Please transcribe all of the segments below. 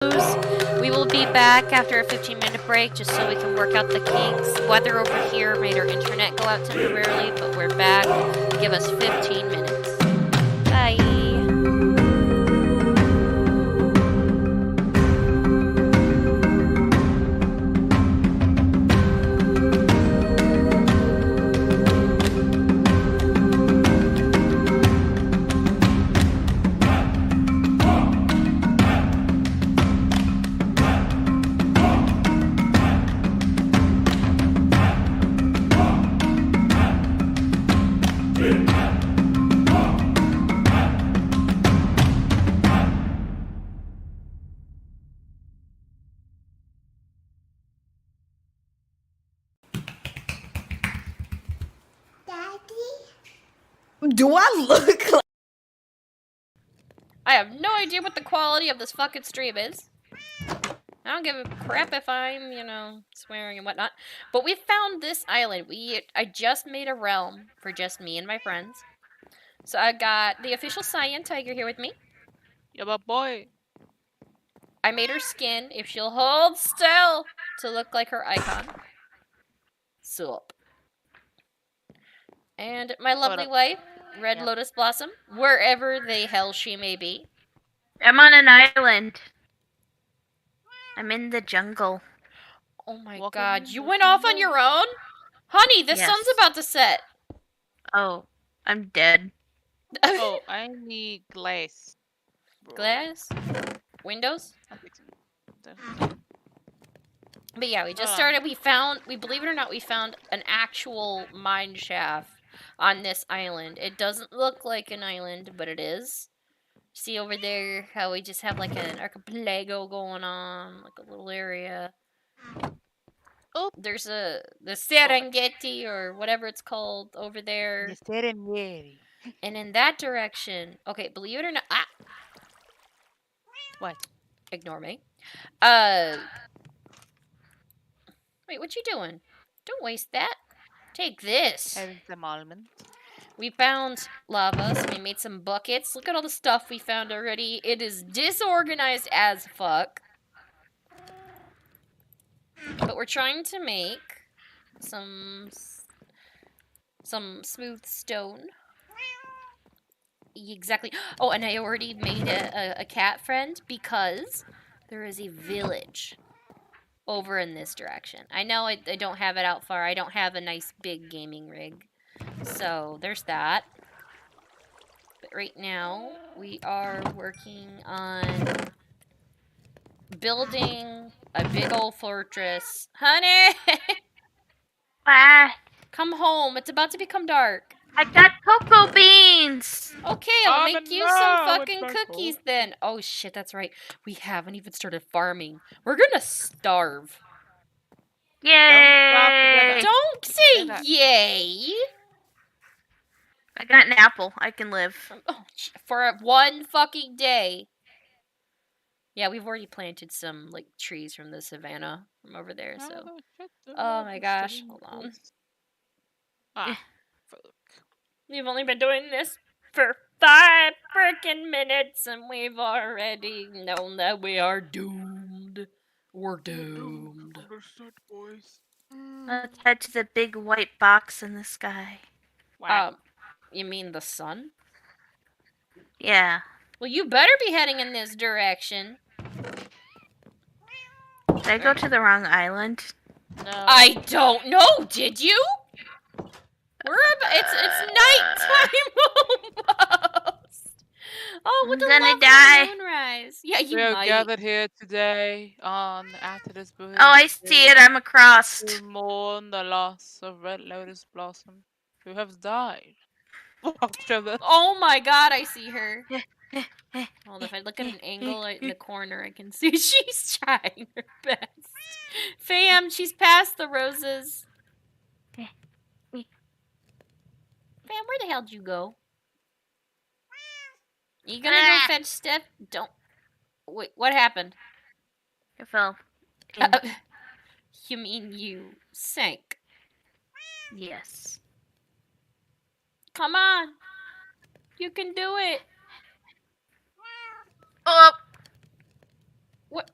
We will be back after a 15-minute break just so we can work out the kinks. Weather over here made our internet go out temporarily, but we're back. Give us 15 minutes. Bye. Do I look like... I have no idea what the quality of this fucking stream is. I don't give a crap if I'm, swearing and whatnot. But we found this island. I just made a realm for just me and my friends. So I got the official Cyan Tiger here with me. Yeah, but boy. I made her skin, if she'll hold still, to look like her icon. Sup. And my lovely wife, Red Lotus Blossom, wherever the hell she may be. I'm on an island. I'm in the jungle. Oh my god, you went off on your own? Honey, the sun's about to set. Oh, I'm dead. Oh, I need glass. Glass? Windows? But yeah, we just started. We believe it or not, we found an actual mine shaft on this island. It doesn't look like an island, but it is. See over there how we just have like an archipelago going on, like a little area. Oh, there's the Serengeti or whatever it's called over there. The Serengeti. And in that direction, okay, believe it or not, What? Ignore me. Wait, what you doing? Don't waste that. Take this. Having some almonds. We found lava, so we made some buckets. Look at all the stuff we found already. It is disorganized as fuck. But we're trying to make some smooth stone. Exactly. Oh, and I already made a cat friend because there is a village over in this direction. I know I don't have it out far. I don't have a nice big gaming rig. So there's that. But right now we are working on building a big old fortress. Honey! Come home. It's about to become dark. I got cocoa beans! Okay, I'll make you some fucking cookies then. Oh shit, that's right. We haven't even started farming. We're gonna starve. Yay! Don't say yay! I got an apple. I can live. Oh, for one fucking day. Yeah, we've already planted some, like, trees from the savannah from over there, so. Oh my gosh, hold on. We've only been doing this for 5 freaking minutes, and we've already known that we are doomed. We're doomed. Understood, boys. Let's head to the big white box in the sky. You mean the sun? Yeah. Well, you better be heading in this direction. Did I go to the wrong island? No. I don't know. Did you? It's nighttime almost. Oh, with the lovely moonrise. Yeah, you We might. are gathered here today after this book. Oh, I see it. I'm across. To mourn the loss of Red Lotus Blossom, who has died. Oh my god, I see her. Well, if I look at an angle in the corner, I can see she's trying her best. Fam, she's past the roses. Fam, where the hell did you go? You gonna go fetch Steph? Don't. Wait, what happened? I fell. You mean you sank? Yes. Come on. You can do it. Oh. What?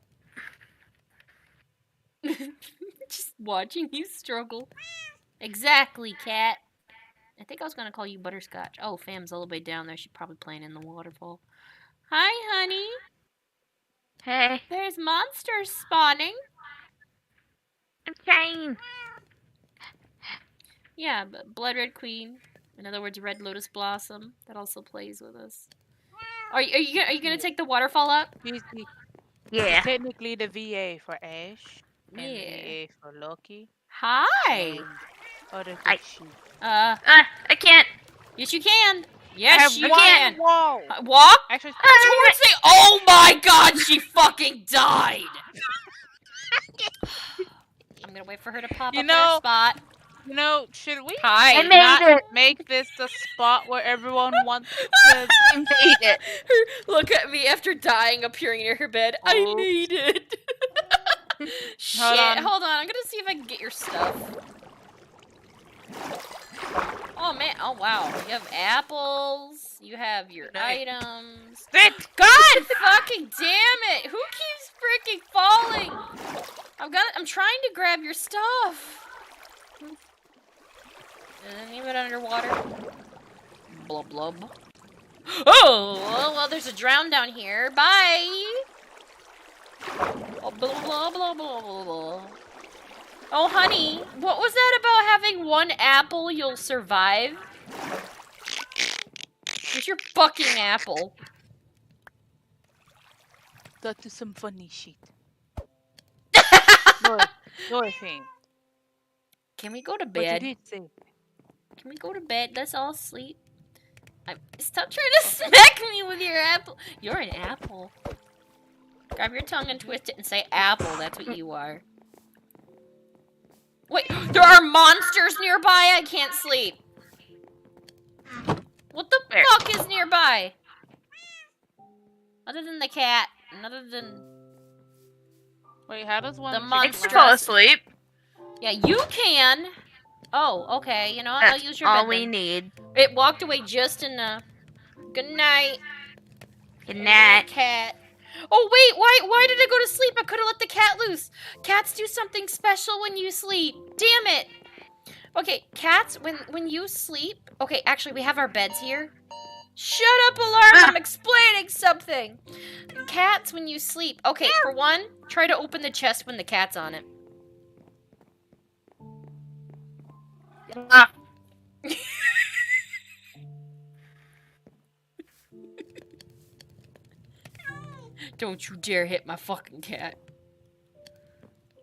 Just watching you struggle. Exactly, cat. I think I was gonna call you Butterscotch. Oh, Fam's all the way down there. She's probably playing in the waterfall. Hi, honey. Hey, There's monsters spawning. I'm trying. Yeah, but Blood Red Queen. In other words, Red Lotus Blossom. That also plays with us. Are you gonna take the waterfall up? He's Yeah. technically the VA for Ash and Yeah. VA for Loki Hi. and other I- good shit. I can't. Yes, you can. I Yes, have you one can. wall. Walk Actually, towards the. Oh my God! She fucking died. I'm gonna wait for her to pop You up in her know- spot. should we Hi. I made not it. make this the spot where everyone wants to? I made it. Look at me after dying, appearing near her bed. I Oh. made it. Shit. on. Hold on. I'm gonna see if I can get your stuff. Oh man. Oh wow. You have apples. You have your Nice. items. Sit. God fucking damn it! Who keeps freaking falling? I'm trying to grab your stuff. Any of it underwater? Blub blub. Oh well, there's a drown down here. Bye. Oh, blah blah blah blah blah blah. Oh honey, what was that about having one apple you'll survive? Where's your fucking apple? That is some funny shit. No offense. Can we go to But you bed? did say. Can we go to bed? Let's all sleep. Stop trying to smack me with your apple. You're an apple. Grab your tongue and twist it and say apple. That's what you are. Wait, there are monsters nearby? I can't sleep. What the Where? fuck is nearby? Other than the cat. And other than... Wait, how does one? The chicken I monster. can learn? fall asleep. Yeah, you can. Oh, okay. You know what? That's I'll use your all bed we then. need. It walked away just in the... Good night. Good night. Cat. Oh wait, why did I go to sleep? I could have let the cat loose. Cats do something special when you sleep. Damn it. Okay, cats, when you sleep. Okay, actually we have our beds here. Shut up, alarm! I'm explaining something. Cats, when you sleep. Okay, for one, try to open the chest when the cat's on it. Ah. Don't you dare hit my fucking cat.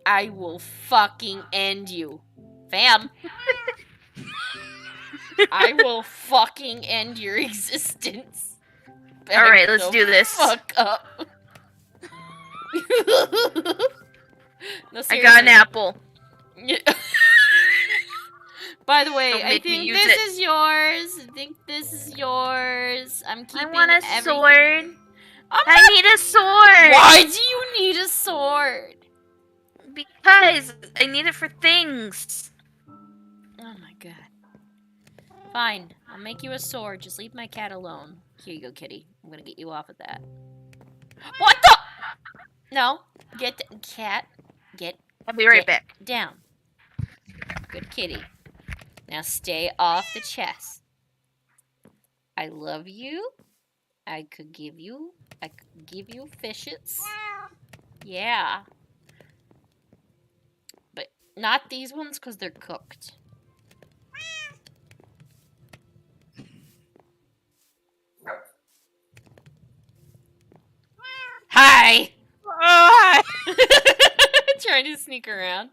I will fucking end you. Fam. I will fucking end your existence. Alright, Back let's the do this. Fuck up. No, I got an seriously. apple. By the way, Don't I make me think use this it. is yours. I think this is yours. I'm keeping I want a everything. sword. I'm I need a sword. Why do you need a sword? Because I need it for things. Oh my god. Fine, I'll make you a sword. Just leave my cat alone. Here you go, kitty. I'm gonna get you off of that. What the? No. Get cat. Get I'll be right Get- back. down. Good kitty. Now stay off the chest. I love you. I could give you fishes. Yeah. But not these ones because they're cooked. Hi! Oh, Trying to sneak around.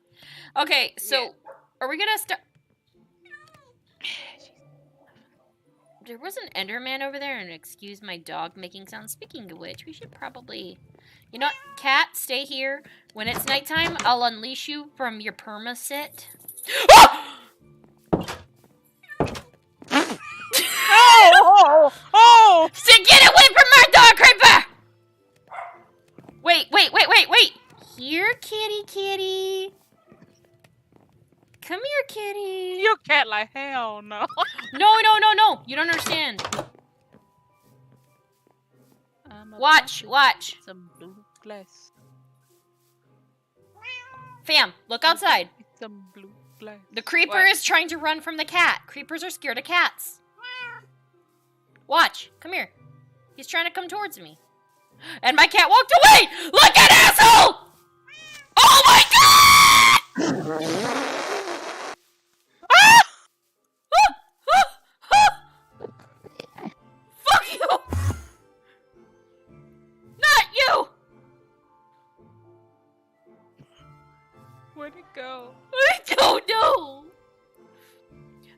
Okay, so are we gonna start? There was an Enderman over there, and excuse my dog making sounds. Speaking of which, we should probably... You know what? Cat, stay here. When it's nighttime, I'll unleash you from your perma-sit. oh! So get away from my dog, Creeper! Wait. Here, kitty. Come here, kitty. Your cat like hell no. No. You don't understand. Watch. Some blue glass. Fam, look outside. Some blue glass. The creeper What? is trying to run from the cat. Creepers are scared of cats. Watch. Come here. He's trying to come towards me. And my cat walked away! Like an asshole! Oh my god! Ah! Fuck you! Not you! Where'd it go? I don't know.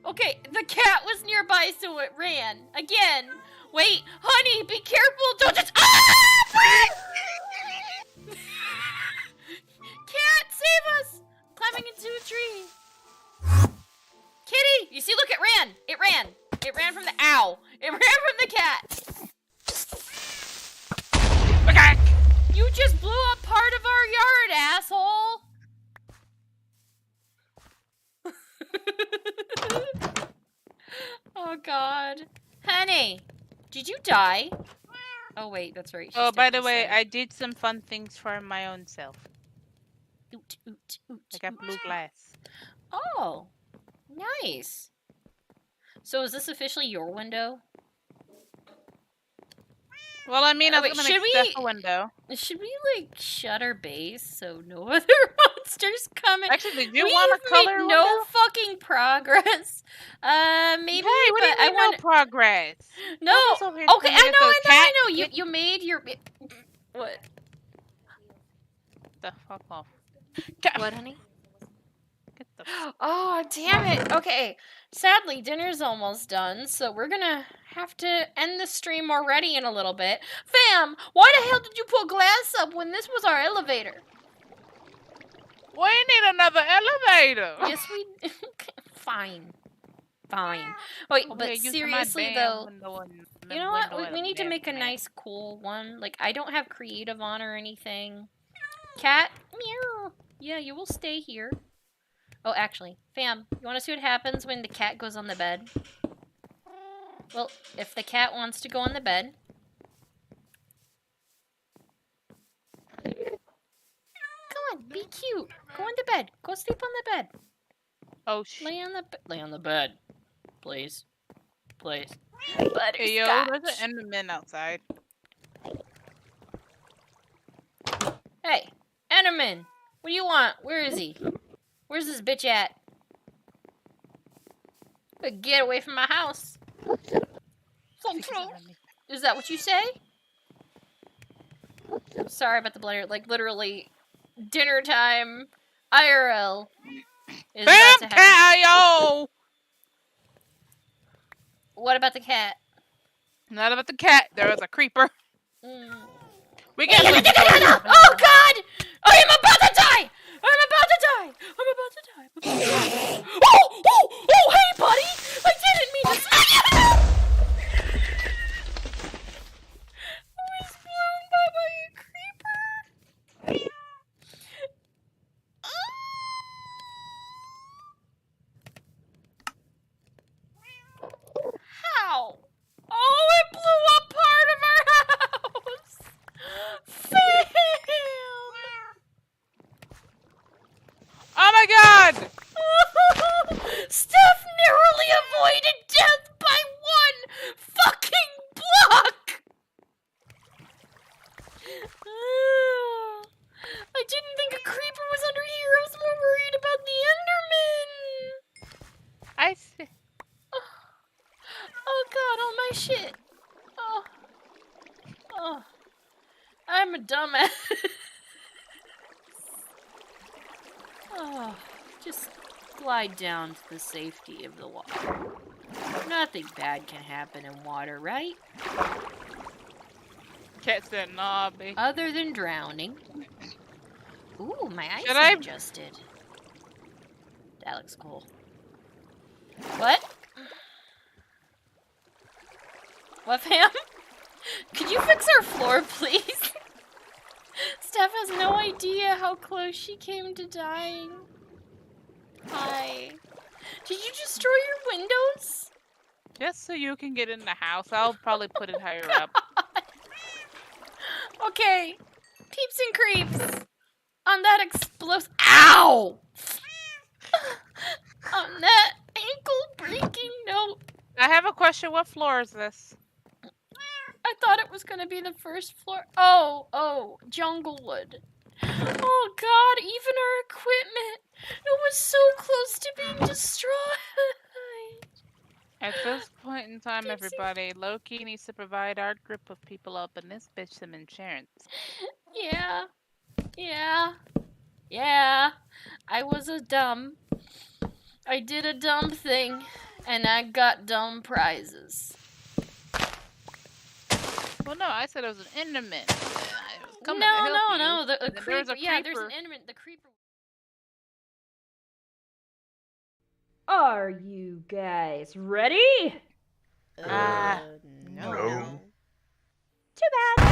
Okay, the cat was nearby, so it ran. Again. Wait, honey, be careful. Don't just. Ah! Cat, save us! Climbing into a tree. Kitty, you see? Look, it ran. It ran. It ran from the ow. It ran from the cat. Okay. You just blew up part of our yard, asshole. Oh god. Honey, did you die? Oh wait, that's right. Oh, by the way, I did some fun things for my own self. Oot, oot, oot, I got oot. blue glass. Oh, nice. So is this officially your window? Well, I mean, I was wait, gonna should make we- Steph a window. Should we like shut our base so no other monsters come in? Actually, do you We want a have color made window? no fucking progress. Maybe. Hey, what do you but I mean want no progress? no. Focus over here Okay, telling me that the I cat know. hit You made your what? the fuck off. What, honey? Get the Oh, damn it. Okay. Sadly, dinner's almost done, so we're gonna have to end the stream already in a little bit. Fam, why the hell did you put glass up when this was our elevator? We need another elevator. Yes, we... Fine. Fine. Wait, Okay, but use my seriously, damn though, window and you know what? window We need to and make a man. nice, cool one. Like, I don't have creative on or anything. Cat? Meow. Yeah, you will stay here. Oh, actually, fam, you want to see what happens when the cat goes on the bed? Well, if the cat wants to go on the bed... Come on, be cute. Go on the bed. Go sleep on the bed. Oh shit. Lay on the bed. Please. Please. Hey yo, there's an Enderman outside. Hey, Enderman! What do you want? Where is he? Where's this bitch at? Get away from my house. Is that what you say? I'm sorry about the blender. Like, literally, dinner time, IRL, is about to happen. Cat, yo! What about the cat? Not about the cat. There was a creeper. Mm. We can. Oh god! I am about to die! I'm about to die! I'm about to die! Oh, hey buddy! I didn't mean to say I was blown by a creeper! How? Oh, it blew up part of our house! Fam! Oh my god! Steph narrowly avoided death by one fucking block! I didn't think a creeper was under here. I was more worried about the Enderman. I see. Oh god, all my shit. Oh. I'm a dumbass. Oh, just glide down to the safety of the water. Nothing bad can happen in water, right? Cat said, nah, babe. Other than drowning. Ooh, my eyes Should I- adjusted. That looks cool. What? What, fam? Could you fix our floor, please? Steph has no idea how close she came to dying. Hi. Did you destroy your windows? Just so you can get in the house. I'll probably put it higher up. Okay. Peeps and creeps. On that explosive. Ow! Ow! On that ankle-breaking note, I have a question. What floor is this? I thought it was gonna be the first floor. Oh, Junglewood. Oh god, even our equipment! It was so close to being destroyed! At this point in time, Can't see. everybody, Loki needs to provide our group of people up and this bitch some insurance. Yeah. I was I did a dumb thing, and I got dumb prizes. Well, no, I said it was an intimate. I was coming to No, help you. the And there's creeper. a Yeah, there's creeper. an enemy. The creeper. Are you guys ready? No. Too bad.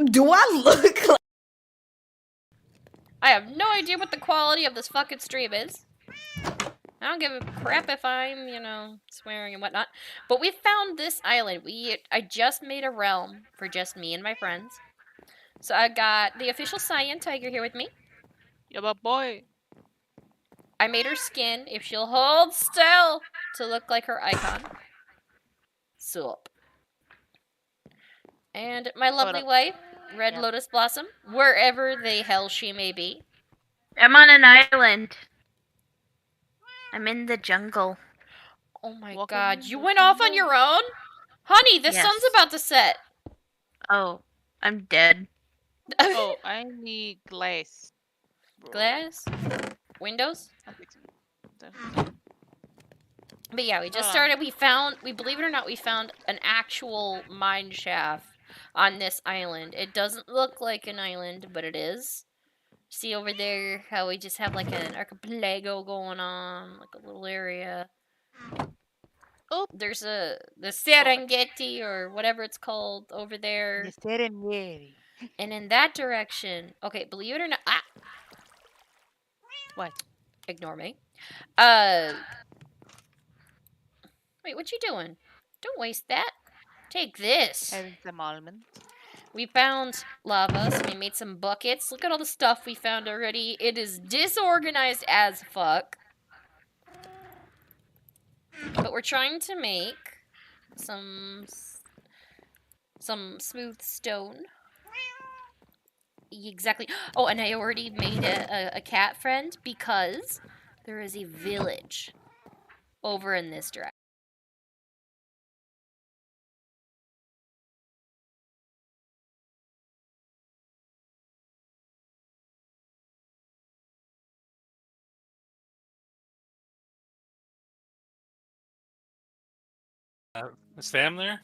Do I look like... I have no idea what the quality of this fucking stream is. I don't give a crap if I'm, swearing and whatnot. But we found this island. I just made a realm for just me and my friends. So I got the official Cyan Tiger here with me. Yeah, but boy. I made her skin, if she'll hold still, to look like her icon. Sup. And my lovely wife, Red Yep. Lotus Blossom, wherever the hell she may be. I'm on an island. I'm in the jungle. Oh my Welcome god, to you the went off on jungle. your own? Honey, the Yes. sun's about to set. Oh, I'm dead. Oh, I need glass. Bro. Glass? Windows? I'm fixing it. But yeah, we just Hold on. started, we believe it or not, we found an actual mine shaft on this island. It doesn't look like an island, but it is. See over there how we just have like an archipelago going on, like a little area. Oh, There's the Serengeti or whatever it's called over there. the Serengeti. And in that direction, okay, believe it or not, What? ignore me. Wait, what you doing? Don't waste that. Take this. Having some almonds. We found lava, so we made some buckets. Look at all the stuff we found already. It is disorganized as fuck. But we're trying to make some smooth stone. Exactly. Oh, and I already made a cat friend because there is a village over in this direction. Is Sam there?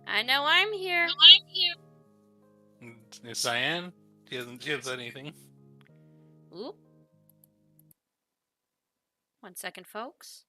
I know I'm here. Is Cyan? She hasn't said anything. Oop. 1 second, folks.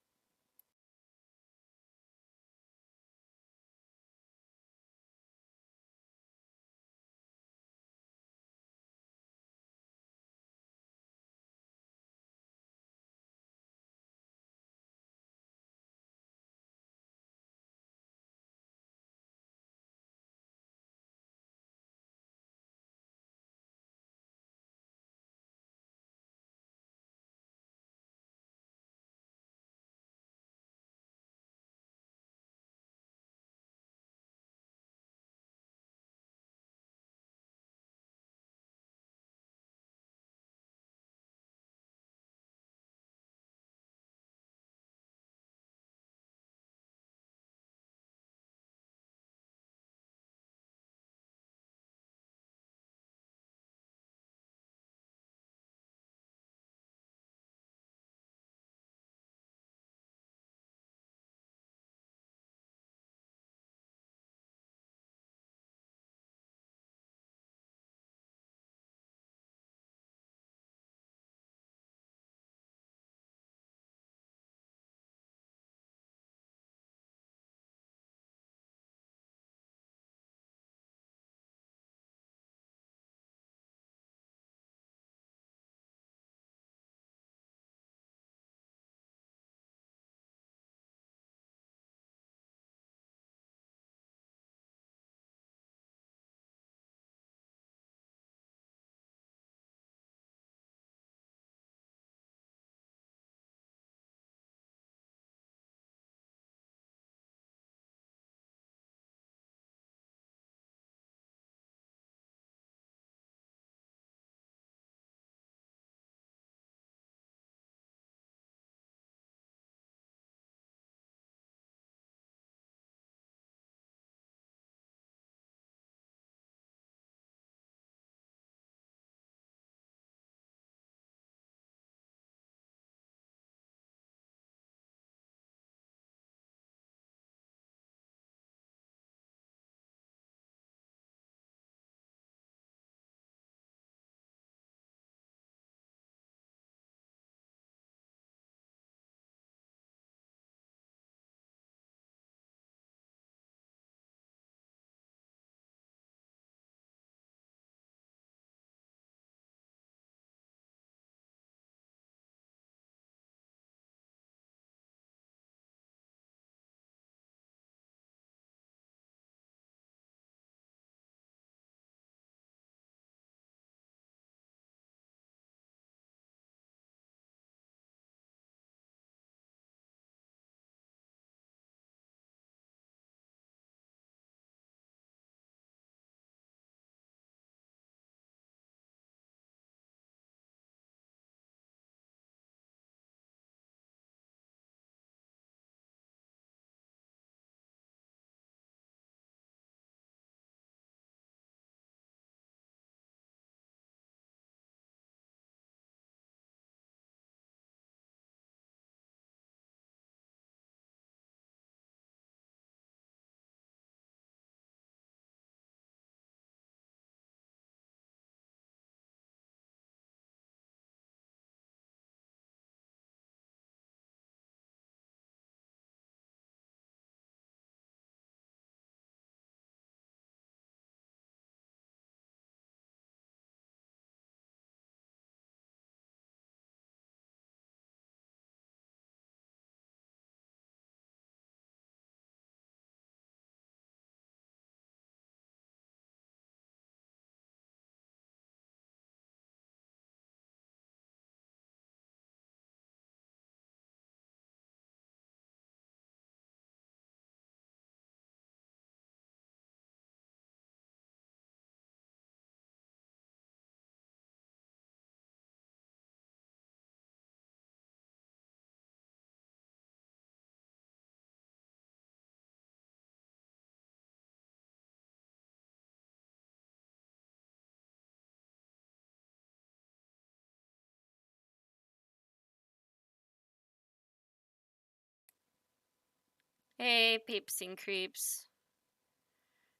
Hey, peeps and creeps.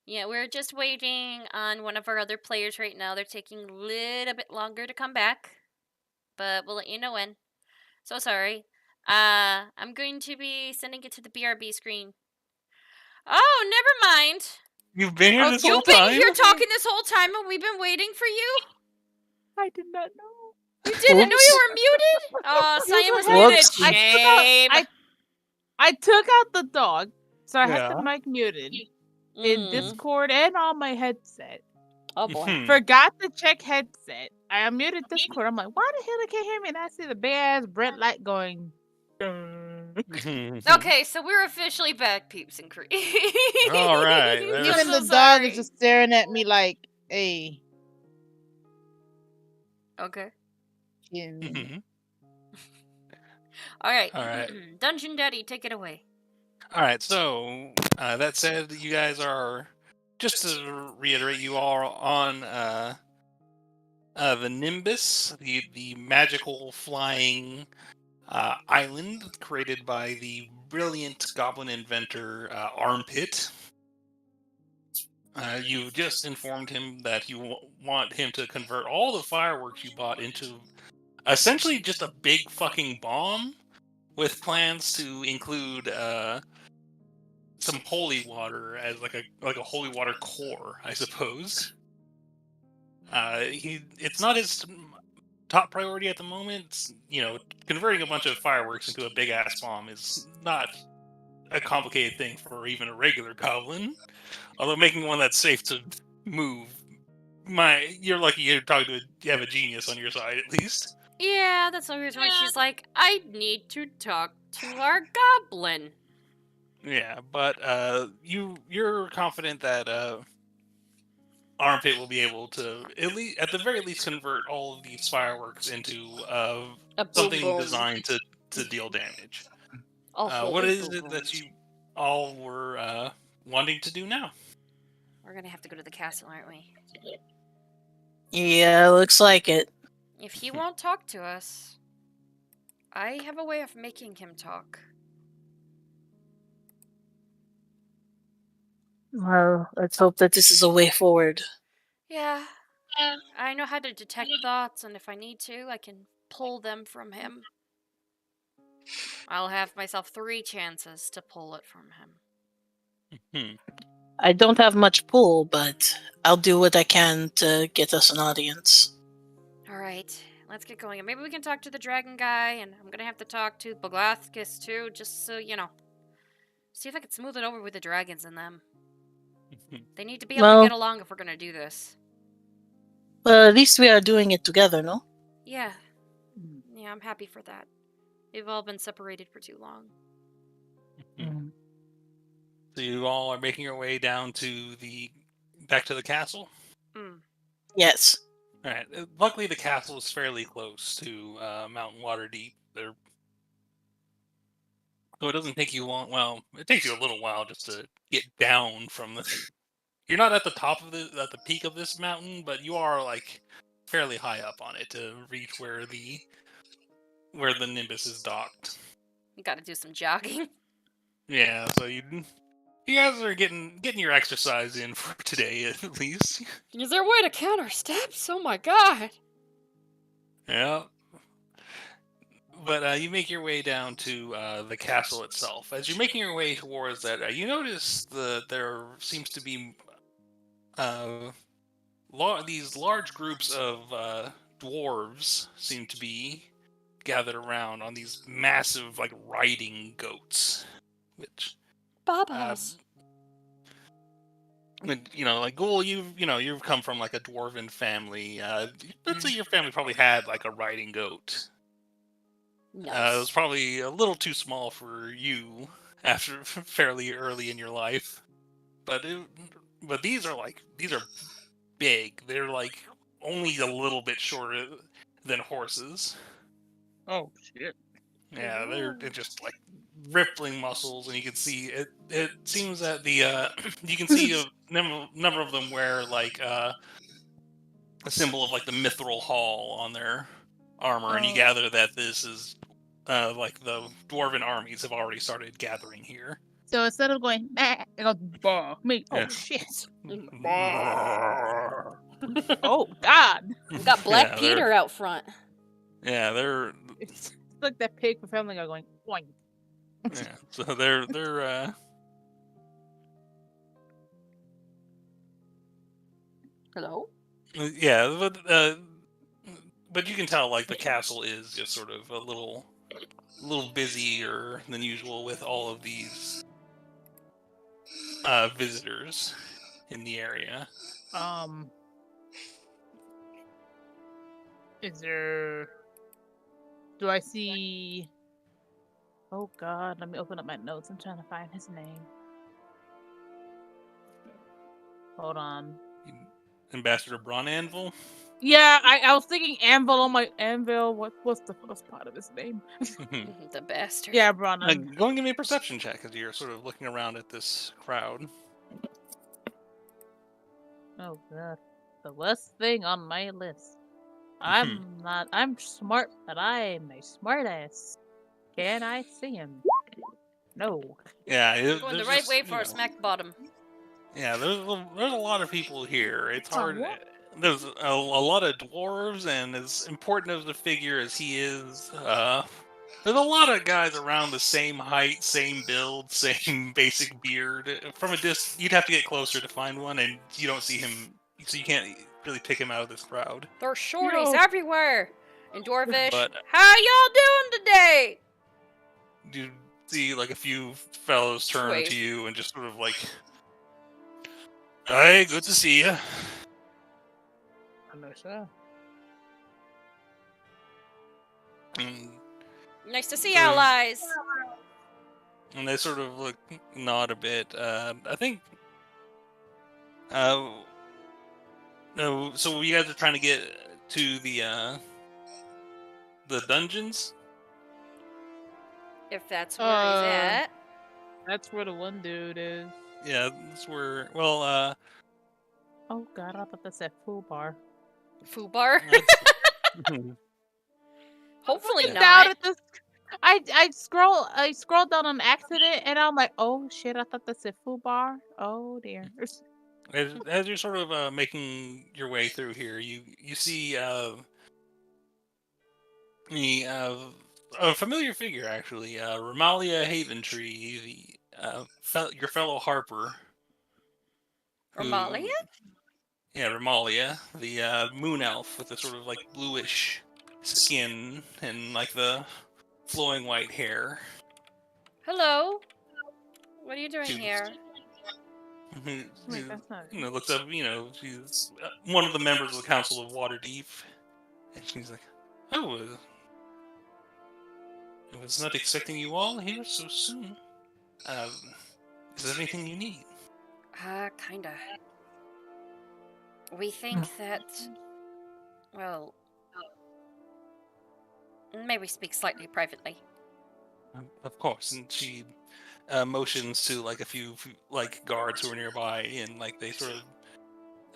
Yeah, we're just waiting on one of our other players right now. They're taking a little bit longer to come back, but we'll let you know when. So sorry. I'm going to be sending it to the BRB screen. Oh, never mind. You've been here this whole You've been time? here talking this whole time and we've been waiting for you? I did not know. You didn't know Oops. you were muted? Oh, Cyan was Whoops. muted. Shame. I took out the dog, so I had the Yeah. mic muted in Mm. Discord and on my headset. Oh boy. Mhm. Forgot to check headset. I unmuted Discord. I'm like, why the hell they can't hear me? And I see the big ass Brent light going. Mhm. Okay, so we're officially back, peeps and creeps. All right, I'm there's- Even so the dog sorry. is just staring at me like, hey. Okay. Mhm. All right. All right. Dungeon Daddy, take it away. All right. So that said, you guys are, just to reiterate, you are on the Nimbus, the magical flying island created by the brilliant goblin inventor Armpit. You just informed him that you want him to convert all the fireworks you bought into essentially just a big fucking bomb, with plans to include some holy water as like a holy water core, I suppose. It's not his top priority at the moment. You know, converting a bunch of fireworks into a big ass bomb is not a complicated thing for even a regular goblin. Although making one that's safe to move, you're lucky you have a genius on your side at least. Yeah, that's the reason why she's like, I need to talk to our goblin. Yeah, but you're confident that Armpit will be able to at the very least convert all of these fireworks into A boom something boom. designed to deal damage. A holy What is boom it that boom. you all were wanting to do now? We're gonna have to go to the castle, aren't we? Yeah, looks like it. If he won't talk to us, I have a way of making him talk. Well, let's hope that this is a way forward. Yeah. I know how to detect thoughts, and if I need to, I can pull them from him. I'll have myself 3 chances to pull it from him. I don't have much pull, but I'll do what I can to get us an audience. Alright, let's get going. And maybe we can talk to the dragon guy, and I'm gonna have to talk to Boglathkis too, just so, you know. See if I can smooth it over with the dragons and them. They need to be able Well- to get along if we're gonna do this. Well, at least we are doing it together, no? Yeah. Yeah, I'm happy for that. We've all been separated for too long. So you all are making your way down to back to the castle. Yes. All right. Luckily, the castle is fairly close to Mountain Waterdeep. So it doesn't take you long. Well, it takes you a little while just to get down from the. You're not at the top of at the peak of this mountain, but you are like fairly high up on it to reach where the Nimbus is docked. You gotta do some jogging. Yeah, so you guys are getting your exercise in for today at least. Is there a way to count our steps? Oh my god! Yeah. But you make your way down to the castle itself. As you're making your way towards that, you notice that there seems to be these large groups of dwarves seem to be gathered around on these massive, like, riding goats, which Babas. you know, like, Ghoul, you've come from like a dwarven family. Let's say your family probably had like a riding goat. Nice. It was probably a little too small for you after fairly early in your life, but these are big. They're like only a little bit shorter than horses. Oh, shit. Yeah, they're just like rippling muscles, and you can see it. It seems that you can see a number of them wear like a symbol of like the Mithril Hall on their armor, and you gather that this is like the dwarven armies have already started gathering here. So instead of going, it goes, bah, me. Oh, Yeah. shit. Yeah, Oh, God. We got Black they're- Peter out front. they're It's like that pig for Family Guy going, boing. yeah. So they're Hello? yeah, but you can tell like the castle is just sort of a little busier than usual with all of these visitors in the area. Is there... Do I see... Oh, God. Let me open up my notes. I'm trying to find his name. Hold on. Ambassador Braun Anvil. Yeah, I was thinking Anvil on my Anvil. What's the first part of his name? The bastard. Yeah, Braun. Go and give me a perception check as you're sort of looking around at this crowd. Oh, God. The worst thing on my list. I'm smart, but I'm a smartass. Can I see him? No. Yeah, We're going the right way for our smack bottom. Yeah, there's a lot of people here. It's hard. what? There's a lot of dwarves, and as important of the figure as he is, there's a lot of guys around the same height, same build, same basic beard. From a distance, you'd have to get closer to find one, and you don't see him, so you can't really pick him out of this crowd. There's shorties No. everywhere. In Dwarvish, But how y'all doing today? you see, like, a few fellows turn Wave. to you and just sort of like, "Hey, good to see you." I'm not sure. Nice to see So- allies. And they sort of look nod a bit. I think. No, so you guys are trying to get to the dungeons. If that's where he's at. That's where the one dude is. Yeah, that's where. Well, Oh, God, I thought that said Foo Bar. Fubar. Hopefully Down not. at this... I scrolled down on accident, and I'm like, oh, shit, I thought that said Foo Bar. Oh, dear. as you're sort of making your way through here, you see a familiar figure actually, Ramalia Haventree, your fellow Harper. who- Ramalia? Yeah, Ramalia, the moon elf with the sort of like bluish skin and like the flowing white hair. Hello. What are you doing Dude. here? Wait, that's not... Looks up, she's one of the members of the Council of Waterdeep, and she's like, "Oh, I was not expecting you all here so soon. Is there anything you need?" Kinda. We think that... Well... May we speak slightly privately? Of course, and she motions to like a few like guards who are nearby, and like they sort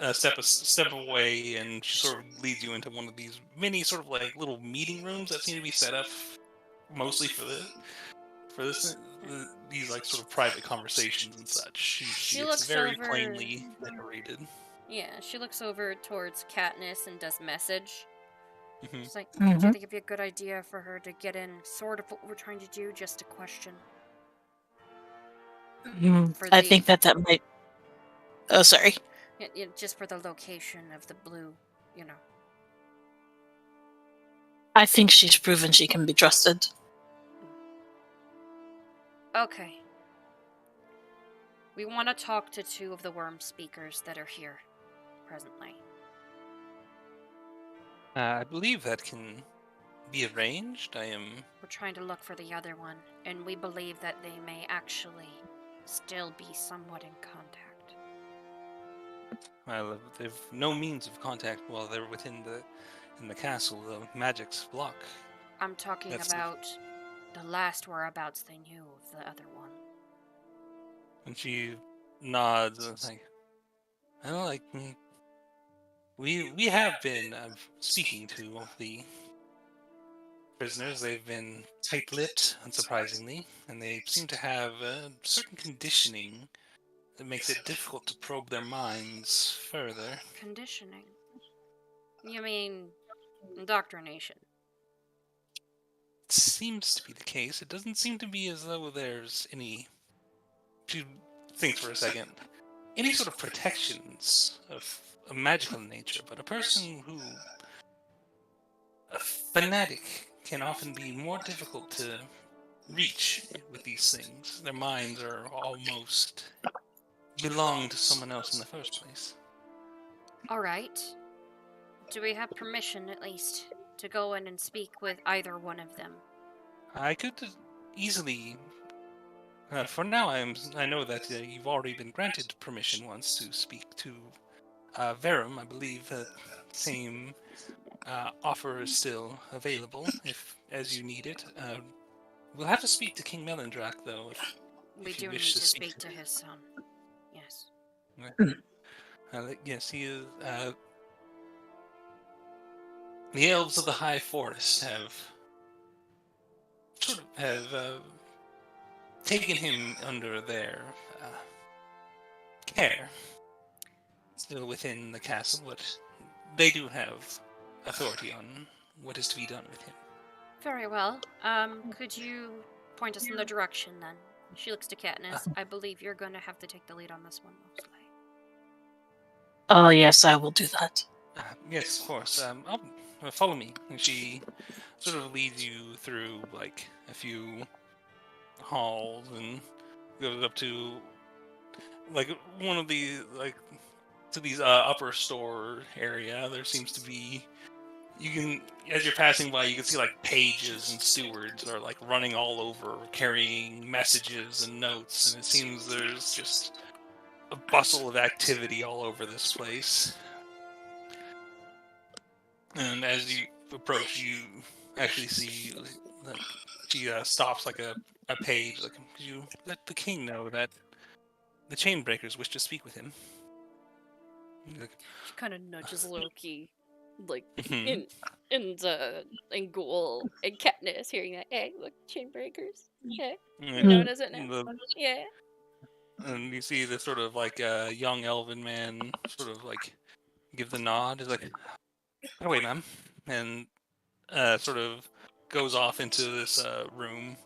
of step away, and she sort of leads you into one of these mini sort of like little meeting rooms that seem to be set up mostly for these like sort of private conversations and such. She It's looks very over- plainly decorated. Yeah, she looks over towards Katniss and does message. Mhm. She's like, do you think it'd be a good idea for her to get in sort of what we're trying to do? Just a question. For I the- think that might. Oh, sorry. Just for the location of the blue, you know. I think she's proven she can be trusted. Okay. We want to talk to two of the worm speakers that are here presently. I believe that can be arranged. We're trying to look for the other one, and we believe that they may actually still be somewhat in contact. Well, they've no means of contact while they're within the castle. The magic's block. I'm talking That's- about the last whereabouts they knew of the other one. And she nods and is like, "Well, like we have been speaking to the prisoners. They've been tight-lipped, unsurprisingly, and they seem to have a certain conditioning that makes it difficult to probe their minds further. Conditioning. You mean indoctrination? Seems to be the case. It doesn't seem to be as though there's any... To think for a second. Any sort of protections of a magical nature, but a person who... A fanatic can often be more difficult to reach with these things. Their minds are almost belong to someone else in the first place. Alright. Do we have permission, at least, to go in and speak with either one of them? I could easily... for now, I know that you've already been granted permission once to speak to Verum. I believe that same offer is still available, if as you need it. We'll have to speak to King Melindrak, though, We if you do need wish to to speak to his son. Yes. Yes, he is... the elves of the High Forest have taken him under their care. Still within the castle, but they do have authority on what is to be done with him. Very well. Could you point us in the direction, then? She looks to Katniss. I believe you're going to have to take the lead on this one, mostly. Oh, yes, I will do that. Yes, of course. Follow me. And she sort of leads you through, like, a few halls and goes up to, like, one of the, like, to these upper store area. There seems to be... You can, as you're passing by, you can see, like, pages and stewards are, like, running all over, carrying messages and notes, and it seems there's just a bustle of activity all over this place. And as you approach, you actually see that she stops like a page. Like, could you let the king know that the Chainbreakers wish to speak with him? Like, She kind of nudges Loki, like, Mhm. in Ghoul and Katniss, hearing that. Hey, look, Chainbreakers. Hey, and known as it now. the- Yeah. and you see this sort of like young elven man sort of like give the nod. He's like, "Oh wait, ma'am," and sort of goes off into this room.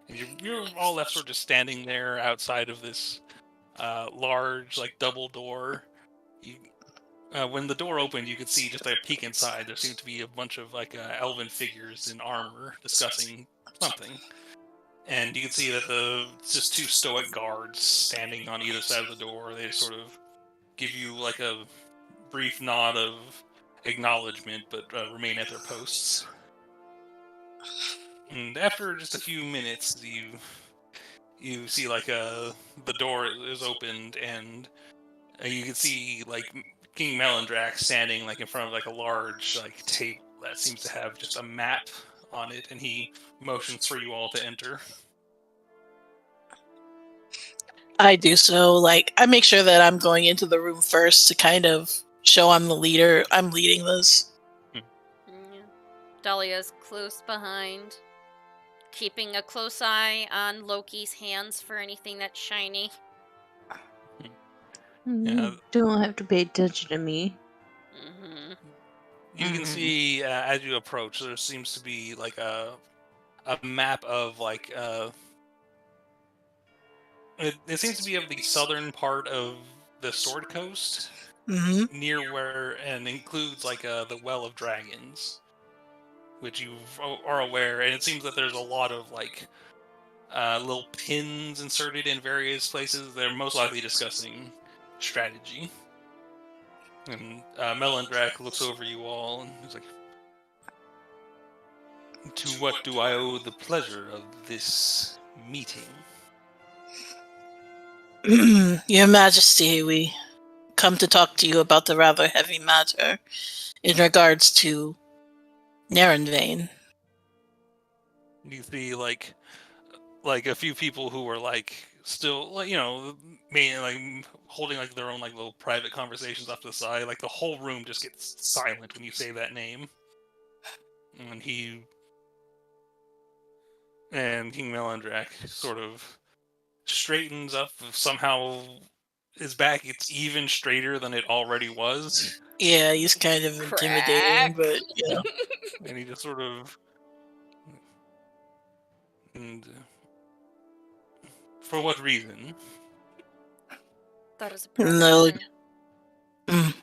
And you're all left sort of just standing there outside of this large, like, double door. You, when the door opened, you could see just a peek inside. There seemed to be a bunch of, like, elven figures in armor discussing something. And you can see that it's just two stoic guards standing on either side of the door. They sort of give you, like, a brief nod of acknowledgement, but remain at their posts. And after just a few minutes, you see like the door is opened, and you can see like King Melindrak standing like in front of like a large like table that seems to have just a map on it, and he motions for you all to enter. I do so. Like, I make sure that I'm going into the room first to kind of show I'm the leader. I'm leading this. Yeah. Dahlia's close behind, keeping a close eye on Loki's hands for anything that's shiny. Yeah. Don't have to pay attention to me. Mm-hmm. You can see as you approach, there seems to be like a map of like it seems to be of the southern part of the Sword Coast, Mm-hmm. near where, and includes like the Well of Dragons, which you are aware, and it seems that there's a lot of like little pins inserted in various places. They're most likely discussing strategy. And Melindrak looks over you all and he's like, "To what do I owe the pleasure of this meeting?" Your Majesty, we come to talk to you about the rather heavy matter in regards to Narenvain. You see, like a few people who were like still, like, you know, mainly like holding like their own like little private conversations off to the side. Like the whole room just gets silent when you say that name, and he And King Melandrak sort of straightens up, somehow his back, it's even straighter than it already was. Yeah, he's kind of intimidating, Crack. but yeah. And he just sort of... And for what reason? That is a private No. matter. Mm.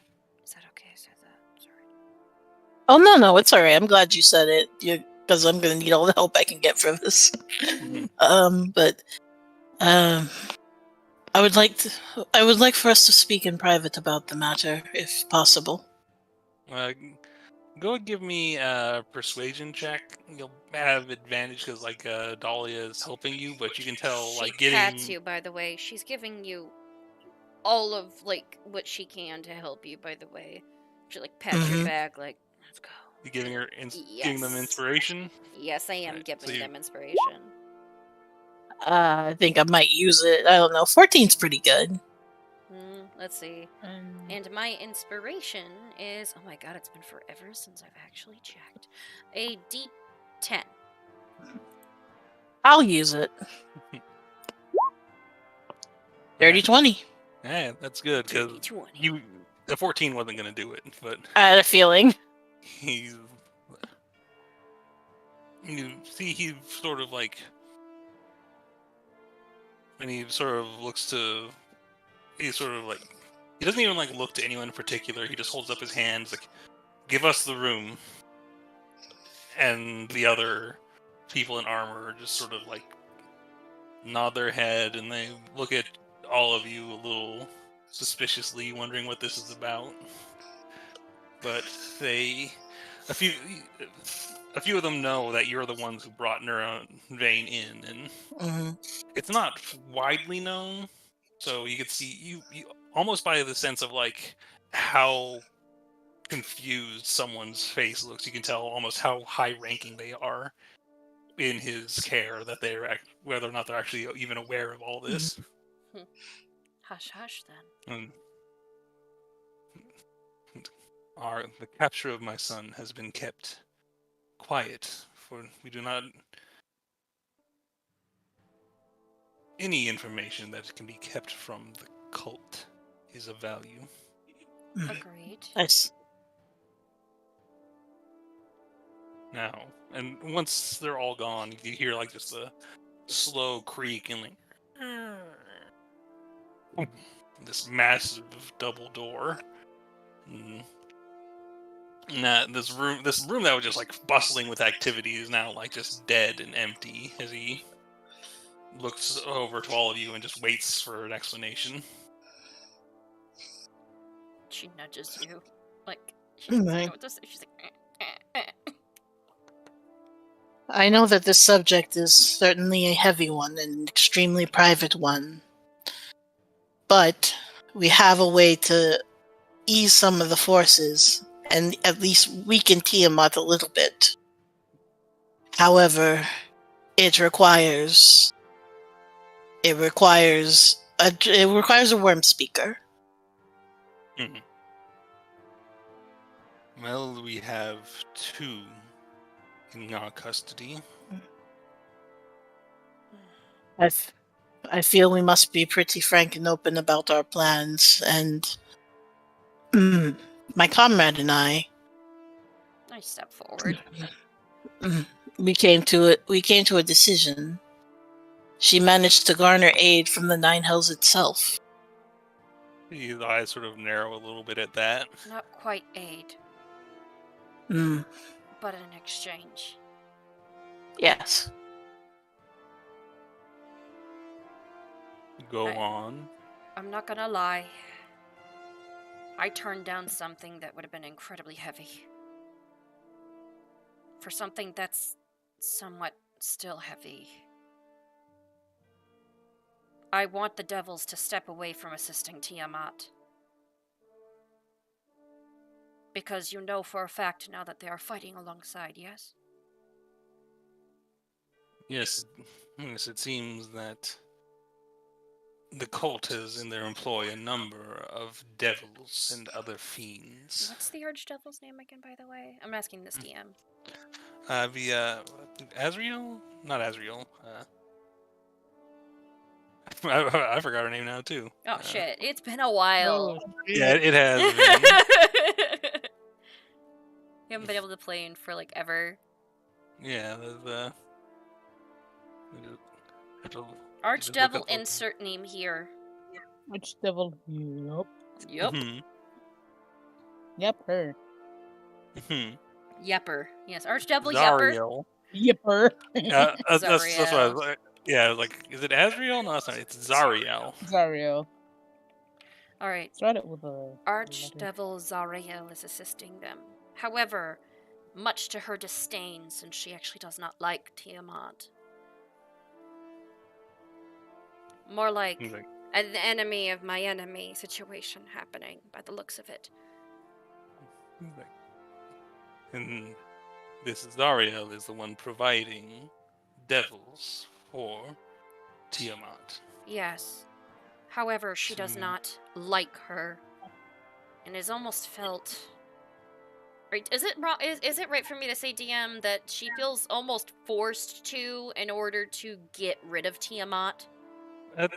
Is that okay? I said that. Sorry. Oh no, it's alright. I'm glad you said it. Because I'm gonna need all the help I can get for this. But I would like for us to speak in private about the matter, if possible. Go and give me a persuasion check. You'll have advantage because, like, Dahlia is helping you, but you can tell, like, She pats you, by the way. She's giving you all of, like, what she can to help you, by the way. She, like, pats your Mhm. back, like, let's go. You giving her giving them Yes. inspiration? Yes, I am Right, giving so you- them inspiration. I think I might use it. I don't know. 14's pretty good. Let's see. And my inspiration is... Oh my god, it's been forever since I've actually checked. A D10. I'll use it. 30-20. Yeah, that's good because 20. the 14 wasn't gonna do it, but I had a feeling. he's... You see, he sort of like... And he sort of looks to... He sort of like... He doesn't even like look to anyone in particular. He just holds up his hands like, "Give us the room." And the other people in armor just sort of like nod their head, and they look at all of you a little suspiciously, wondering what this is about. But a few of them know that you're the ones who brought Neuronvein in, and it's not widely known. So you could see you almost by the sense of like how confused someone's face looks. You can tell almost how high-ranking they are in his care, that they're whether or not they're actually even aware of all this. Hush, hush, then. The capture of my son has been kept quiet, for we do not... Any information that can be kept from the cult is of value. Agreed. Nice. Now, and once they're all gone, you hear like just a slow creak and like this massive double door. And this room that was just like bustling with activity is now like just dead and empty as he looks over to all of you and just waits for an explanation. She nudges you. Like, she doesn't know what to say. She's like... I know that this subject is certainly a heavy one and an extremely private one. But we have a way to ease some of the forces and at least weaken Tiamat a little bit. However, it requires a worm speaker. Mm-hmm. Well, we have 2 in our custody. I feel we must be pretty frank and open about our plans, and my comrade and I step forward. We came to a decision. She managed to garner aid from the Nine Hells itself. His eyes sort of narrow a little bit at that. Not quite aid. But an exchange. Yes. Go on. I'm not gonna lie. I turned down something that would have been incredibly heavy. For something that's somewhat still heavy. I want the devils to step away from assisting Tiamat. Because you know for a fact now that they are fighting alongside, yes? Yes, it seems that the cult has in their employ a number of devils and other fiends. What's the Archdevil's name again, by the way? I'm asking this DM. Azriel? Not Azriel. I forgot her name now too. Oh shit! It's been a while. Oh, Yeah, shit. it has been. You haven't been able to play in for like ever. Yeah, there's have to just look Archdevil up the- insert name here. Which devil? Yup. Yup. Mhm, Yep, her. mhm. Yepper. Yes, Archdevil Yepper. Zariel. Yipper. That's what I was Zariel. like. Yeah, I was like, is it Azriel? No, it's not. It's Zariel. Zario. Alright. Let's write it with a Archdevil Zariel is assisting them. However, much to her disdain, since she actually does not like Tiamat. More like He's like, an enemy of my enemy situation happening, by the looks of it. and this Zariel is the one providing devils for Tiamat. Yes. However, she does not like her, and is almost felt. Right? Is it wrong? Is it right for me to say, DM, that she feels almost forced to in order to get rid of Tiamat? I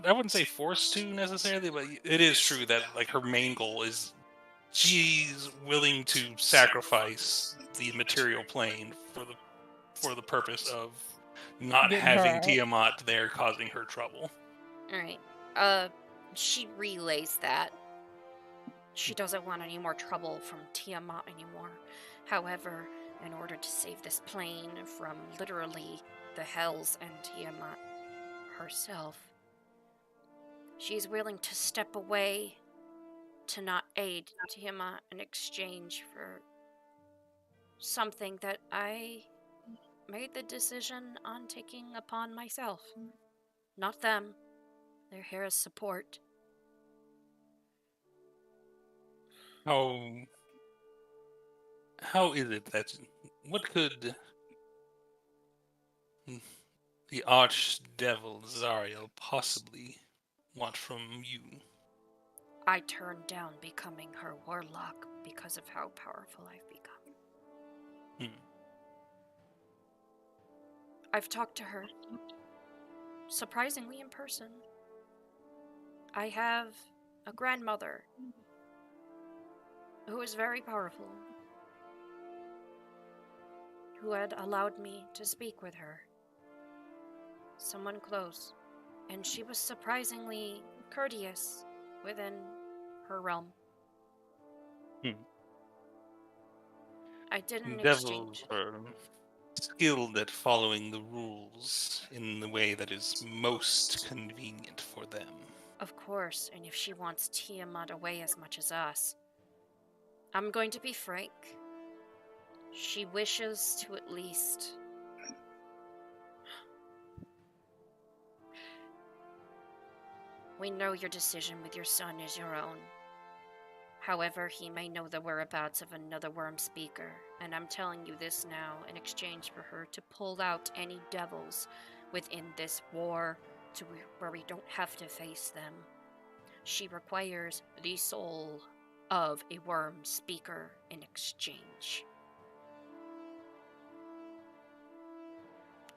wouldn't say forced to necessarily, but it is true that like her main goal is she's willing to sacrifice the material plane for the purpose of not Getting her having out. Tiamat there causing her trouble. Alright. She relays that. She doesn't want any more trouble from Tiamat anymore. However, in order to save this plane from literally the hells and Tiamat herself, she's willing to step away to not aid Tiamat in exchange for something that I made the decision on taking upon myself. Not them. They're here as support. How is it that what could the Archdevil Zariel possibly want from you? I turned down becoming her warlock because of how powerful I've become. Hmm. I've talked to her, surprisingly in person. I have a grandmother who is very powerful, who had allowed me to speak with her. Someone close, and she was surprisingly courteous within her realm. Hmm. I did an Devils exchange. are skilled at following the rules in the way that is most convenient for them. Of course, and if she wants Tiamat away as much as us, I'm going to be frank. She wishes to at least... We know your decision with your son is your own. However, he may know the whereabouts of another worm speaker, and I'm telling you this now in exchange for her to pull out any devils within this war to where we don't have to face them. She requires the soul of a worm speaker in exchange.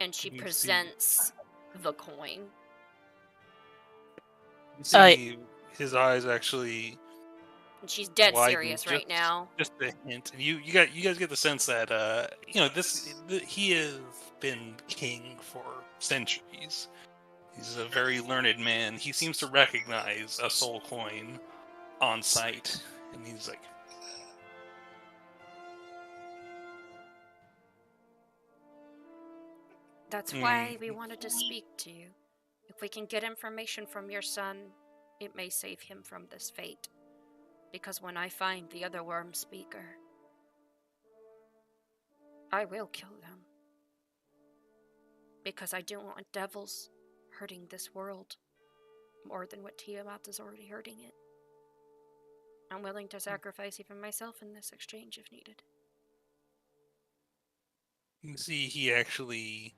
And she You see- presents the coin. You see his eyes actually And she's dead widen serious right now. Just a hint. And you guys get the sense that he has been king for centuries. He's a very learned man. He seems to recognize a soul coin on sight, and he's like, That's why we wanted to speak to you. If we can get information from your son, it may save him from this fate. Because when I find the other worm speaker, I will kill them. Because I don't want devils hurting this world more than what Tiamat is already hurting it. I'm willing to sacrifice even myself in this exchange if needed. you see, he actually,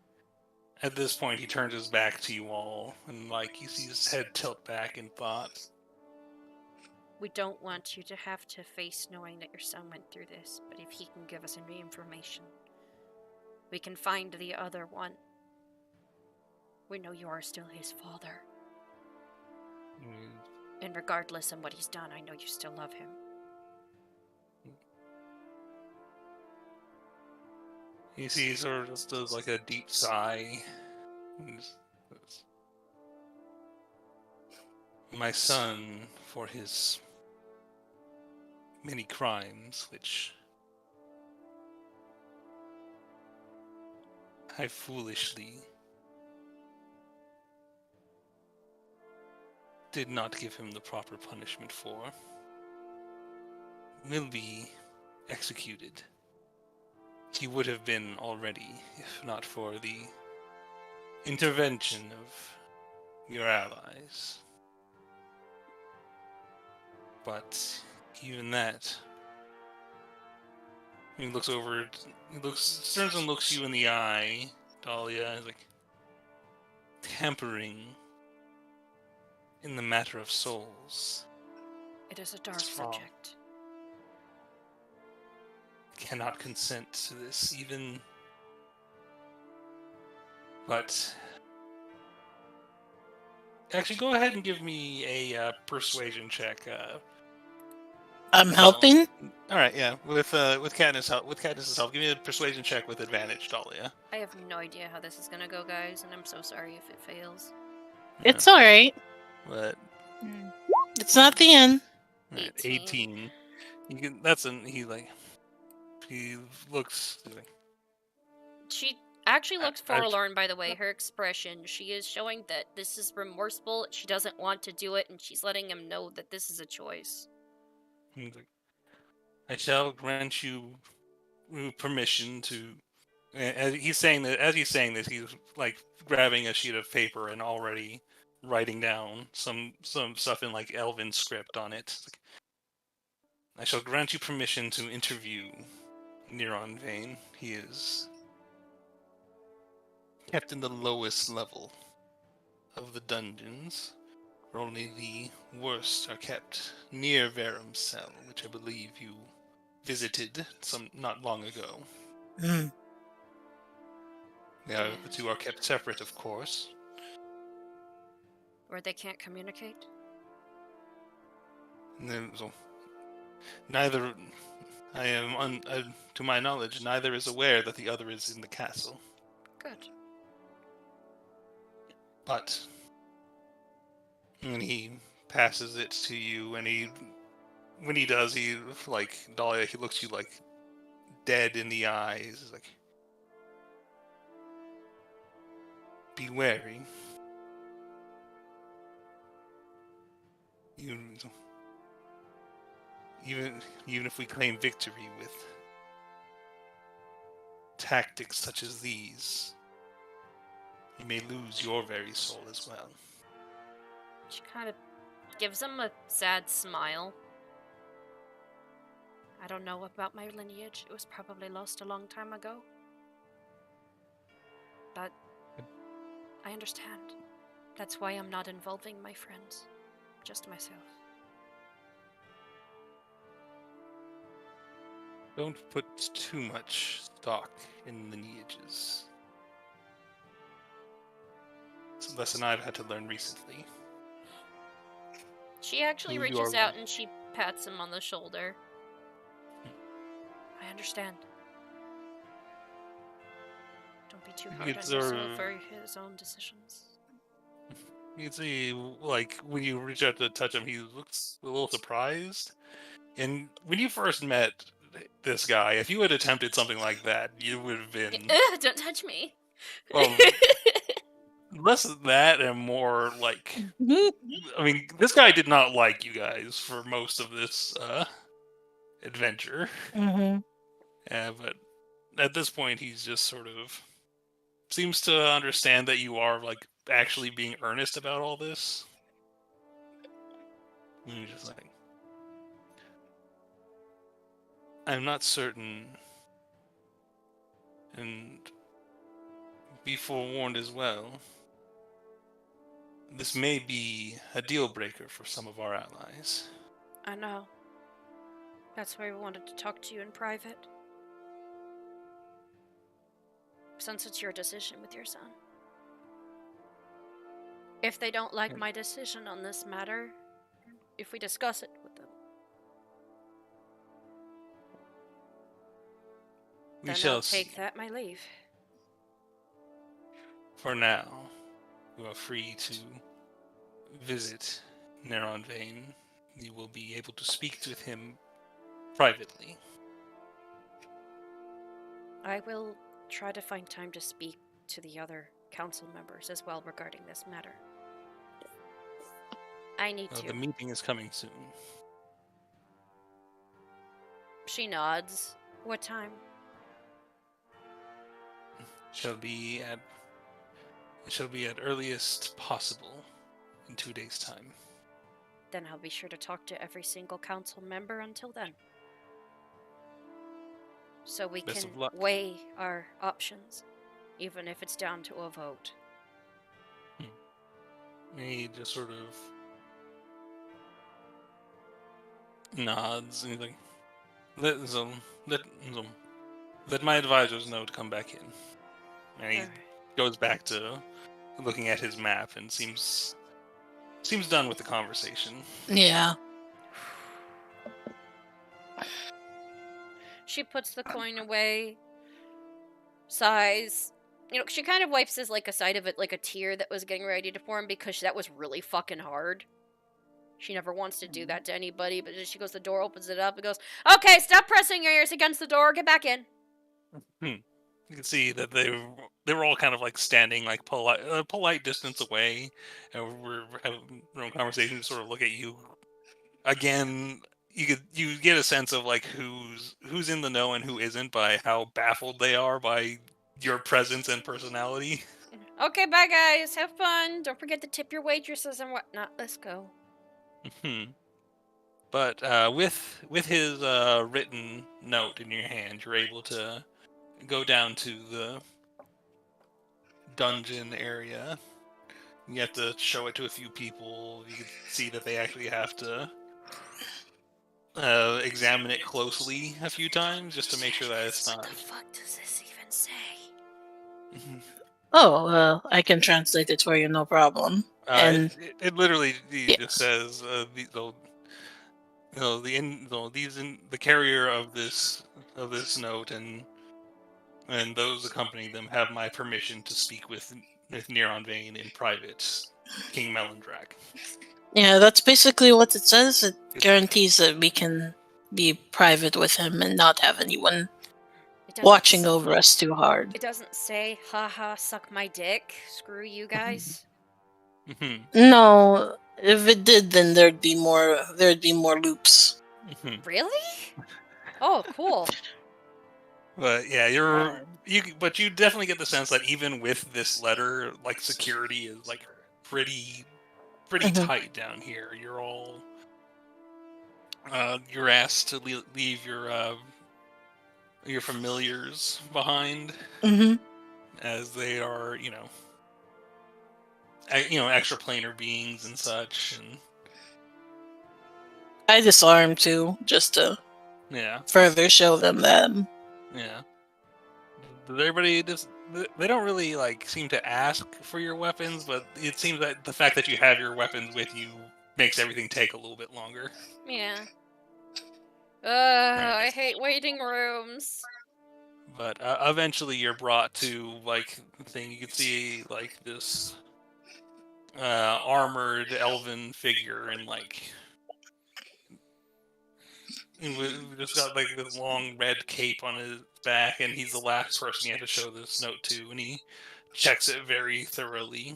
at this point, he turns his back to you all, and like you see his head tilt back in thought. We don't want you to have to face knowing that your son went through this, but if he can give us any information, we can find the other one. We know you are still his father. And regardless of what he's done, I know you still love him. He sort of just does like a deep sigh. And just, my son, for his many crimes, which I foolishly did not give him the proper punishment for, will be executed. He would have been already, if not for the intervention of your allies. But even that, he looks over, turns and looks you in the eye, Dahlia, and is like, tampering in the matter of souls. It is a dark It's wrong. subject. Cannot consent to this, even. But actually, go ahead and give me a persuasion check. I'm helping. All right, yeah. With Katniss' help, give me a persuasion check with advantage, Dahlia. I have no idea how this is gonna go, guys, and I'm so sorry if it fails. It's all right. But It's not the end. right, 18. 18. You can. He looks. Like, She actually looks forlorn, by the way. Her expression, she is showing that this is remorseful. She doesn't want to do it, and she's letting him know that this is a choice. he's like, I shall grant you permission to. As he's saying this, he's like grabbing a sheet of paper and already writing down some stuff in like Elven script on it. Like, I shall grant you permission to interview Neuron Vane. He is kept in the lowest level of the dungeons, where only the worst are kept near Verum's cell, which I believe you visited not long ago. Mm. Yeah, the two are kept separate, of course. Where they can't communicate? And then, so, neither, to my knowledge, neither is aware that the other is in the castle. Good. But when he passes it to you, and when he does, he like Dahlia, he looks you like dead in the eyes. He's like, be wary. Even if we claim victory with tactics such as these, you may lose your very soul as well. She kind of gives him a sad smile. I don't know about my lineage. It was probably lost a long time ago. But I understand. That's why I'm not involving my friends. Just myself. Don't put too much stock in lineages. It's a lesson I've had to learn recently. She actually Who you reaches are- out and she pats him on the shoulder. I understand. Don't be too hard on yourself for his own decisions. You can see, like, when you reach out to touch him, he looks a little surprised. And when you first met this guy, if you had attempted something like that, you would have been... Ugh, don't touch me. Well, less than that and more like... I mean, this guy did not like you guys for most of this adventure. Mm-hmm. But at this point, he's just sort of... seems to understand that you are, like, actually being earnest about all this. And you're just like... I'm not certain, and be forewarned as well, this may be a deal breaker for some of our allies. I know. That's why we wanted to talk to you in private. since it's your decision with your son. If they don't like my decision on this matter, if we discuss it with them, We then shall I'll take see. that my leave. For now, you are free to visit Neron Vane. You will be able to speak with him privately. I will try to find time to speak to the other council members as well regarding this matter. I need to. The meeting is coming soon. She nods. What time? It shall be at earliest possible in 2 days' time. Then I'll be sure to talk to every single council member until then. So we Best can of luck. weigh our options, even if it's down to a vote. He just sort of nods and he's like, let my advisors know to come back in. And he goes back to looking at his map and seems done with the conversation. Yeah. She puts the coin away, sighs. You know, she kind of wipes his, like, a side of it, like a tear that was getting ready to form because that was really fucking hard. She never wants to do that to anybody, but she goes, the door opens it up and goes, okay, stop pressing your ears against the door, get back in. You can see that they were all kind of like standing like polite distance away, and we're having a conversation. Sort of look at you again. You get a sense of like who's in the know and who isn't by how baffled they are by your presence and personality. Okay, bye guys, have fun. Don't forget to tip your waitresses and whatnot. Let's go. But with his written note in your hand, you're able to go down to the dungeon area. You have to show it to a few people. You can see that they actually have to examine it closely a few times just to make sure that it's not. What the fuck does this even say? Oh, I can translate it for you, no problem. And it literally just says the carrier of this note and those accompanying them have my permission to speak with Neron Vane in private, King Melendrak. yeah, that's basically what it says. It guarantees that we can be private with him and not have anyone watching over us too hard. It doesn't say, haha, suck my dick, screw you guys. No, if it did, then there'd be more loops. Really? Oh, cool. But yeah, but you definitely get the sense that even with this letter, like security is like pretty tight down here. You're all you're asked to leave your familiars behind, as they are extraplanar beings and such. And I disarm too, just to further show them that. Yeah. Everybody they don't really like seem to ask for your weapons, but it seems that the fact that you have your weapons with you makes everything take a little bit longer. Yeah. I hate waiting rooms. But eventually you're brought to like the thing. You can see like this armored elven figure and like just got like this long red cape on his back, and he's the last person you have to show this note to, and he checks it very thoroughly.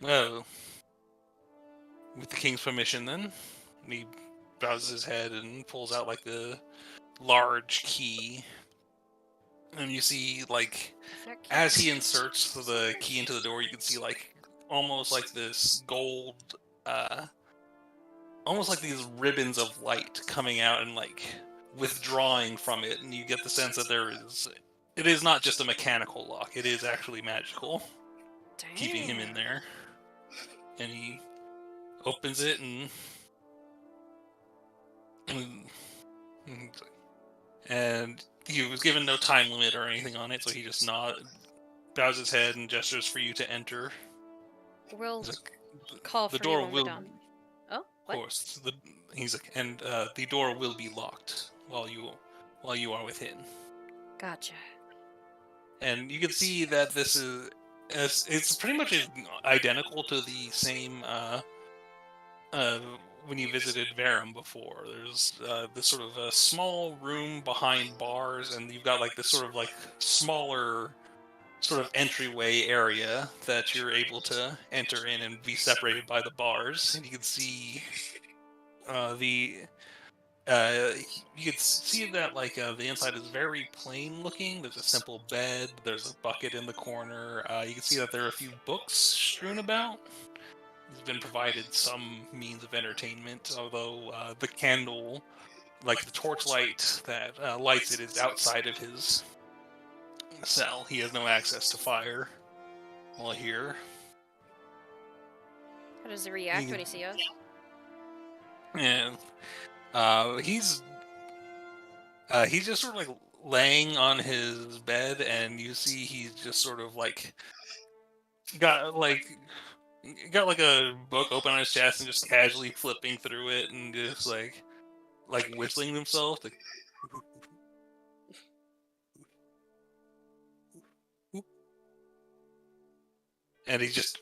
Well, with the king's permission, then he bows his head and pulls out like the large key, and you see like as he inserts the key into the door, you can see like almost like this gold, almost like these ribbons of light coming out and like withdrawing from it, and you get the sense that it is not just a mechanical lock, it is actually magical. Damn. Keeping him in there. And he opens it and he's like, And he was given no time limit or anything on it, so he just bows his head and gestures for you to enter. We'll He's like, call the for you door when we're will, done. Oh, of what? course. He's like, and the door will be locked while you are within. Gotcha. And you can see that this is it's pretty much identical to the same when you visited Verum before. There's this sort of a small room behind bars, and you've got like this sort of like smaller sort of entryway area that you're able to enter in and be separated by the bars. And you can see the you can see that like the inside is very plain looking. There's a simple bed. There's a bucket in the corner. You can see that there are a few books strewn about. He's been provided some means of entertainment, although the candle, like the torchlight that lights it, is outside of his cell. He has no access to fire while here. How does he react when he sees us? And he's just sort of like laying on his bed, and you see he's just sort of like got like a book open on his chest and just casually flipping through it and just like whistling to himself. Like, and he's just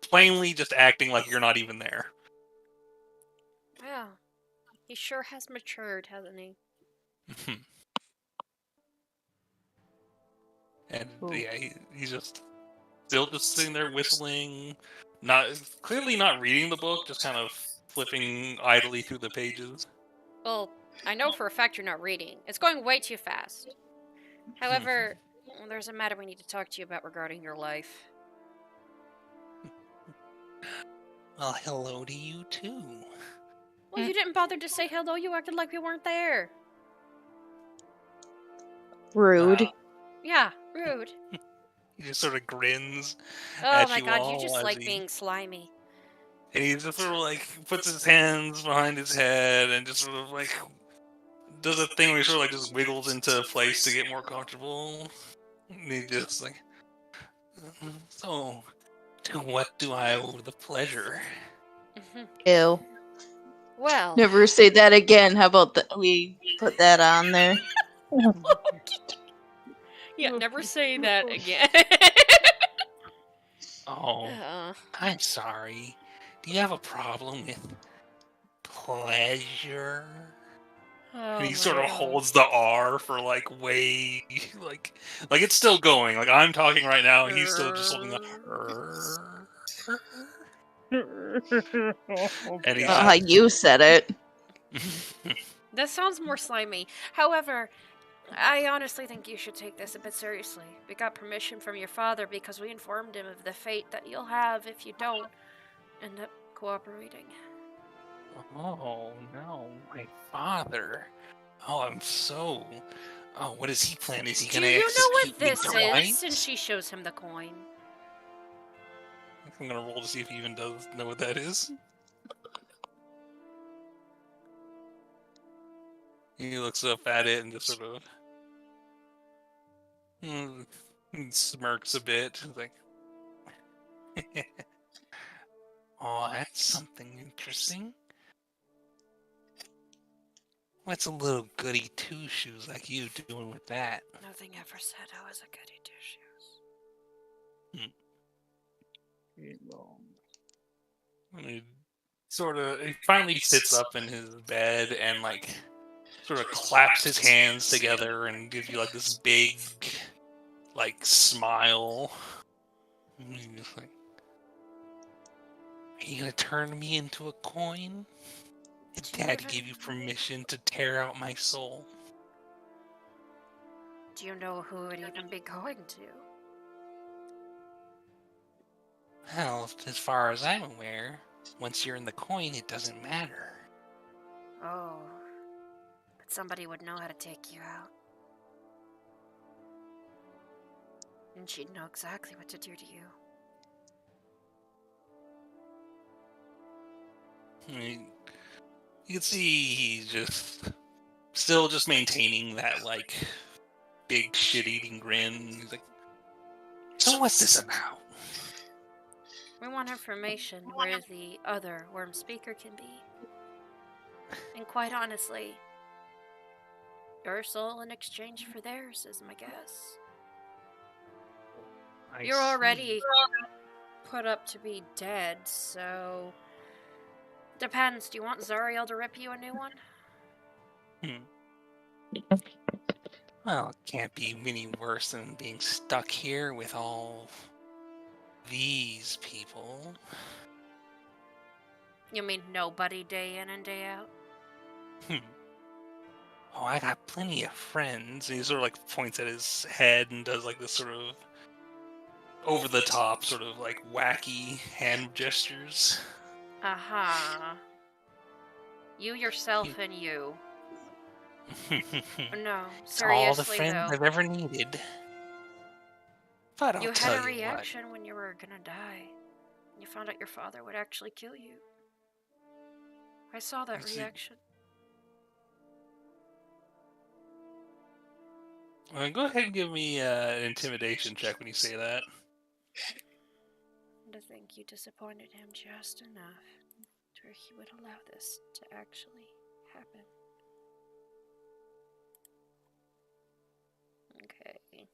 plainly just acting like you're not even there. Wow. He sure has matured, hasn't he? And Cool. yeah, he's just still just sitting there whistling, clearly not reading the book, just kind of flipping idly through the pages. Well, I know for a fact you're not reading. It's going way too fast. However, there's a matter we need to talk to you about regarding your life. Well, hello to you too. Well, you didn't bother to say hello. You acted like we weren't there. Rude. Yeah, rude. He just sort of grins Oh at my you god, all you just as like he- being slimy. And he just sort of like puts his hands behind his head and just sort of like does a thing where he sort of like just wiggles into place to get more comfortable. And he just like, so, to what do I owe the pleasure? Ew. Well, Never say that again. How about that? We put that on there. yeah, never say that again. Oh, I'm sorry. Do you have a problem with pleasure? And he sort of holds the R for like way like it's still going. Like I'm talking right now and he's still just holding the and he's How you said it. That sounds more slimy. However, I honestly think you should take this a bit seriously. We got permission from your father because we informed him of the fate that you'll have if you don't end up cooperating. Oh no, my father. Oh, I'm so. Oh, what does he plan? Is he Do gonna you know what execute me this twice? is? And she shows him the coin. I'm gonna roll to see if he even does know what that is. He looks up at it and just sort of smirks a bit. He's like, "Oh, that's something interesting. What's a little goody two shoes like you doing with that?" Nothing ever said I was a goody two shoes. And he finally sits up in his bed and like sort of claps his hands together and gives you like this big like smile. And he's just like, "Are you gonna turn me into a coin? Did Dad give you permission to tear out my soul?" Do you know who it would even be going to? Well, as far as I'm aware, once you're in the coin, it doesn't matter. Oh, but somebody would know how to take you out. And she'd know exactly what to do to you. I mean, you can see he's just still just maintaining that, like, big shit-eating grin. He's like, so what's this about? We want information where the other worm speaker can be. And quite honestly, your soul in exchange for theirs is my guess. You're already put up to be dead, so... Depends. Do you want Zariel to rip you a new one? Well, it can't be any worse than being stuck here with all these people. You mean nobody day in and day out? Oh, I got plenty of friends. And he sort of like points at his head and does like this sort of over the top, sort of like wacky hand gestures. Aha. You yourself and you. No, It's all the seriously friends though. I've ever needed. But I'll You tell had a you reaction when you were gonna die. You found out your father would actually kill you. I saw that reaction. Go ahead and give me an intimidation check when you say that. To think you disappointed him just enough to where he would allow this to actually happen. Okay.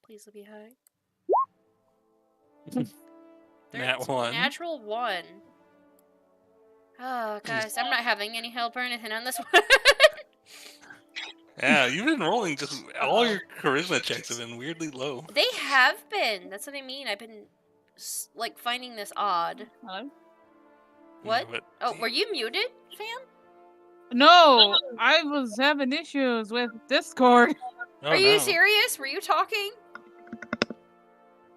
Please be high. Nat 1. Natural 1. Oh, guys, I'm not having any help or anything on this one. Yeah, you've been rolling just all your charisma checks have been weirdly low. They have been. That's what I mean. I've been like finding this odd. Hello? What? But, Oh, were you muted, fam? No, I was having issues with Discord. oh, Are you no. serious? Were you talking?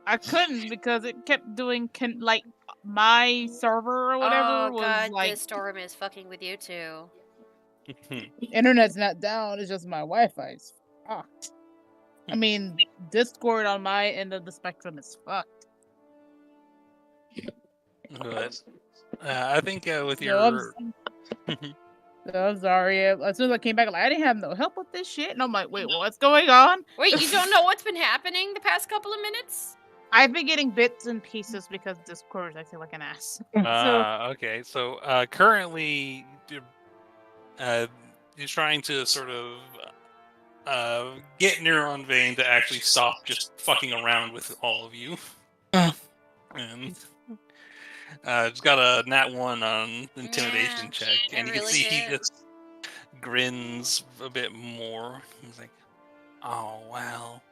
I couldn't because it kept doing like my server or whatever Oh was god, like this storm is fucking with you too. internet's not down. It's just my Wi-Fi's fucked. I mean, Discord on my end of the spectrum is fucked. Good. I think with So your... I'm sorry. As soon as I came back, like, I didn't have no help with this shit. And I'm like, wait, what's going on? Wait, you don't know what's been happening the past couple of minutes? I've been getting bits and pieces because Discord is acting like an ass. Okay, so currently you're trying to sort of get Neuron Vein to actually stop just fucking around with all of you. And it's got a nat 1 on intimidation Yeah, check, and you can really see he did. just grins a bit more. He's like, "Oh well,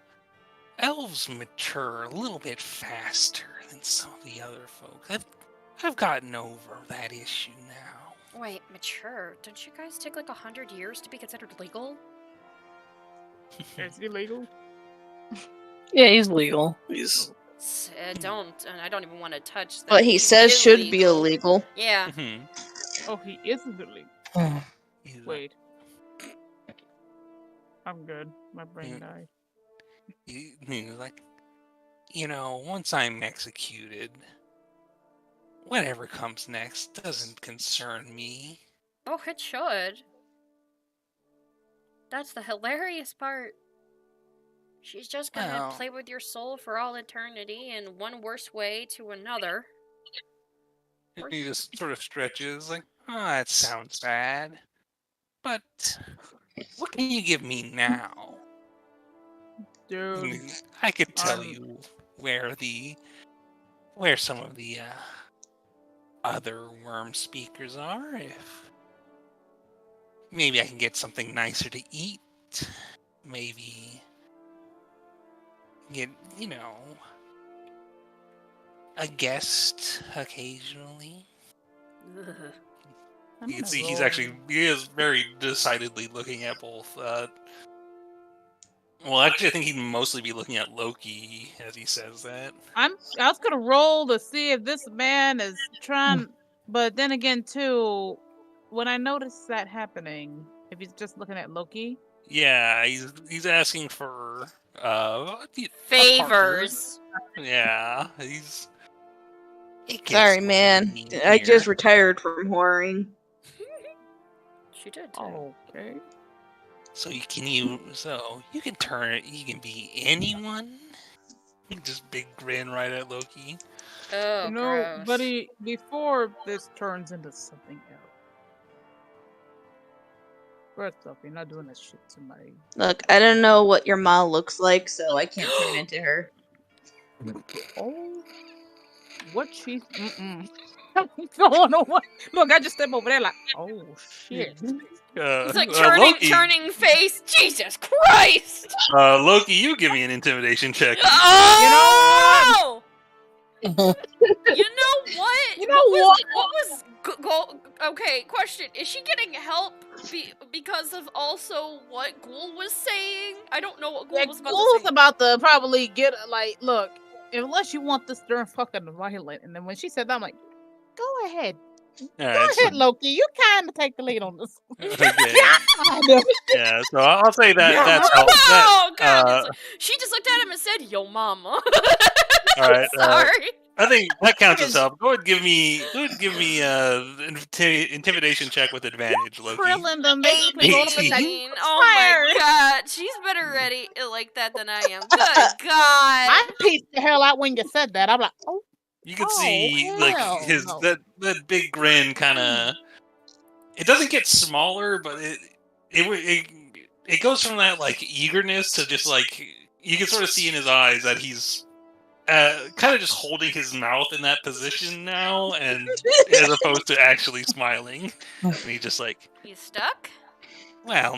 elves mature a little bit faster than some of the other folks. I've gotten over that issue now." Wait, mature? Don't you guys take like 100 years to be considered legal? Is he legal? Yeah, he's legal. He's I don't even want to touch that. What he says should be illegal. Yeah. Oh, he isn't illegal. He's like, Wait. I'm good. My brain died. he's like, once I'm executed, whatever comes next doesn't concern me. Oh, it should. That's the hilarious part. She's just gonna play with your soul for all eternity in one worse way to another. He just sort of stretches, like, "Oh, that sounds bad. But what can you give me now? Dude. I could tell you where some of the other worm speakers are. If maybe I can get something nicer to eat. Maybe get, a guest occasionally." You can see he is very decidedly looking at both. Well, actually, I think he'd mostly be looking at Loki as he says that. I was gonna roll to see if this man is trying, but then again, too, when I noticed that happening, if he's just looking at Loki. Yeah, he's asking for favors. Yeah, Sorry, man. I just retired from whoring. She did too. Okay. So you can turn it. You can be anyone. Just big grin right at Loki. Oh, You know, gross. buddy, before this turns into something else. First off, you're not doing that shit to my... Look, I don't know what your ma looks like, so I can't turn into her. Oh, what she... Oh, no, what? Look, I just stepped over there like, oh, shit. It's like Loki, turning face. Jesus Christ! Loki, you give me an intimidation check. Oh! You know what? You know what? Okay, question. Is she getting help because of also what Ghoul was saying? I don't know what Ghoul was about to Ghoul's say. about to probably get, like, look, unless you want this during fucking violent. And then when she said that, I'm like, go ahead. Go ahead, Loki. You kind of take the lead on this. Okay. Yeah, so I'll say that's how. Oh, God. She just looked at him and said, yo, mama. All right. Sorry. I think that counts as help. Go ahead, give me intimidation check with advantage, Loki. Krillin done basically rolled up and said, 18. Oh my God. She's better ready like that than I am. Good God. I pieced the hell out when you said that. I'm like, oh. You can see like his that big grin kind of. It doesn't get smaller, but it goes from that like eagerness to just like you can sort of see in his eyes that he's kind of just holding his mouth in that position now, and as opposed to actually smiling, and he just like he's stuck. Well,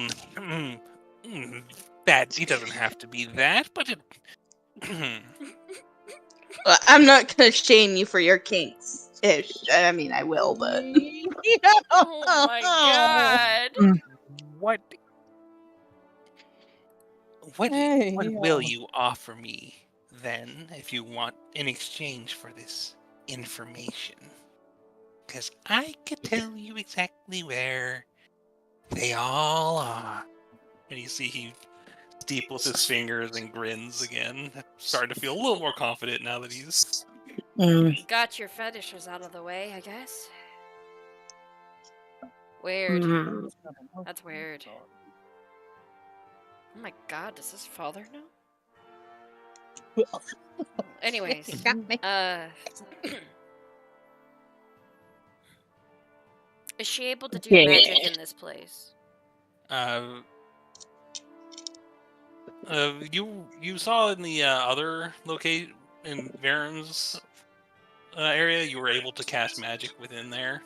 that he doesn't have to be that, but it. Well, I'm not gonna shame you for your kinks. Ish. I mean, I will, but. Oh my God. What will you offer me then, if you want in exchange for this information? Because I could tell you exactly where they all are. And you see he steeples his fingers and grins again, starting to feel a little more confident now that he's... Got your fetishes out of the way, I guess. Weird. That's weird. Oh my God, does his father know? Anyways, is she able to do magic in this place? You saw in the other locate in Varen's area, you were able to cast magic within there.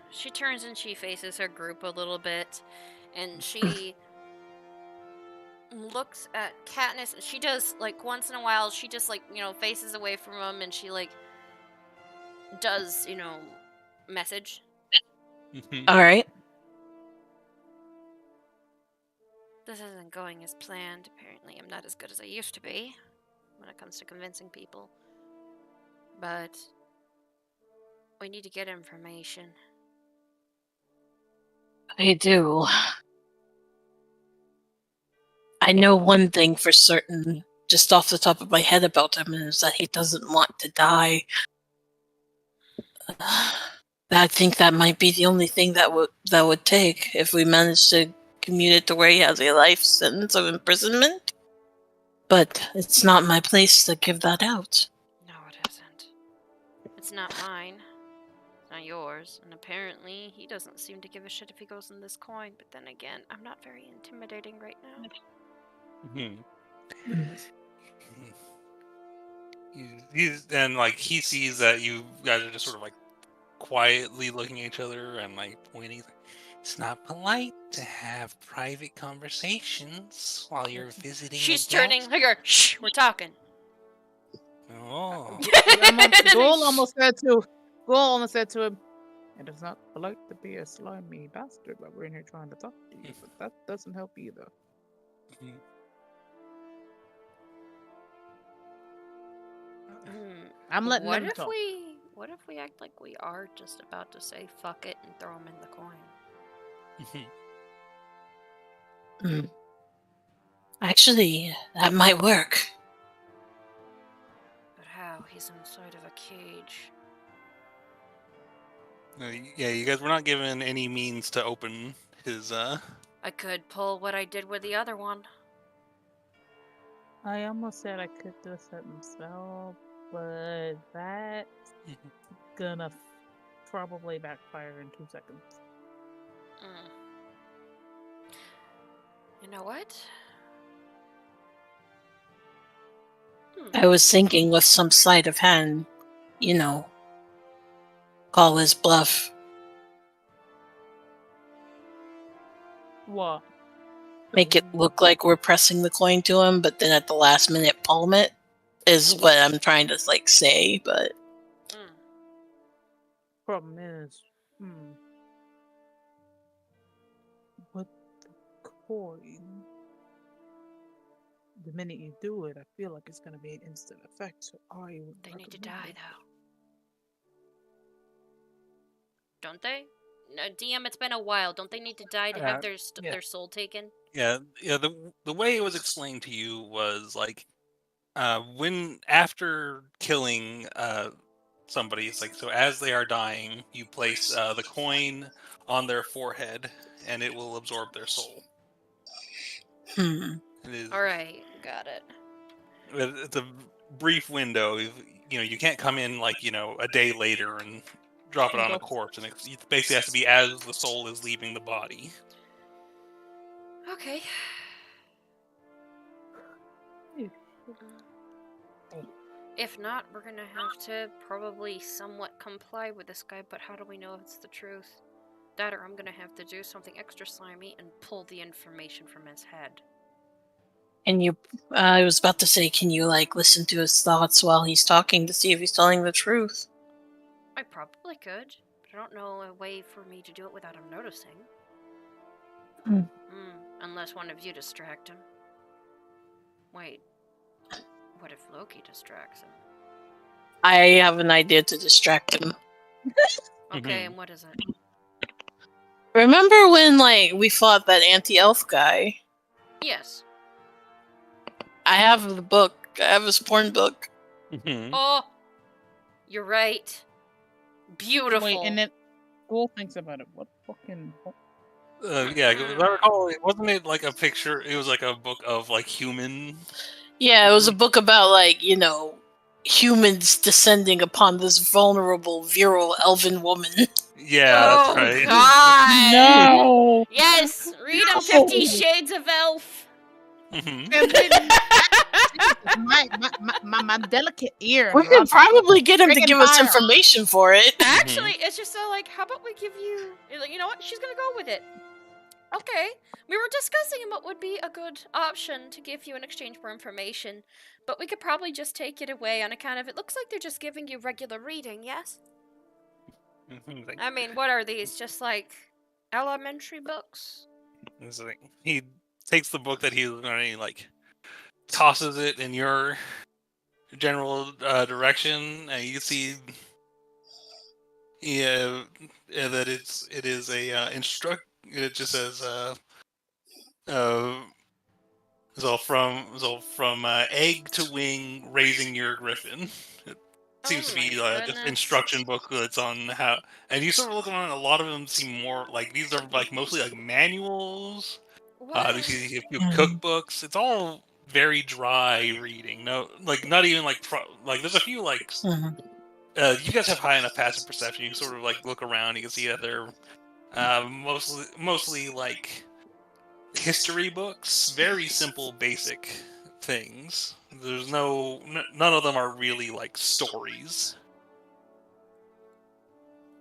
She turns and she faces her group a little bit, and she looks at Katniss. She does, like, once in a while, she just, like, faces away from him, and she, like, does, message. Alright. This isn't going as planned. Apparently, I'm not as good as I used to be when it comes to convincing people. But we need to get information. I do. I know one thing for certain, just off the top of my head about him, is that he doesn't want to die. I think that might be the only thing that would take if we manage to commute it to where he has a life sentence of imprisonment. But it's not my place to give that out. No, it isn't. It's not mine. It's not yours. And apparently, he doesn't seem to give a shit if he goes in this coin. But then again, I'm not very intimidating right now. And like he sees that you guys are just sort of like quietly looking at each other and like pointing. It's not polite to have private conversations while you're visiting. She's turning. Like her. Shh, we're talking. Oh. Ghoul almost said to him, "It is not polite to be a slimy bastard, but we're in here trying to talk to you. But that doesn't help either." I'm letting them talk. What if we act like we are just about to say fuck it and throw him in the coin? Actually, that might work. But how. He's inside of a cage. Yeah, you guys were not given any means to open his. I could pull what I did with the other one. I almost said I could do a certain spell, but that's gonna probably backfire in 2 seconds. You know what? I was thinking with some sleight of hand, call his bluff. What? Make it look like we're pressing the coin to him, but then at the last minute palm it, is what I'm trying to, say, but... Problem is, with the coin, the minute you do it, I feel like it's gonna be an instant effect, so I would They need to die, recommend it. though. Don't they? No, DM, it's been a while. Don't they need to die to have their soul taken? Yeah. The way it was explained to you was like, when after killing somebody, it's like, so as they are dying, you place the coin on their forehead, and it will absorb their soul. All right, got it. It's a brief window. You can't come in a day later and drop it on a corpse, and it basically has to be as the soul is leaving the body. Okay. If not, we're gonna have to probably somewhat comply with this guy, but how do we know if it's the truth? That or I'm gonna have to do something extra slimy and pull the information from his head. And I was about to say, can you, listen to his thoughts while he's talking to see if he's telling the truth? I probably could, but I don't know a way for me to do it without him noticing. Unless one of you distract him. Wait, what if Loki distracts him? I have an idea to distract him. Okay, and what is it? Remember when, we fought that anti-elf guy? Yes. I have the book. I have his porn book. Oh! You're right. Beautiful. Wait, and then Cool thinks about it. What fucking... Yeah, as I recall, wasn't it like a picture? It was like a book of human. Yeah, it was a book about humans descending upon this vulnerable, virile elven woman. Yeah, that's right. God! No! Yes! Read him 50 Shades of Elf! my delicate ear. We could probably get him to give us fire. information for it. Actually, it's just so how about we give you... You know what? She's gonna go with it. Okay. We were discussing what would be a good option to give you in exchange for information, but we could probably just take it away on account of it looks like they're just giving you regular reading, yes? I mean, what are these? Just elementary books? He takes the book that he's learning, tosses it in your general direction, and you see that it is a instruct. It just says so from egg to wing, raising your griffin. It seems to be just instruction booklets on how, and you sort of look around. A lot of them seem more these are mostly manuals. You see a few cookbooks. It's all very dry reading. No, not even there's a few you guys have high enough passive perception. You can sort of look around. You can see that they're mostly history books. Very simple, basic things. There's none of them are really stories.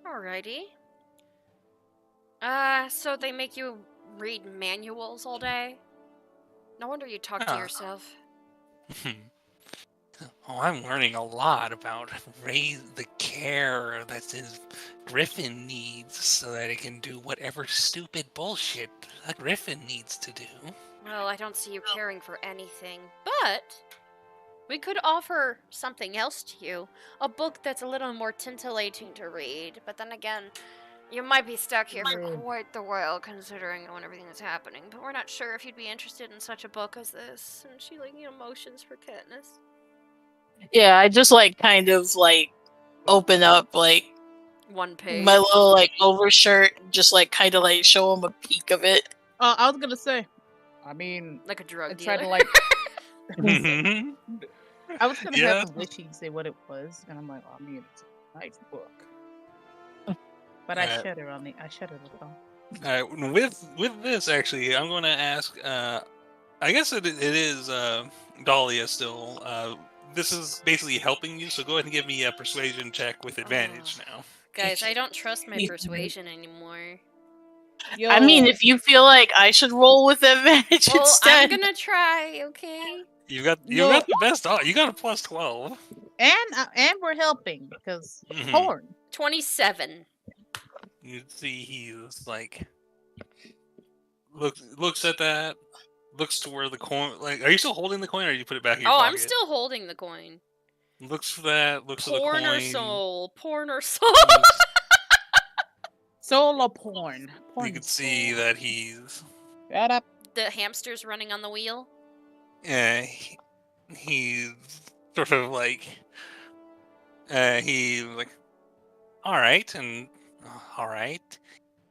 Alrighty. So they make you read manuals all day? No wonder you talk to yourself. Oh, I'm learning a lot about the care that his griffin needs so that it can do whatever stupid bullshit a griffin needs to do. Well, I don't see you caring for anything, but we could offer something else to you. A book that's a little more titillating to read, but then again, you might be stuck here for quite the while considering everything that's happening, but we're not sure if you'd be interested in such a book as this. And she motions for Katniss. Yeah, I just like kind of like open up like One page. my little like overshirt, just like kind of like show him a peek of it. I was gonna say, I mean, Like a drug I dealer. tried to like. I was gonna Yeah. have him wish he'd say what it was, and I'm like, oh, I mean, it's a nice book. But I Alright. shudder on the. I shudder the thought. With this, actually, I'm going to ask. I guess it is Dahlia still. This is basically helping you, so go ahead and give me a persuasion check with advantage now. Guys, I don't trust my persuasion anymore. Yo, I mean, if you feel like I should roll with advantage Well, instead. I'm gonna try, okay? You got No. the best. You got a plus 12. and we're helping because Mhm. porn. 27. You see, he's like looks at that, looks to where the coin. Like, are you still holding the coin, or you put it back in your Oh, pocket? I'm still holding the coin. Looks for that. Looks at the coin. Porn or soul? Porn or soul? Solo porn. You can see that he's. Shut up. The hamster's running on the wheel. He's sort of like. He's like, all right, and all right.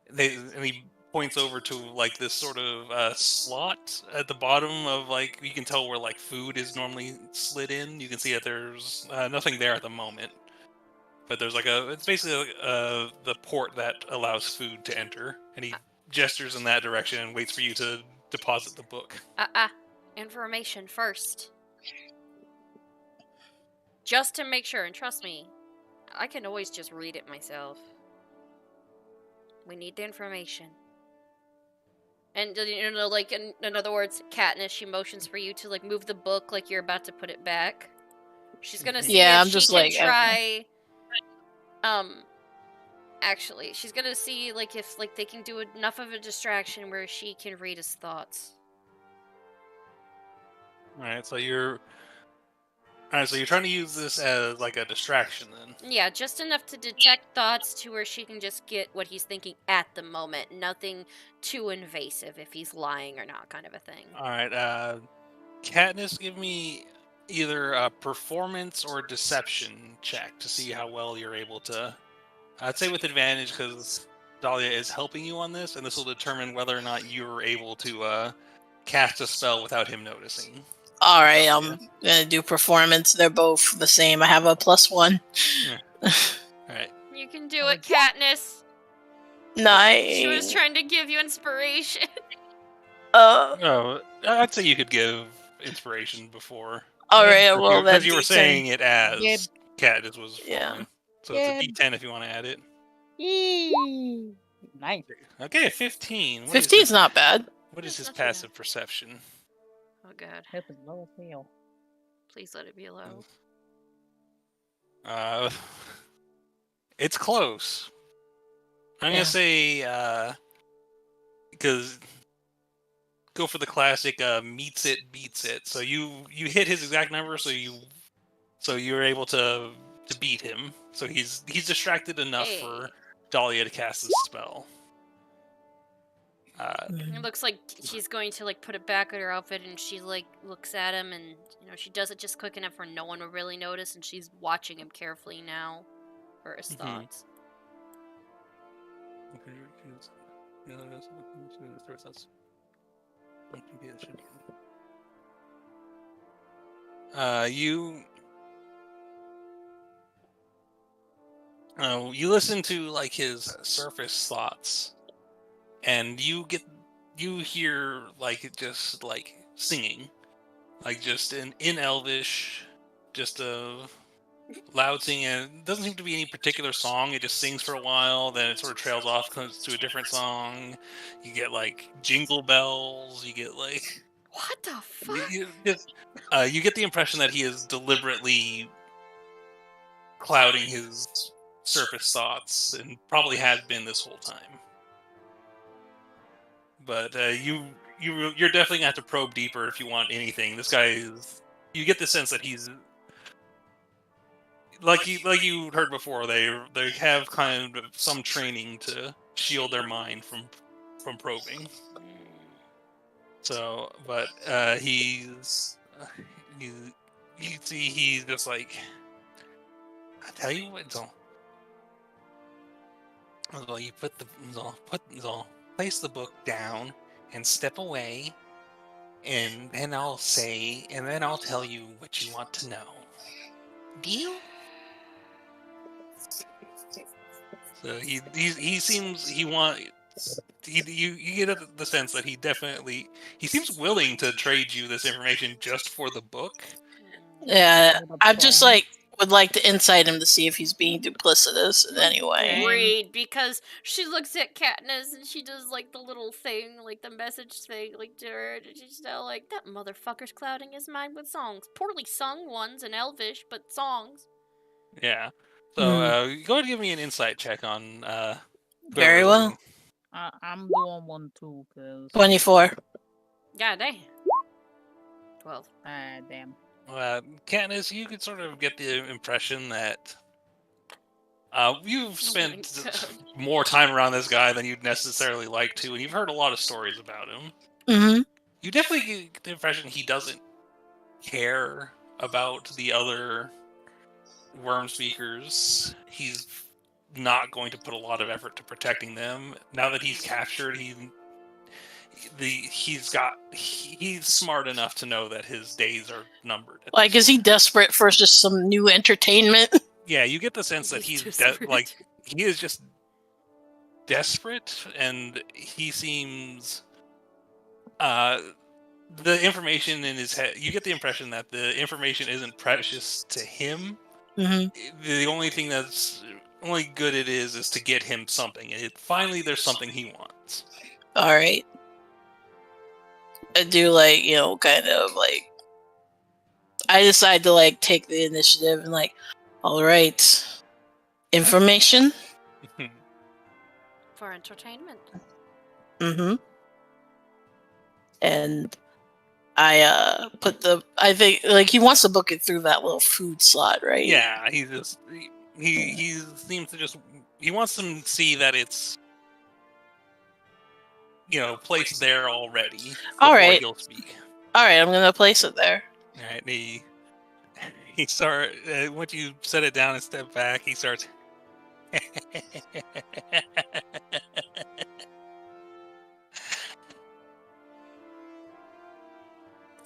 And he points over to like this sort of slot at the bottom of like you can tell where like food is normally slid in. You can see that there's nothing there at the moment, but there's like it's basically like, the port that allows food to enter, and he gestures in that direction and waits for you to deposit the book. Information first. Just to make sure, and trust me, I can always just read it myself. We need the information. And, you know, like, in other words, Katniss, she motions for you to, like, move the book like you're about to put it back. She's gonna see Yeah, if I'm she just can like, try... Actually, she's gonna see, like, if, like, they can do enough of a distraction where she can read his thoughts. Alright, so you're trying to use this as like a distraction then. Yeah, just enough to detect thoughts to where she can just get what he's thinking at the moment. Nothing too invasive if he's lying or not, kind of a thing. Alright, Katniss, give me either a performance or deception check to see how well you're able to. I'd say with advantage because Dahlia is helping you on this, and this will determine whether or not you're able to cast a spell without him noticing. All right, I'm gonna do performance. They're both the same. I have a +1. Alright. You can do it, Katniss. Nice. She was trying to give you inspiration. Oh, I'd say you could give inspiration before. All right, well Because that's you were saying it as Yeah. Katniss was Yeah. fine. So Yeah. it's a D10 if you want to add it. Yee. Nice. Okay, 15. 15's not bad. What is That's his not too bad. passive perception? Oh god, Help is low as hell. please let it be low. It's close. I'm gonna say because go for the classic meets it beats it. So you hit his exact number, so you're able to beat him. So he's distracted enough Hey. for Dahlia to cast the spell. It looks like she's going to like put it back in her outfit, and she like looks at him, and you know she does it just quick enough where no one will really notice, and she's watching him carefully now for his thoughts. You listen to like his surface thoughts, and you hear like it just like singing, like just in Elvish, just a loud singing. And it doesn't seem to be any particular song. It just sings for a while, then it sort of trails off, comes to a different song. You get like jingle bells. You get like What the fuck? you get the impression that he is deliberately clouding his surface thoughts, and probably had been this whole time. But you're definitely gonna have to probe deeper if you want anything. This guy is. You get the sense that he's like you heard before. They have kind of some training to shield their mind from probing. So, but you you see he's just like, I tell you what, you place the book down and step away, and then I'll tell you what you want to know. Deal? So he seems you get the sense that he seems willing to trade you this information just for the book. Yeah, I just would like to insight him to see if he's being duplicitous in any way. Great, because she looks at Katniss and she does like the little thing, like the message thing, like to her, and she's now like, that motherfucker's clouding his mind with songs. Poorly sung ones in Elvish, but songs. Yeah. So go ahead and give me an insight check on Very well. I'm doing one too, cause 24. Yeah, damn. 12. damn. Katniss, you could sort of get the impression that you've spent more time around this guy than you'd necessarily like to, and you've heard a lot of stories about him. Mm-hmm. You definitely get the impression he doesn't care about the other worm speakers. He's not going to put a lot of effort to protecting them. Now that he's captured, he's smart enough to know that his days are numbered. Like, is he desperate for just some new entertainment? Yeah, you get the sense that he is just desperate, and he seems the information in his head. You get the impression that the information isn't precious to him. Mm-hmm. The only thing only good it is to get him something. Finally, there's something he wants. All right. I do kind of I decide to take the initiative and all right, information. For entertainment. Mm-hmm. And I think he wants to book it through that little food slot, right? Yeah, he seems to he wants them to see that it's placed there already. All right. He'll speak. All right, I'm gonna place it there. All right, he starts once you set it down and step back. He starts.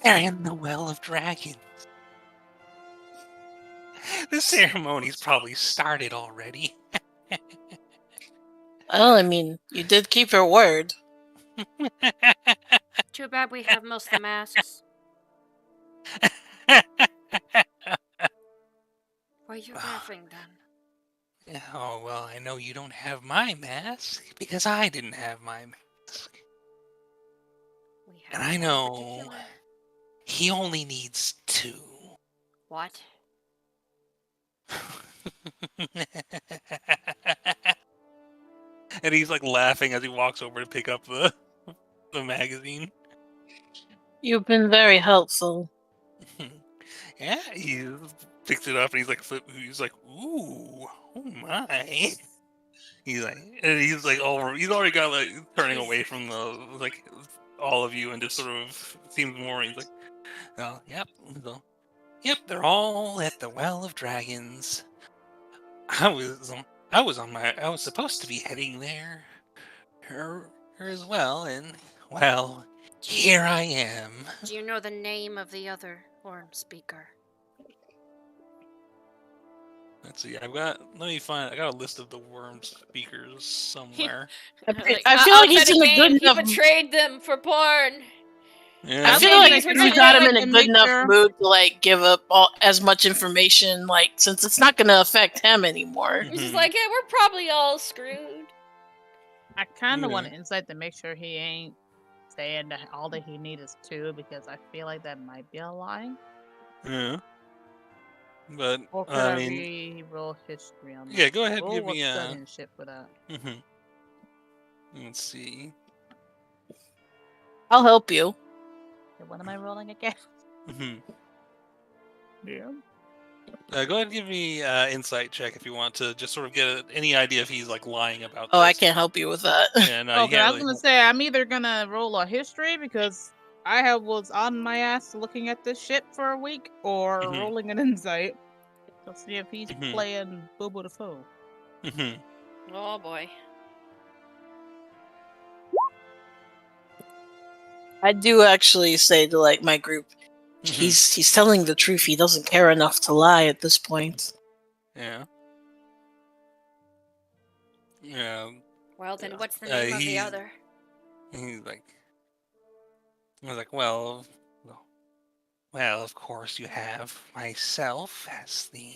They're in the Well of Dragons. The ceremony's probably started already. Well, I mean, you did keep your word. Too bad we have most of the masks. Why are you laughing then? Oh, well, I know you don't have my mask because I didn't have my mask. And I know he only needs 2. What? And he's laughing as he walks over to pick up the magazine. You've been very helpful. Yeah, he picks it up and he's like, ooh, oh my. He's already got turning away from the all of you and just sort of seems more. He's like, oh, yep, they're all at the Well of Dragons. I was supposed to be heading there, her as well, and well, here I am. Do you know the name of the other worm speaker? Let's see. I got a list of the worm speakers somewhere. I feel like he's in a good enough. He betrayed them for porn. Yeah. I feel like we got him in a good enough mood to give up as much information, since it's not going to affect him anymore. He's just like, yeah, we're probably all screwed. I kind of want to insight to make sure he ain't saying that all that he needs is 2, because I feel like that might be a lie. Yeah. But Or could I re-roll history on that? Yeah, go ahead and give me shit for that. Let's see. I'll help you. What am I rolling again? Yeah. Go ahead and give me insight check if you want to just sort of get any idea if he's lying about this. I can't help you with that. Yeah, no, okay, I was gonna say I'm either gonna roll a history because I was on my ass looking at this shit for a week, or Mhm. rolling an insight to see if he's Mhm. playing Bobo the Foe. Oh boy. I do actually say to like my group, he's telling the truth. He doesn't care enough to lie at this point. Yeah. Yeah. Well, then what's the name of the other? He's like, I was like, well, of course you have myself as the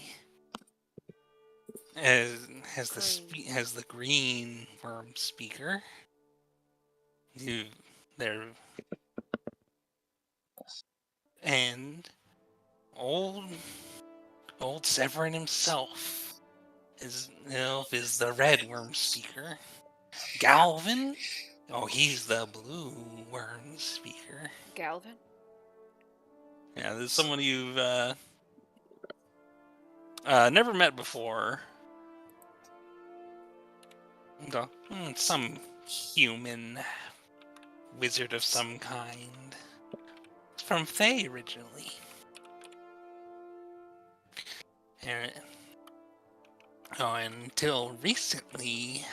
as the green worm speaker. There and old Severin himself is the red worm speaker. Galvin, he's the blue worm speaker. Galvin? Yeah, there's someone you've never met before. Some human wizard of some kind. From Fae originally. And, until recently,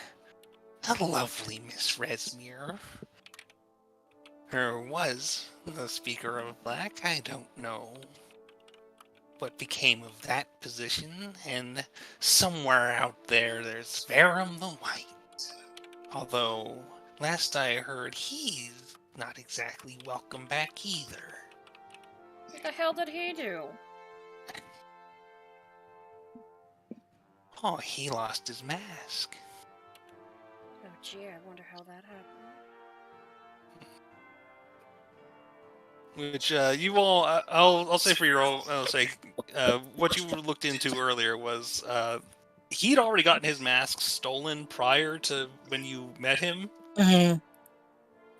the lovely Miss Resmere was the Speaker of Black. I don't know what became of that position, and somewhere out there's Verum the White. Although, last I heard, he's not exactly welcome back either. What the hell did he do? Oh, he lost his mask. Oh gee, I wonder how that happened. Which you all, I'll say for your own, I'll say what you looked into earlier was he'd already gotten his mask stolen prior to when you met him,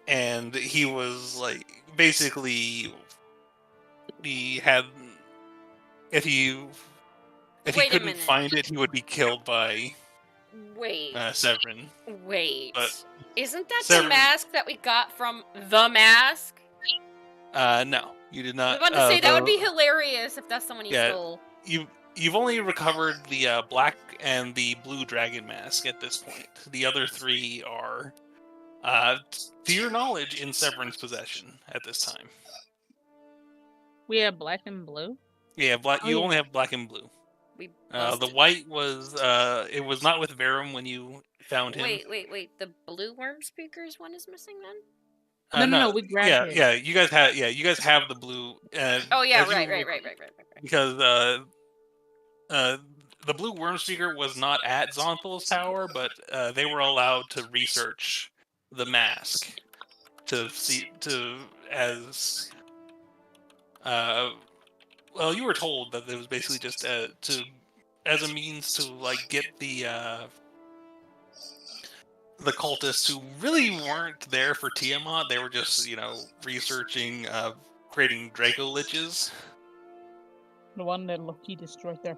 and he was like basically he had if he couldn't find it, he would be killed by Severin. Wait. But isn't that the mask that we got from The Mask? No, you did not. I was about to say, that would be hilarious if that's someone you stole. You've only recovered the black and the blue dragon mask at this point. The other three are, to your knowledge, in Severin's possession at this time. We have black and blue? Yeah, black. You only have black and blue. The white was, it was not with Verum when you found him. Wait. The blue worm speakers one is missing then? No, we grabbed it. Yeah, you guys have the blue. Oh yeah, right. Because the blue worm speaker was not at Zonthal's tower, but they were allowed to research the mask to see as well. You were told that it was basically just as a means to like get the cultists who really weren't there for Tiamat. They were just, researching, creating Draco Liches. The one that Loki destroyed there.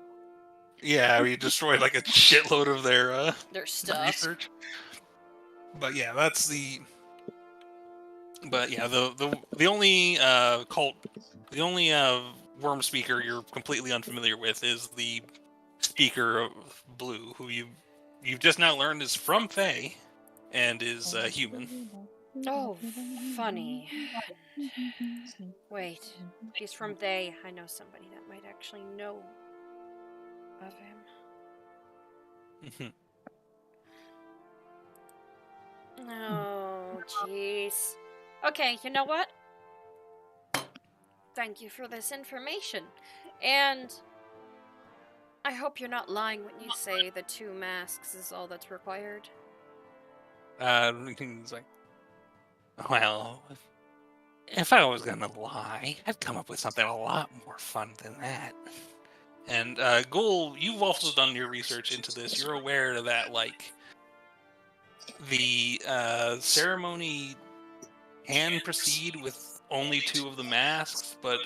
Yeah, we destroyed like a shitload of their stuff. Research. But yeah, that's the. But yeah, the only the only worm speaker you're completely unfamiliar with is the Speaker of Blue, who you've just now learned is from Fae. And is human. Oh, funny. Wait, he's from they. I know somebody that might actually know of him. Oh, jeez. Okay, you know what? Thank you for this information. And I hope you're not lying when you say the 2 masks is all that's required. He's like, well, if I was gonna lie, I'd come up with something a lot more fun than that. And Ghoul, you've also done your research into this. You're aware that like the ceremony can proceed with only 2 of the masks, but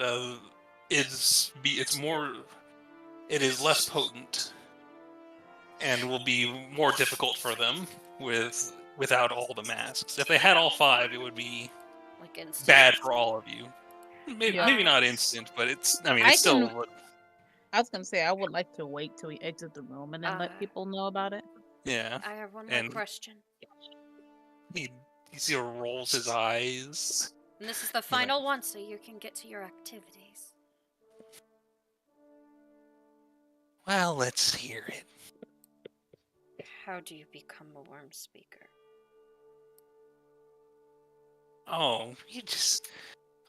it is less potent and will be more difficult for them without all the masks. If they had all 5, it would be Like instant. bad for all of you. Maybe, Yeah. maybe not instant, but it's. I mean, I it's still. I was gonna say I would like to wait till we exit the room and then let people know about it. Yeah. I have one more question. He sort of rolls his eyes. And this is the final one, so you can get to your activities. Well, let's hear it. How do you become a worm speaker? Oh, you just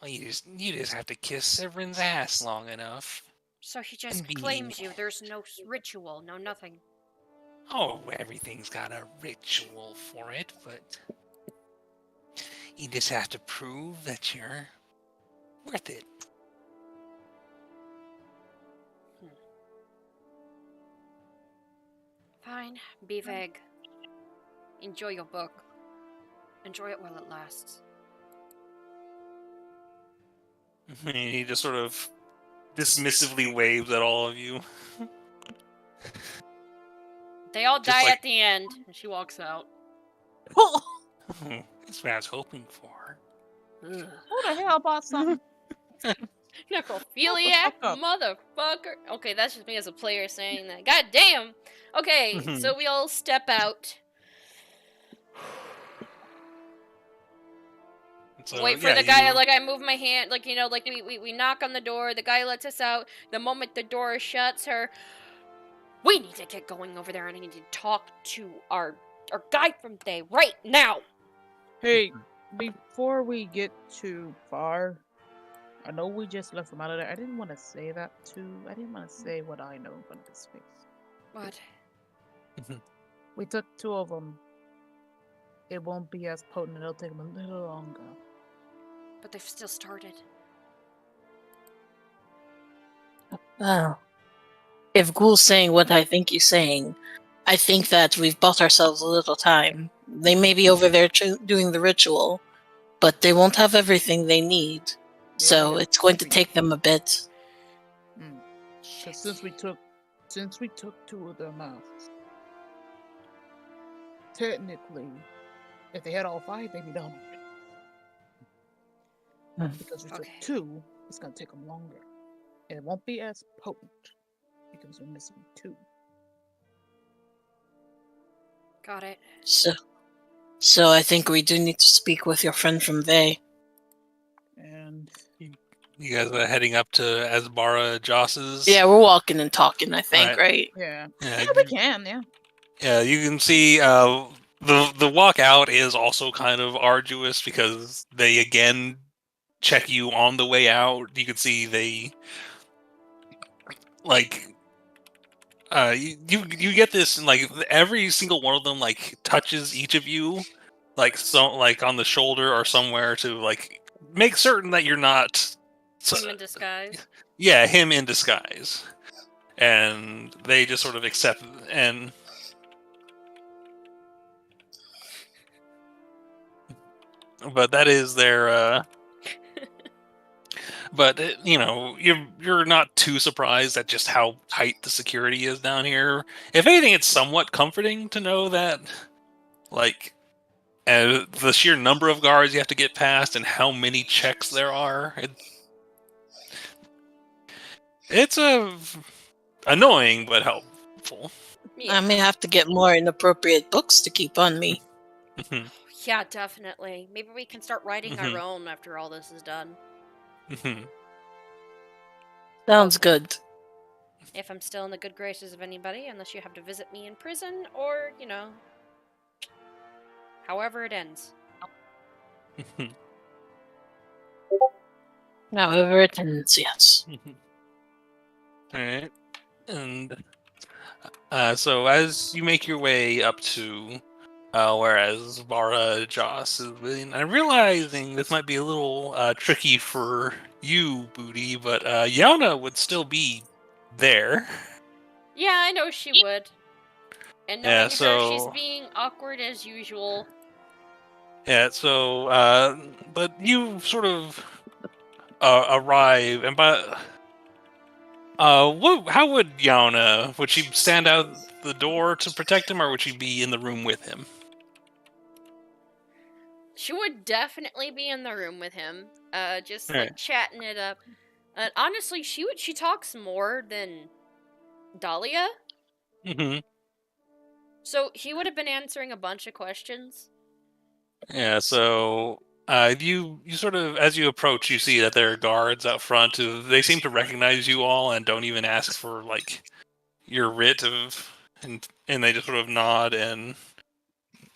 have to kiss Severin's ass long enough. So he just claims you. There's no ritual, no nothing. Oh, everything's got a ritual for it, but you just have to prove that you're worth it. Fine, be vague. Enjoy your book. Enjoy it while it lasts. He just sort of dismissively waves at all of you. They all Just die like- at the end, and she walks out. That's what I was hoping for. Who the hell bought something? Necrophiliac motherfucker. Okay, that's just me as a player saying that. God damn. Okay, so we all step out. So, Wait for the guy. Like I move my hand. Like like we knock on the door. The guy lets us out. The moment the door shuts, we need to get going over there, and I need to talk to our guy from today right now. Hey, before we get too far, I know we just left him out of there. I didn't want to say that too. I didn't want to say what I know in front of his face. What? We took 2 of them. It won't be as potent. It'll take them a little longer. But they've still started. Well, if Ghoul's saying what I think he's saying, I think that we've bought ourselves a little time. They may be over there doing the ritual, but they won't have everything they need. So it's going to take them a bit. Because since we took 2 of their mouths, technically, if they had all 5, they'd be done. Because we took 2, it's gonna take them longer, and it won't be as potent because we're missing 2. Got it. So I think we do need to speak with your friend from Vey. And you guys are heading up to Asbara Joss's. Yeah, we're walking and talking, I think, right? Yeah, we can. Yeah. Yeah, you can see the walk out is also kind of arduous because they again check you on the way out. You can see they you get this, and like every single one of them like touches each of you like on the shoulder or somewhere to like make certain that you're not him in disguise. Yeah, him in disguise. And they just sort of accept and but that is their but you're not too surprised at just how tight the security is down here. If anything, it's somewhat comforting to know that like the sheer number of guards you have to get past and how many checks there are. It's annoying but helpful. Yeah. I may have to get more inappropriate books to keep on me. Yeah, definitely. Maybe we can start writing our own after all this is done. Sounds good. If I'm still in the good graces of anybody, unless you have to visit me in prison, or, however it ends. However it ends, yes. Alright. And so as you make your way up to whereas Vara Joss is within, I'm realizing this might be a little tricky for you, Booty, but Yauna would still be there. Yeah, I know she would. And knowing her, she's being awkward as usual. Yeah, so, but you sort of arrive, and how would Yauna, would she stand out the door to protect him, or would she be in the room with him? She would definitely be in the room with him, just like Alright. chatting it up. Honestly, she talks more than Dahlia, Mm-hmm. so he would have been answering a bunch of questions. Yeah, so you sort of, as you approach, you see that there are guards out front. They seem to recognize you all and don't even ask for like your writ of, and they just sort of nod. And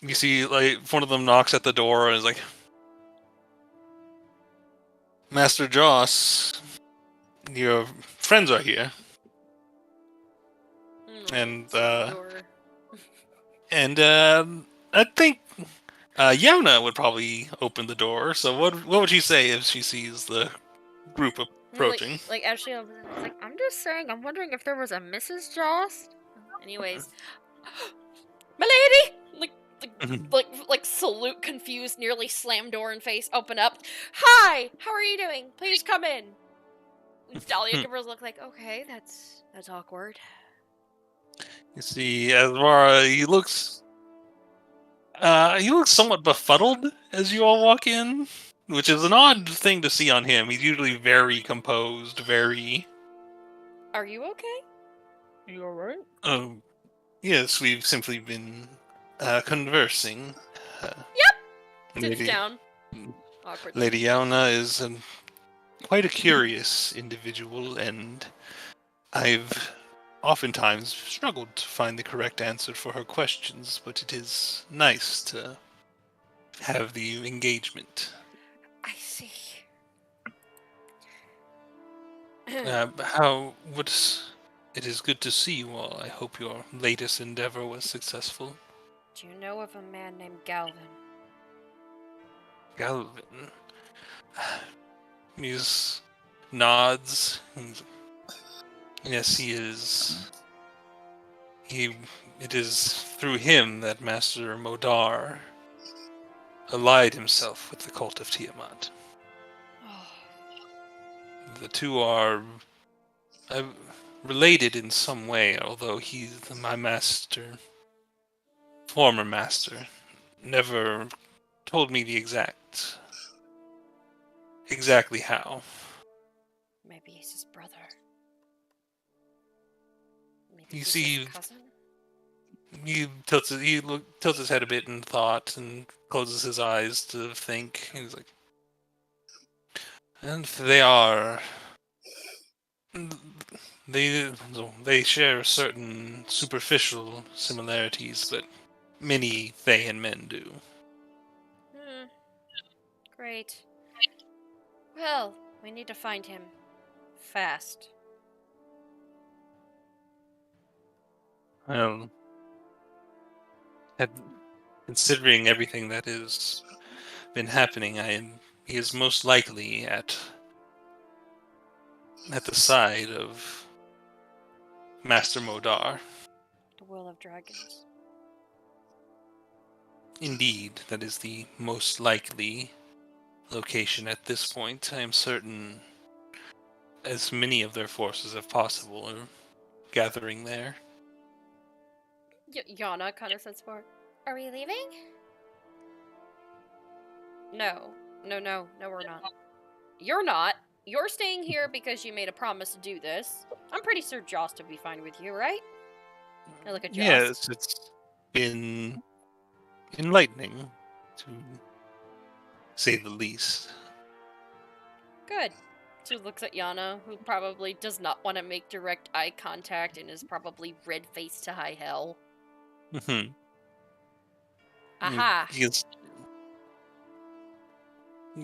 you see like one of them knocks at the door and is like, "Master Joss, your friends are here." And I think Yona would probably open the door. So what would she say if she sees the group approaching? Like as she opens it, it's like, I'm just saying, I'm wondering if there was a Mrs. Jost. Anyways, milady, like salute, confused, nearly slam door in face, open up. Hi, how are you doing? Please come in. Dahlia gives her a look like, okay, that's awkward. You see, Asmara, he looks somewhat befuddled as you all walk in, which is an odd thing to see on him. He's usually very composed, very. Are you okay? Are you alright? Oh, yes, we've simply been conversing. Yep. Sits Lady, down. Awkwardly. Lady Yauna is quite a curious individual, and I've oftentimes struggled to find the correct answer for her questions, but it is nice to have the engagement. I see. It is good to see you all. I hope your latest endeavor was successful. Do you know of a man named Galvin? Galvin. He nods. Yes, he is. It is through him that Master Modar allied himself with the cult of Tiamat. The two are related in some way, although he's my master, former master, never told me the exactly how. Maybe he's his brother. Maybe You he's see, his cousin? he tilts his head a bit in thought and closes his eyes to think. He's like, and they share certain superficial similarities, but many Fae and men do. Great. Well, we need to find him. Fast. Well, considering everything that has been happening, he is most likely at the side of Master Modar. The Will of Dragons. Indeed, that is the most likely location at this point. I am certain as many of their forces as possible are gathering there. Yana kind of says forward. Are we leaving? No, we're not. You're not. You're staying here because you made a promise to do this. I'm pretty sure Jost will be fine with you, right? I look at Jost. Yes, it's been enlightening, to say the least. Good. She looks at Yana, who probably does not want to make direct eye contact and is probably red-faced to high hell. Mm-hmm. Aha! You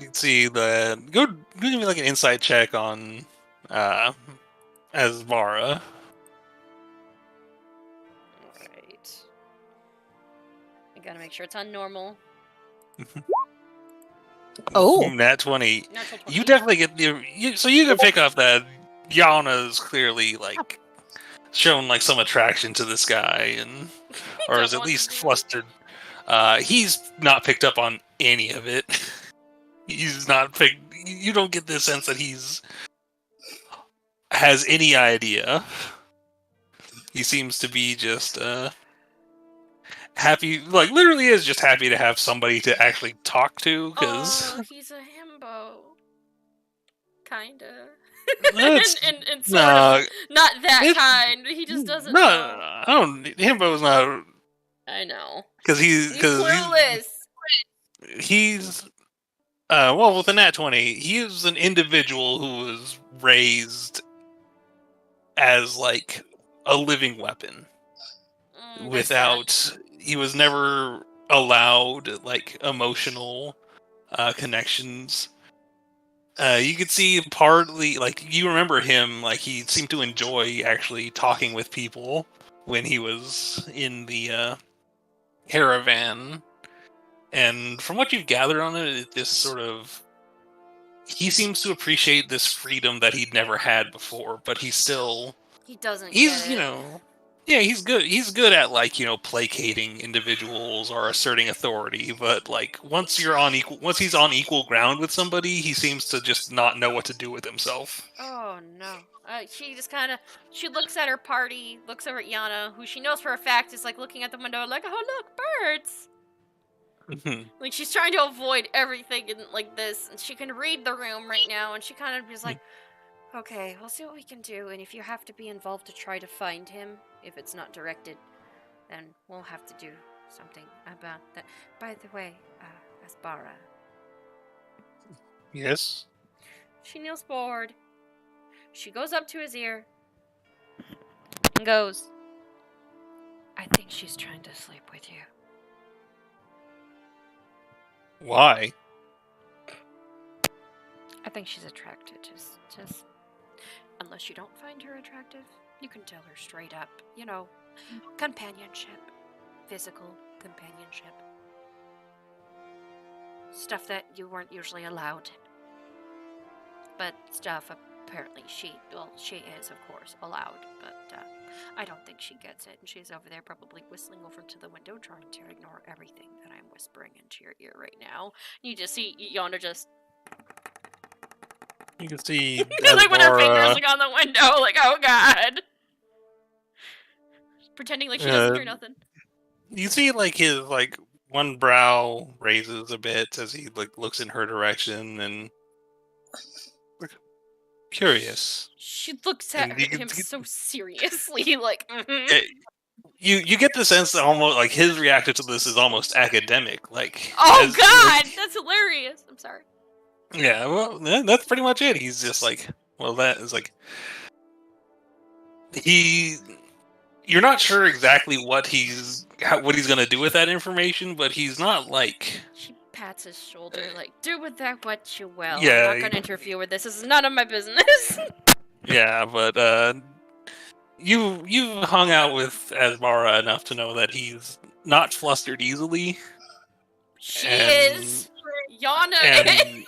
can see that. Go give me like an insight check on Asmara. Alright. I gotta make sure it's on normal. Oh. Nat 20. Natural 20. You definitely get so you can pick up that Yana's clearly like shown like some attraction to this guy, and or is at least flustered. He's not picked up on any of it. He's not picked. You don't get the sense that has any idea. He seems to be just happy, like literally is just happy to have somebody to actually talk to, because he's a himbo. Kinda. That's- and sort of not that it's- kind. He just doesn't no, know. I don't. Himbo's not, I know. because He's clueless. he's well, with the Nat 20, he's an individual who was raised as like a living weapon. He was never allowed like emotional connections. You could see partly, like, you remember him, like, he seemed to enjoy actually talking with people when he was in the caravan. And from what you've gathered on it, it just sort of, he seems to appreciate this freedom that he'd never had before, but he doesn't get it. Yeah, he's good. He's good at, like, placating individuals or asserting authority. But like once he's on equal ground with somebody, he seems to just not know what to do with himself. Oh no. She just she looks at her party, looks over at Yana, who she knows for a fact is like looking at the window like, oh look, birds. Like she's trying to avoid everything in like this, and she can read the room right now, and she kind of is like, okay, we'll see what we can do, and if you have to be involved to try to find him, if it's not directed, then we'll have to do something about that. By the way, Asbara. Yes? She kneels forward. She goes up to his ear and goes, I think she's trying to sleep with you. Why? I think she's attracted. Just unless you don't find her attractive, you can tell her straight up. Companionship. Physical companionship. Stuff that you weren't usually allowed. But stuff apparently she is, of course, allowed. But I don't think she gets it. And she's over there probably whistling over to the window, trying to ignore everything that I'm whispering into your ear right now. You just see Yonder just... You can see like when her fingers on the window, like, oh god. Pretending like she doesn't hear nothing. You see, like, his, like, one brow raises a bit as he, like, looks in her direction, and... Curious. She looks at him so seriously, like, You get the sense that almost, like, his reaction to this is almost academic, like... Oh god! That's hilarious! I'm sorry. Yeah, well, that's pretty much it. He's just like, well, that is like... You're not sure exactly what he's gonna do with that information, but he's not like... She pats his shoulder, like, do with that what you will. Yeah, I'm not gonna interfere with this. This is none of my business. Yeah, but you've hung out with Asbara enough to know that he's not flustered easily. She is. Yana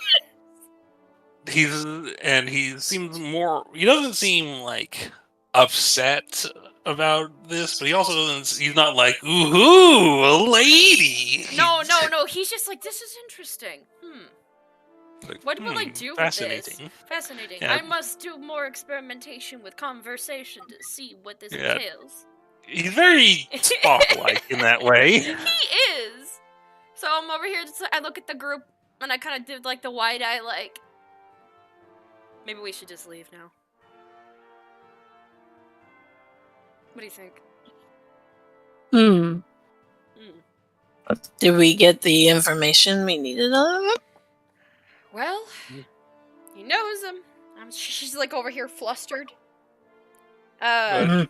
and he seems more... He doesn't seem like upset about this, but he also doesn't... He's not like, ooh, a lady! No, he's just like, this is interesting. Like, what will I do with this? Fascinating. Yeah. I must do more experimentation with conversation to see what this entails. He's very Spock-like in that way. He is! So I'm over here, I look at the group, and I kind of did like the wide eye, like, maybe we should just leave now. What do you think? Did we get the information we needed on him? Well, he knows him. She's like over here flustered. Anyways.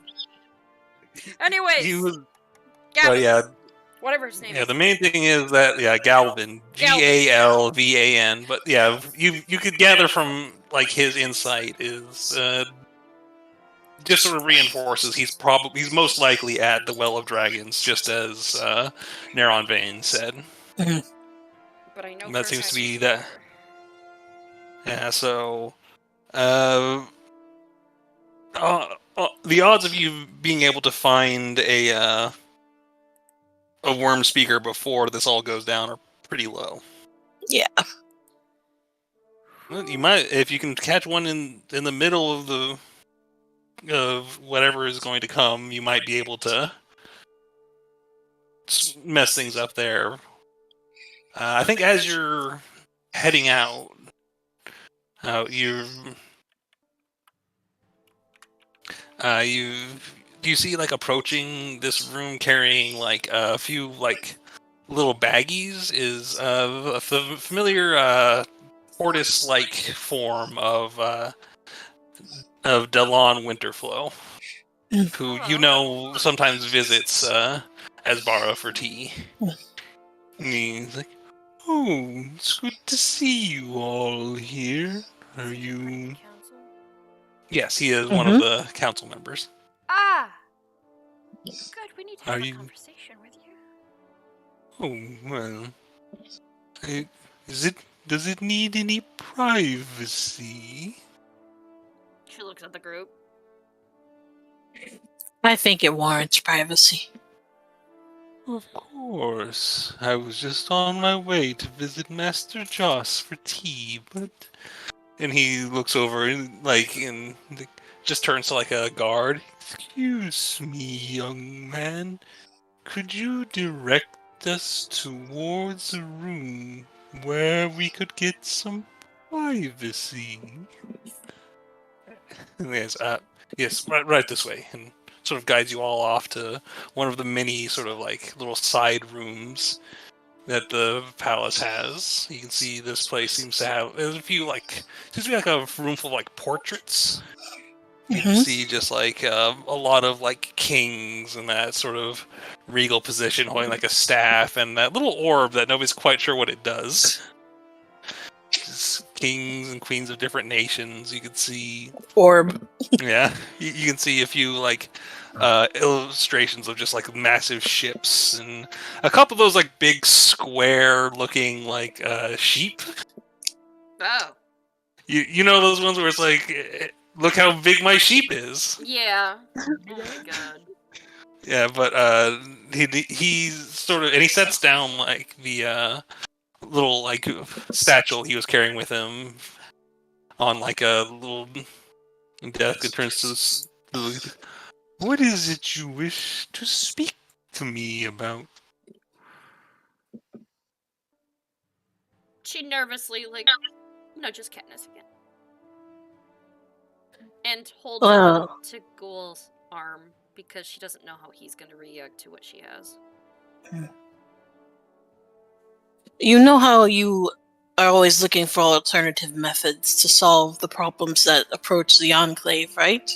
Galvan. Whatever his name is. The main thing is that, Galvan. Galvan. But yeah, you could gather from, like, his insight is, just sort of reinforces he's most likely at the Well of Dragons, just as Neron Vane said. But I know that seems to be that. Yeah, so the odds of you being able to find a worm speaker before this all goes down are pretty low. Yeah. You might, if you can catch one in the middle of whatever is going to come, you might be able to mess things up there. I think as you're heading out, you see like approaching this room carrying like a few like little baggies is a familiar tortoise like form of Delon Winterflow, who you know sometimes visits Asbara for tea. And he's like, "Oh, it's good to see you all here. Are you?" Council? Yes, he is one of the council members. Ah! Good, we need to Are have a you- conversation with you. Oh, well. Does it need any privacy? She looks at the group. I think it warrants privacy. Of course. I was just on my way to visit Master Joss for tea, but... And he looks over and, just turns to, like, a guard. Excuse me, young man. Could you direct us towards a room where we could get some privacy? And yes, right this way. And sort of guides you all off to one of the many sort of like little side rooms that the palace has. You can see this place seems to have there's a few seems to be like a room full of like portraits. You can see just like a lot of like kings in that sort of regal position holding like a staff and that little orb that nobody's quite sure what it does. Just kings and queens of different nations. You can see Orb. Yeah, you can see a few like illustrations of just like massive ships and a couple of those like big square-looking like sheep. Oh. You know those ones where it's like, look how big my sheep is. Yeah. Oh my god. Yeah, but he sort of and he sets down like the little like satchel he was carrying with him on like a little desk and turns to what is it you wish to speak to me about? She nervously nudges Katniss again. And holds on to Ghoul's arm because she doesn't know how he's going to react to what she has. You know how you are always looking for alternative methods to solve the problems that approach the Enclave, right?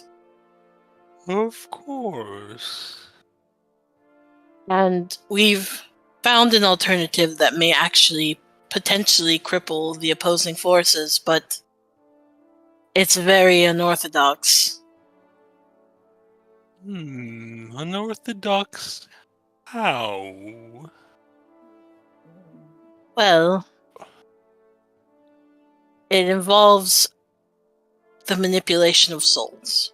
Of course. And we've found an alternative that may actually potentially cripple the opposing forces, but it's very unorthodox. Unorthodox? How? Well, it involves the manipulation of souls.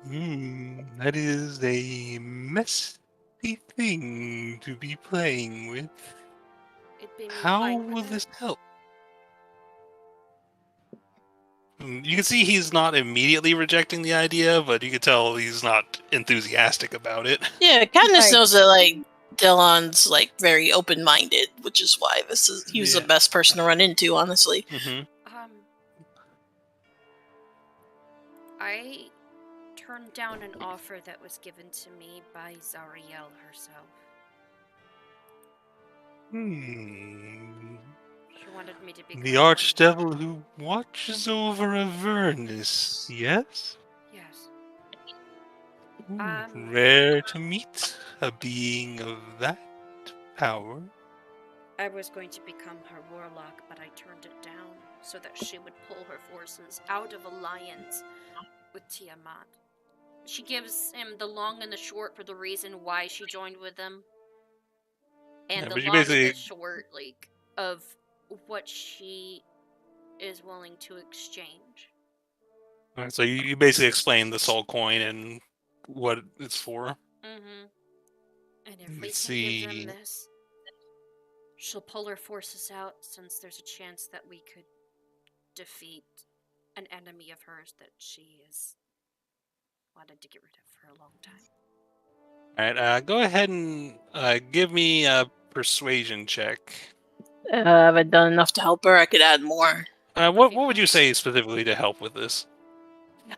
That is a messy thing to be playing with. How will this help? You can see he's not immediately rejecting the idea, but you can tell he's not enthusiastic about it. Yeah, Katniss knows that Dylan's very open-minded, which is why he was the best person to run into, honestly. Mm-hmm. I turned down an offer that was given to me by Zariel herself. She wanted me to be The archdevil who watches over Avernus, yes? Yes. Rare to meet a being of that power. I was going to become her warlock, but I turned it down so that she would pull her forces out of alliance with Tiamat. She gives him the long and the short for the reason why she joined with them. And the long and the short, of what she is willing to exchange. Alright, so you basically explain the soul coin and what it's for. Mm-hmm. And if we can give them this, she'll pull her forces out since there's a chance that we could defeat an enemy of hers that she has wanted to get rid of for a long time. Alright, go ahead and give me a persuasion check. Have I done enough to help her? I could add more. What would you say specifically to help with this?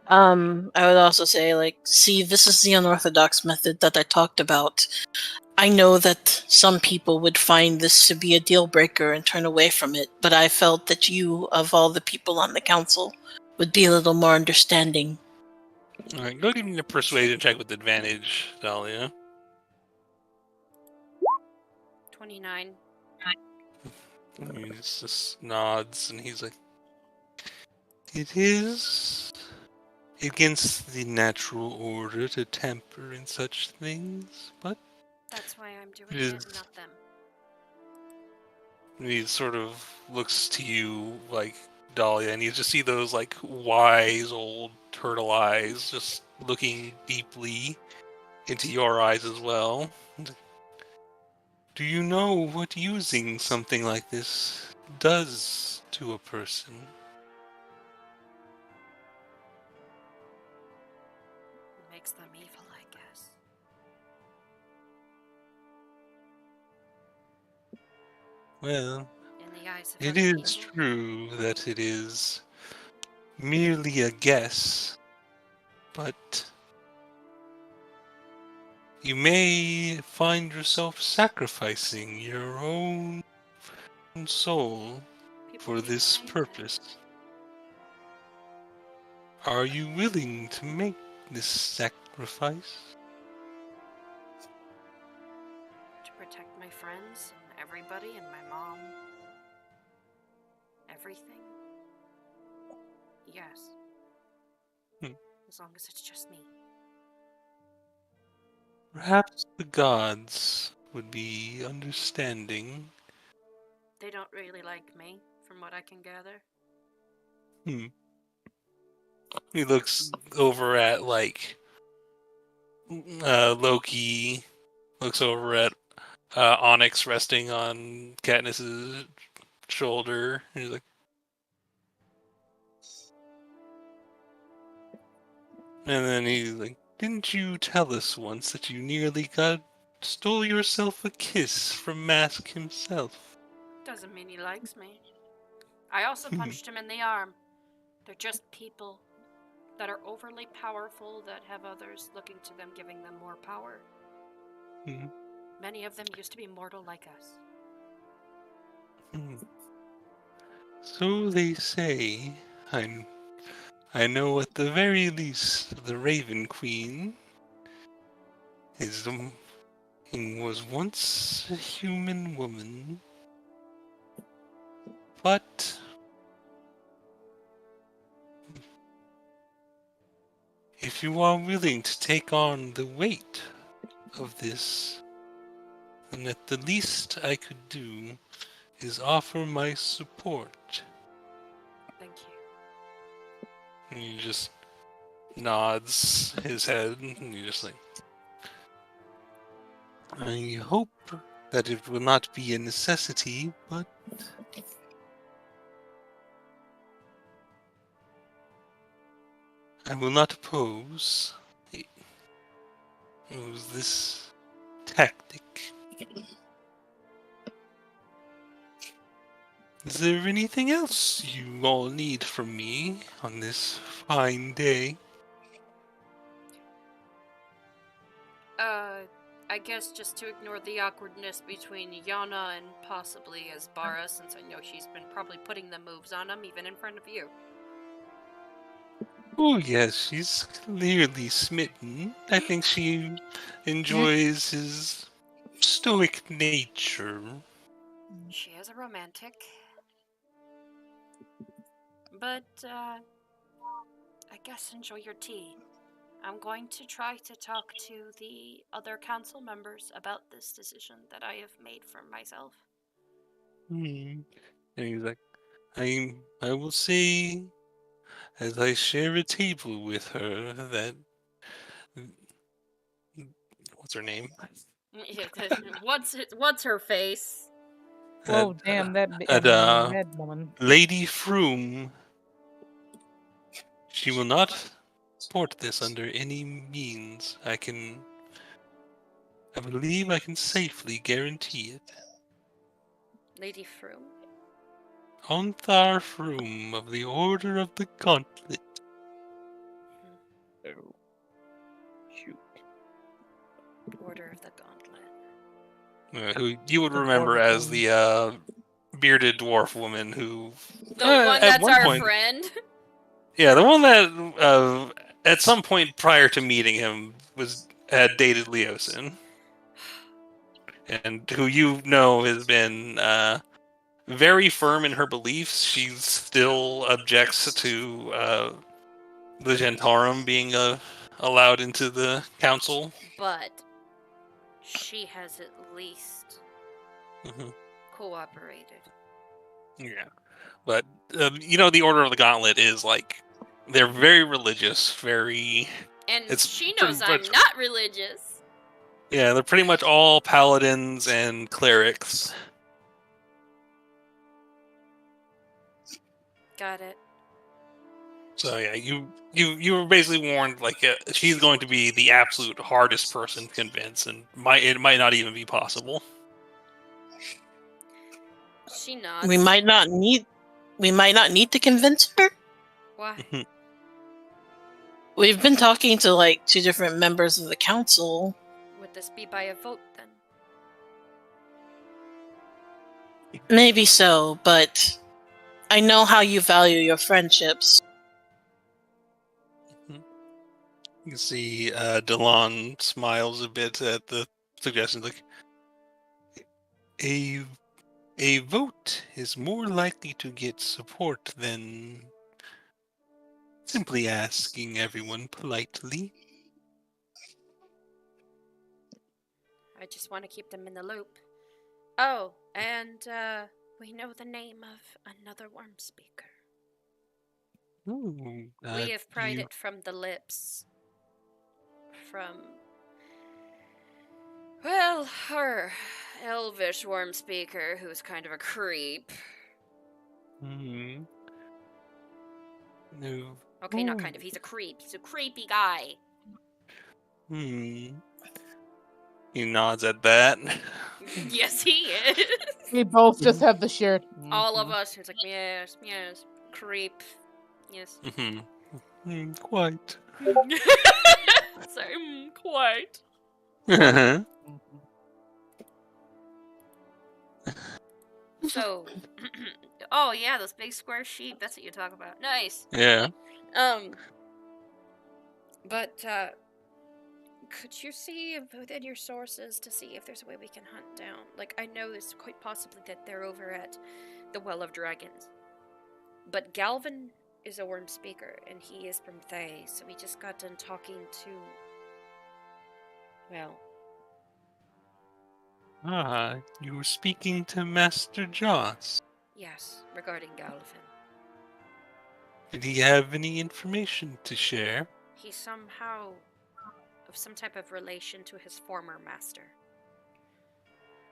I would also say, like, see, this is the unorthodox method that I talked about. I know that some people would find this to be a deal breaker and turn away from it, but I felt that you, of all the people on the council, would be a little more understanding. Alright, go give me a persuasion check with advantage, Dahlia. 29. He just nods and he's like, it is against the natural order to tamper in such things, but That's why I'm doing It it, is. not them. he sort of looks to you like Dahlia, and you just see those like wise old turtle eyes just looking deeply into your eyes as well. Do you know what using something like this does to a person? Makes them evil, I guess. Well, In the eyes of it other is people. true that it is merely a guess, but you may find yourself sacrificing your own soul People for keep this saying that. purpose. Are you willing to make this sacrifice? To protect my friends and everybody and my mom. Everything. Yes. As long as it's just me. Perhaps the gods would be understanding. They don't really like me, from what I can gather. He looks over at, like, Loki, looks over at Onyx resting on Katniss's shoulder, and he's like, and then he's like, didn't you tell us once that you nearly stole yourself a kiss from Mask himself? Doesn't mean he likes me. I also punched him in the arm. They're just people that are overly powerful that have others looking to them, giving them more power. Many of them used to be mortal like us. So they say. I know at the very least the Raven Queen was once a human woman, but if you are willing to take on the weight of this, then at the least I could do is offer my support. Thank you. And he just nods his head, and you just like, I hope that it will not be a necessity, but I will not oppose this tactic. Is there anything else you all need from me on this fine day? I guess just to ignore the awkwardness between Yana and possibly Asbara, since I know she's been probably putting the moves on him, even in front of you. Oh yes, she's clearly smitten. I think she enjoys his stoic nature. She is a romantic. But, I guess enjoy your tea. I'm going to try to talk to the other council members about this decision that I have made for myself. And he's like, I will say, as I share a table with her, that what's her name? What's her face? Whoa, damn, that woman. Lady Froome. She will not support this under any means. I can I believe I can safely guarantee it. Lady Froome? Onthar Froome of the Order of the Gauntlet. Oh. Shoot. Order of the Gauntlet. Who you would The remember dwarf as woman. the bearded dwarf woman who... The one at that's one our point, friend? Yeah, the one that at some point prior to meeting him had dated Leosin. And who you know has been very firm in her beliefs. She still objects to the Gentarum being allowed into the council. But she has at least cooperated. Yeah. But, the Order of the Gauntlet is like, they're very religious, very... And It's she knows pretty I'm much- not religious. Yeah, they're pretty much all paladins and clerics. Got it. So yeah, you were basically warned, like, she's going to be the absolute hardest person to convince, and it might not even be possible. She nods. We might not need to convince her. Why? We've been talking to like 2 different members of the council. Would this be by a vote then? Maybe so, but I know how you value your friendships. You see, Delon smiles a bit at the suggestion, like, a vote is more likely to get support than simply asking everyone politely. I just want to keep them in the loop. Oh, and we know the name of another worm speaker. Ooh, We have pried it from the lips. From, well, her elvish worm speaker, who's kind of a creep. No. Okay, not kind of. He's a creep. He's a creepy guy. He nods at that. Yes, he is. We both just have the shared. All of us. It's like, yes, yes, creep. Yes. Quite. Sorry, quite. So, oh yeah, those big square sheep. That's what you talk about. Nice. Yeah. But could you see within your sources to see if there's a way we can hunt down? Like, I know it's quite possibly that they're over at the Well of Dragons, but Galvin is a worm speaker, and he is from Thay. So we just got done talking to. Well. You were speaking to Master Joss. Yes, regarding Galvin. Did he have any information to share? He's somehow of some type of relation to his former master.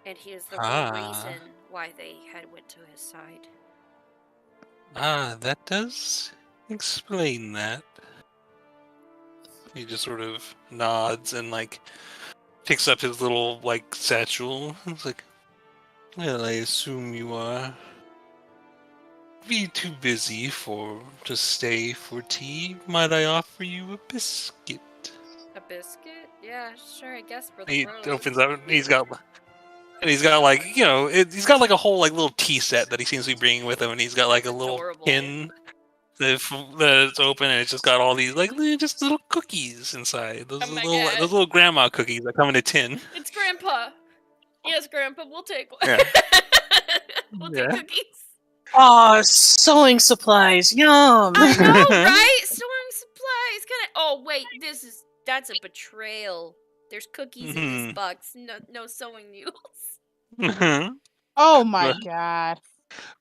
And he is the real reason why they had went to his side. That does explain that. He just sort of nods and, like, picks up his little, like, satchel. It's like, well, I assume you are be too busy to stay for tea. Might I offer you a biscuit? A biscuit? Yeah, sure, I guess for the He road. opens up, and he's got like, he's got like a whole like little tea set that he seems to be bringing with him, and he's got like a little Adorable. tin that's open, and it's just got all these like just little cookies inside. Those Oh my little God. those little grandma cookies that come in a tin. It's Grandpa. Yes, Grandpa, we'll take one. Yeah. We'll Yeah. take cookies. Aw, sewing supplies, yum! I know, right? Sewing supplies. Oh wait, that's a betrayal. There's cookies in this box. No sewing needles. Oh my god.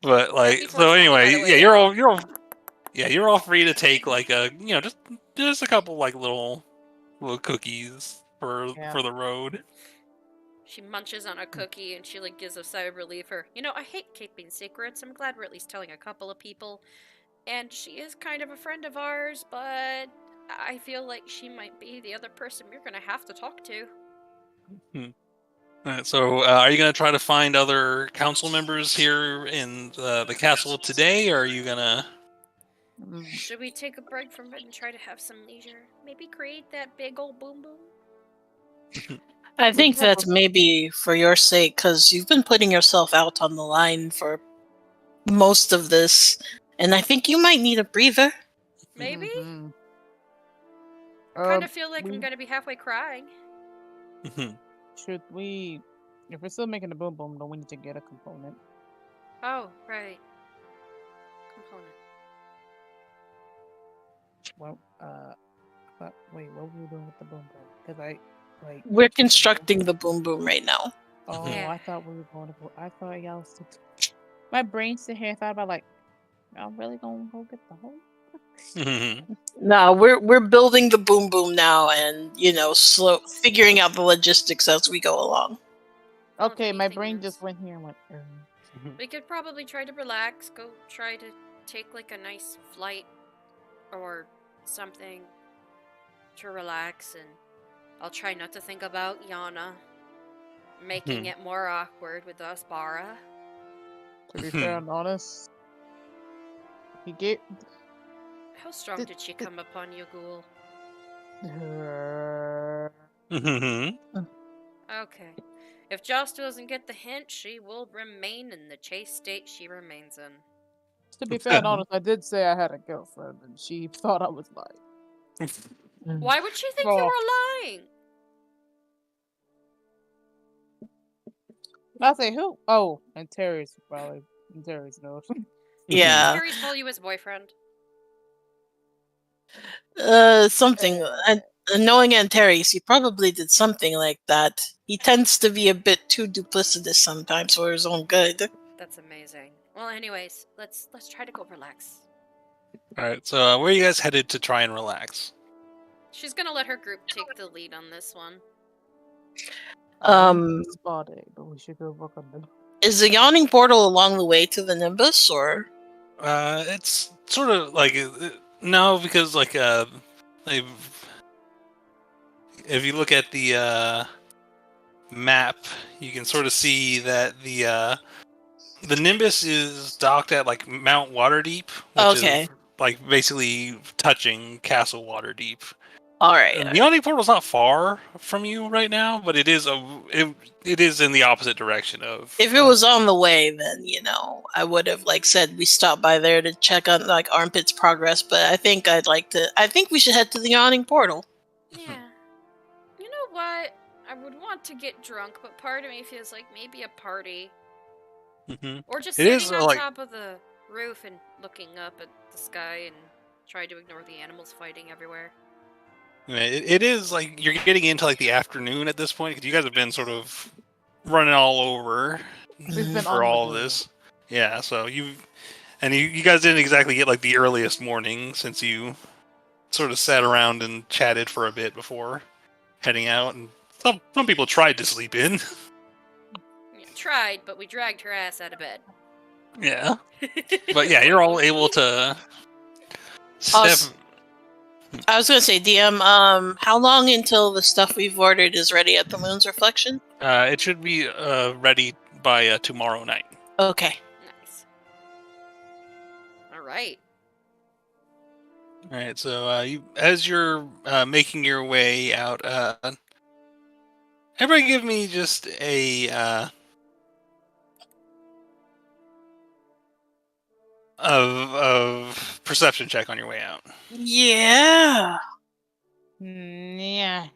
But like, Happy so 420, anyway, by the way, yeah, you're all free to take like just a couple like little cookies for the road. She munches on a cookie and she like gives a sigh of relief. I hate keeping secrets. I'm glad we're at least telling a couple of people. And she is kind of a friend of ours, but I feel like she might be the other person you're gonna have to talk to. Alright, so are you going to try to find other council members here in the castle today, or are you going to... Should we take a break from it and try to have some leisure? Maybe create that big old boom boom? I think that's maybe for your sake, because you've been putting yourself out on the line for most of this, and I think you might need a breather. Maybe? Mhm. I kind of feel like I'm going to be halfway crying. Should we... If we're still making the boom boom, then we need to get a component. Oh, right. Component. Well, but wait, what were we doing with the boom boom? Because We're constructing the boom boom right now. Oh, Yeah. I thought we were going to go. I thought y'all was... My brain sit here and thought about like, I'm really gonna go get the whole... No, we're building the boom boom now, and figuring out the logistics as we go along. Well, if Okay, my anything brain else- just went here and went. We could probably try to relax, go try to take like a nice flight or something to relax, and I'll try not to think about Yana making it more awkward with us, Bara. To be fair and honest, he get. How strong did she come upon you, Ghoul? Okay. If Joss doesn't get the hint, she will remain in the chase state she remains in. To be fair and honest, I did say I had a girlfriend, and she thought I was lying. Why would she think you were lying? I say who? Oh, and Terry's probably. Terry's knows. Yeah. Terry's call you his boyfriend. Something. Knowing Antares, he probably did something like that. He tends to be a bit too duplicitous sometimes for his own good. That's amazing. Well, anyways, let's try to go relax. Alright, so where are you guys headed to try and relax? She's gonna let her group take the lead on this one. Spa day, but we should go work on them. Is the yawning portal along the way to the Nimbus, or? It's sort of like no, because like they've. If you look at the map, you can sort of see that the Nimbus is docked at like Mount Waterdeep, which is like basically touching Castle Waterdeep. All right. The Yawning Portal's not far from you right now, but it is it is in the opposite direction of. If it was on the way, then I would have said we stopped by there to check on Armpit's progress. But I think I think we should head to the Yawning Portal. Yeah. You know what? I would want to get drunk, but part of me feels like maybe a party. Or just sitting on top of the roof and looking up at the sky and try to ignore the animals fighting everywhere. It is like you're getting into like the afternoon at this point because you guys have been sort of running all over for all of this. Yeah, so you guys didn't exactly get like the earliest morning since you sort of sat around and chatted for a bit before heading out, and some people tried to sleep in. Yeah, tried, but we dragged her ass out of bed. Yeah, but yeah, you're all able to step. I was gonna say, DM, how long until the stuff we've ordered is ready at the Moon's Reflection? It should be ready by tomorrow night. Okay. Nice. All right. All right. So as you're making your way out, everybody, give me just a of perception check on your way out. Yeah. Yeah.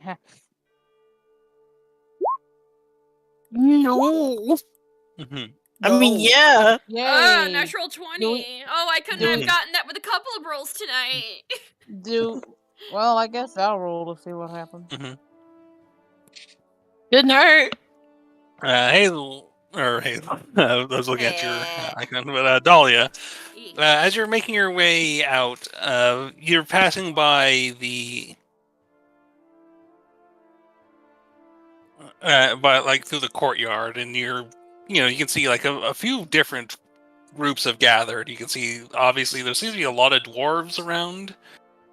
No. Mm-hmm. I mean, yeah. Ah, natural 20. I couldn't have gotten that with a couple of rolls tonight. Well, I guess I'll roll to see what happens. Didn't hurt. Hazel. I was looking at your icon, but Dahlia. As you're making your way out, you're passing by the through the courtyard, and you can see like a few different groups have gathered. You can see obviously there seems to be a lot of dwarves around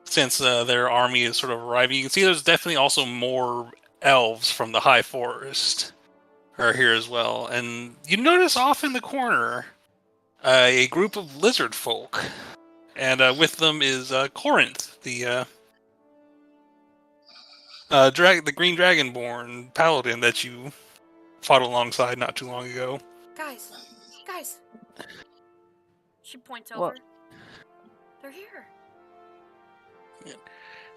since their army is sort of arriving. You can see there's definitely also more elves from the high forest are here as well. And you notice off in the corner a group of lizard folk. And with them is Corinth, the the Green Dragonborn paladin that you fought alongside not too long ago. Guys. She points What? over. They're here.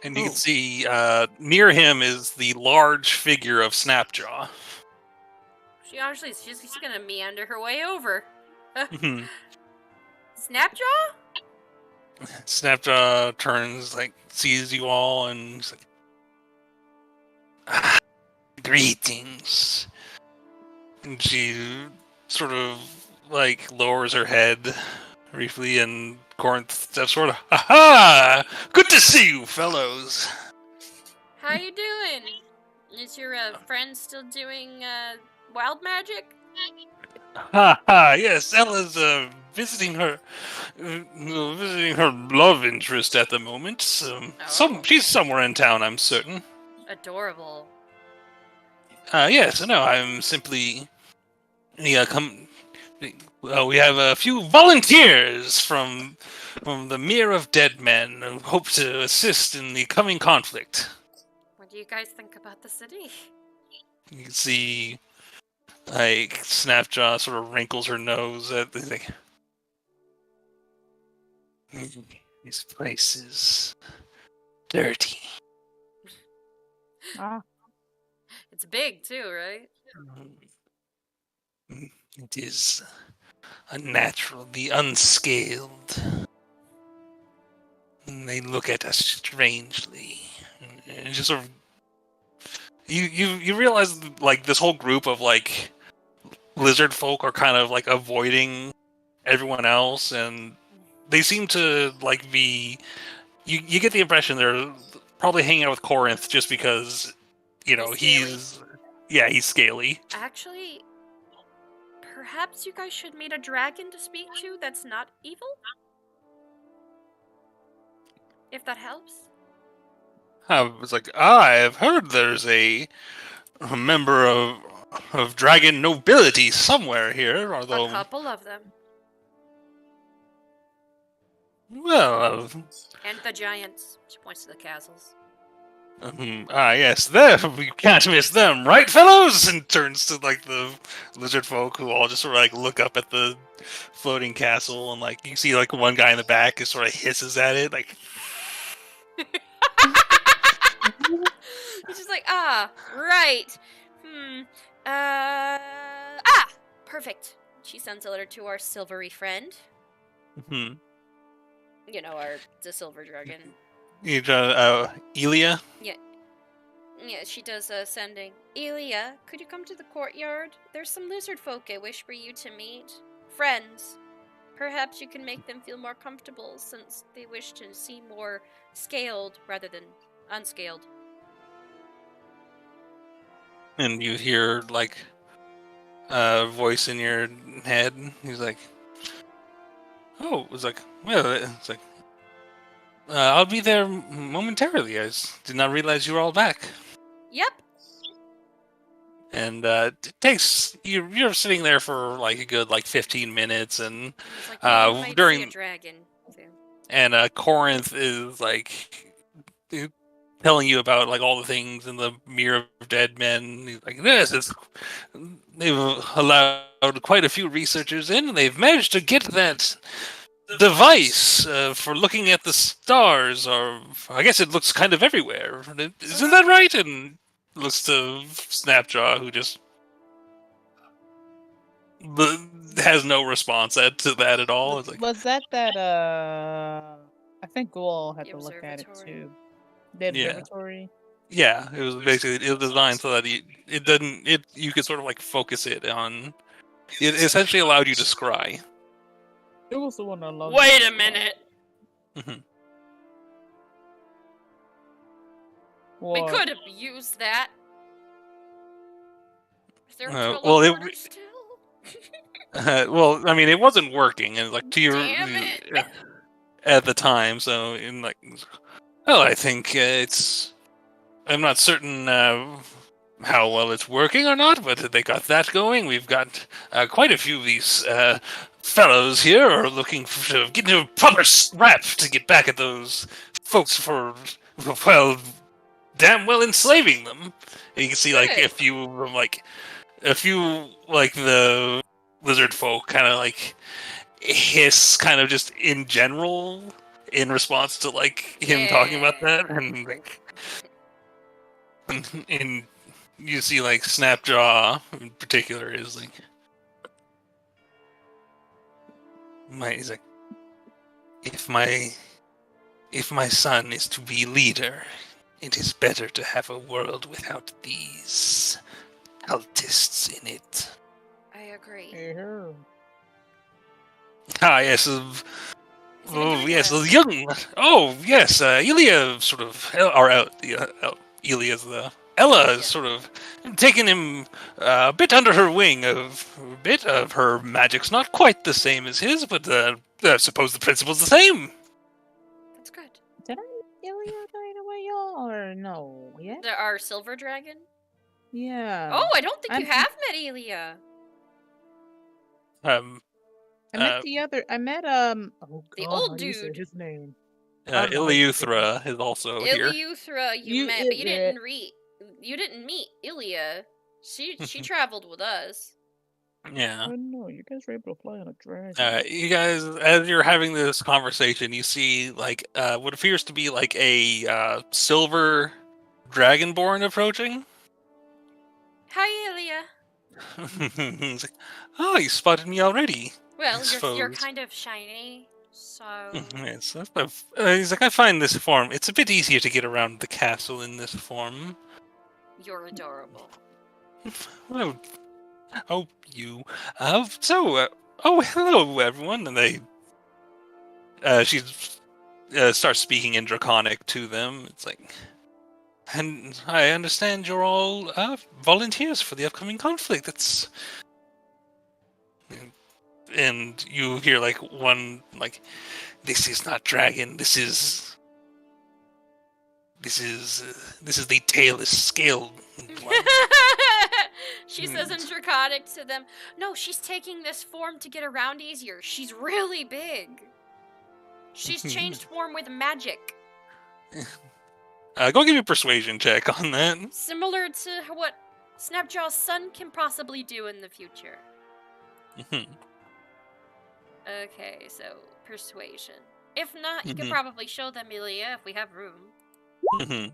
And you can see near him is the large figure of Snapjaw. She's gonna meander her way over. Mhm. Snapjaw? Snapjaw turns, sees you all, and he's like, greetings. And she sort of, lowers her head briefly, and Corinth steps forward. Aha! Good to see you, fellows. How you doing? Is your friend still doing wild magic? Ha ha! Yes, Ella's visiting her love interest at the moment. She's somewhere in town, I'm certain. Adorable. Yes, no, I'm simply. We have a few volunteers from the Mere of Dead Men who hope to assist in the coming conflict. What do you guys think about the city? You can see, Snapjaw sort of wrinkles her nose at the This place is dirty. It's big too, right? It is unnatural, the unscaled. And they look at us strangely. And just sort of you realize this whole group of lizard folk are kind of avoiding everyone else, and they seem to be you get the impression they're probably hanging out with Corinth just because he's scaly. Actually, perhaps you guys should meet a dragon to speak to that's not evil? If that helps. I was like, I've heard there's a member of dragon nobility somewhere here, although A couple of them. well, And the giants. She points to the castles. yes, there we can't miss them, right, fellows? And turns to the lizard folk who all just sort of look up at the floating castle, and you see one guy in the back who sort of hisses at it, He's just like, right. Perfect. She sends a letter to our silvery friend. Hmm. You know, the silver dragon. Elia? Yeah, she does sending. Elia, could you come to the courtyard? There's some lizard folk I wish for you to meet. Friends. Perhaps you can make them feel more comfortable since they wish to seem more scaled rather than unscaled. And you hear a voice in your head. He's like, "Oh," it's like, "Well," it's like, "I'll be there momentarily. I did not realize you were all back." Yep. And it takes you're sitting there for a good 15 minutes, and It's like, you might during see a dragon. Too. and Corinth is telling you about all the things in the Mere of Dead Men. He's like, they've allowed quite a few researchers in, and they've managed to get that device for looking at the stars, or I guess it looks kind of everywhere. Isn't that right? And looks to Snapjaw, who just has no response to that at all. It's like, Was that I think Ghoul had The to look at it observatory. too. The Yeah. observatory. yeah, it was basically designed so that you could sort of focus it on. It essentially allowed you to scry. It was the one I loved. Wait a minute. We What? could have used that. Is there a well, teleporter it- still? Well, I mean, it wasn't working, and to your Damn it. at the time. So well, I think I'm not certain how well it's working or not, but they got that going. We've got quite a few of these fellows here are looking to get into a proper scrap to get back at those folks for, well, damn well enslaving them. And you can see like Good. a few of them, like the lizard folk kind of like hiss kind of just in general in response to like him talking about that, and like and you see like Snapjaw in particular is like he's like, if my son is to be leader, it is better to have a world without these cultists in it. I agree. Ah, yes. Yes, the young. Oh, yes. Ilya sort of, or Ilya's the Ella has sort of taken him a bit under her wing. A bit of her magic's not quite the same as his, but I suppose the principle's the same. That's good. Did I Ilya right away, y'all, or no? Yeah. Our silver dragon. Yeah. Oh, I don't think you I'm- have met Ilya. I met the other. I met Oh God, The old how do you say dude. his name? I don't know. Ilyuthra is also here. Ilyuthra you met, but you didn't meet Ilya. She traveled with us. Yeah. Oh no, you guys were able to fly on a dragon. You guys, as you're having this conversation, you see like what appears to be like a silver dragonborn approaching. Hi, Ilya. He's like, oh, you spotted me already. Well, you're suppose. kind of shiny, so Yes, he's like, I find this form. It's a bit easier to get around the castle in this form. you're adorable. Well, oh, you. Oh, hello, everyone. And she starts speaking in Draconic to them. It's like, and I understand you're all volunteers for the upcoming conflict. That's. And you hear like one like, this is not dragon. This is the tailless scaled one. She says in Draconic to them, no, she's taking this form to get around easier. She's really big. She's changed form with magic. Go give me a persuasion check on that. Similar to what Snapjaw's son can possibly do in the future. Okay, so persuasion. If not, you could probably show them Ilya if we have room.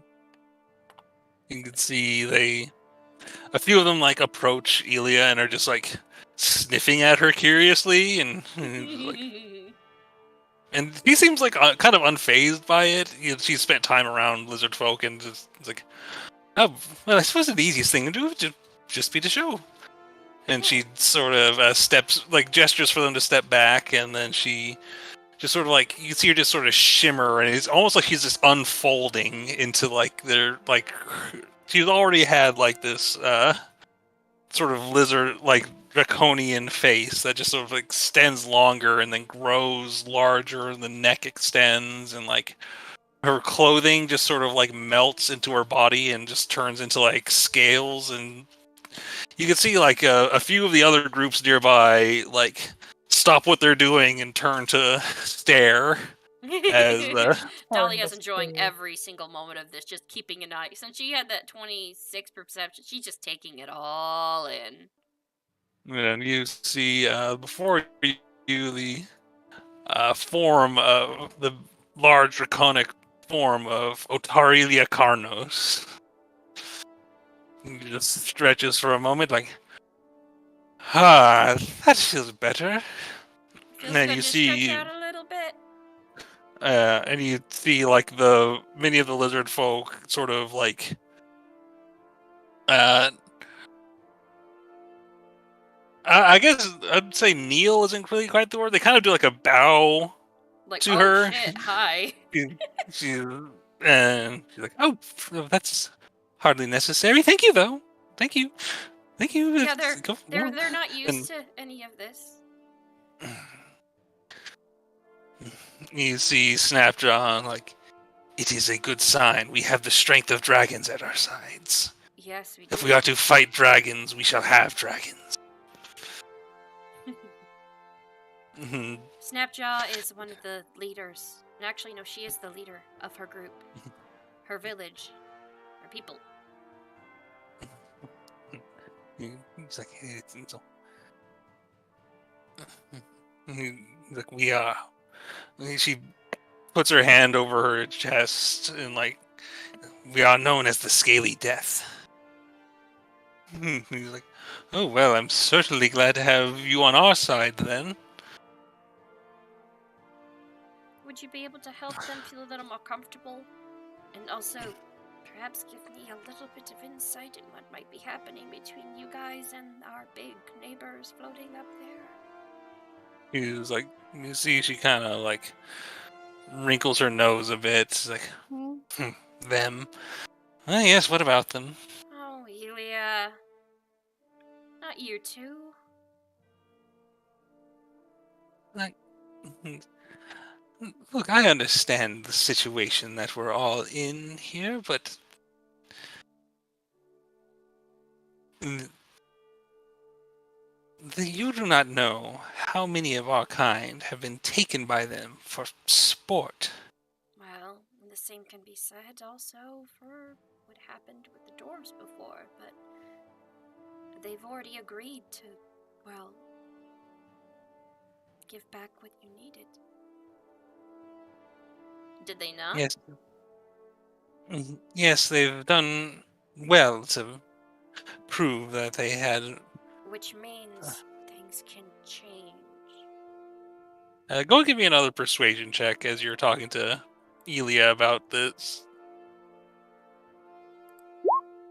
You can see a few of them like approach Ilya and are just like sniffing at her curiously, and he seems like kind of unfazed by it. She's spent time around lizard folk and it's like, oh, well, I suppose the easiest thing to do would just be to show. And she sort of gestures for them to step back, and then she just sort of like, you can see her just sort of shimmer, and it's almost like she's just unfolding into like she's already had like this sort of lizard like draconian face that just sort of extends longer and then grows larger, and the neck extends, and like her clothing just sort of like melts into her body and just turns into like scales. And you can see like a few of the other groups nearby like stop what they're doing and turn to stare as Dahlia's enjoying every single moment of this, just keeping an eye. Since she had that 26 perception, she's just taking it all in. and you see before you the form of the large draconic form of Otarilia Carnos. He just stretches for a moment, like, that feels better. Feels And good you to see, stretch out a little bit. and you see like many of the lizard folk sort of like, I guess I'd say kneel isn't really quite the word. They kind of do like a bow Like, to oh her. shit, hi. And she's like, oh, that's hardly necessary. Thank you, though. Thank you. Yeah, Go- they're not used And- to any of this. You see Snapjaw like, it is a good sign. We have the strength of dragons at our sides. Yes, we If do. we are to fight dragons, we shall have dragons. Snapjaw is one of the leaders. And actually, no, she is the leader of her group. Her village. Her people. He's like, he's like, we are. She puts her hand over her chest and like, we are known as the Scaly Death. He's like, oh well, I'm certainly glad to have you on our side then. Would you be able to help them feel a little more comfortable? And also, perhaps give me a little bit of insight in what might be happening between you guys and our big neighbors floating up there? He's like, you see, she kind of like wrinkles her nose a bit. She's like, them. Yes, what about them? Oh, Elia. Not you two. Like, look, I understand the situation that we're all in here, but you do not know how many of our kind have been taken by them for sport. Well, the same can be said also for what happened with the dwarves before, but they've already agreed to, well, give back what you needed. Did they not? Yes. Yes, they've done well to prove that they had. Which means things can change. Go and give me another persuasion check as you're talking to Elia about this.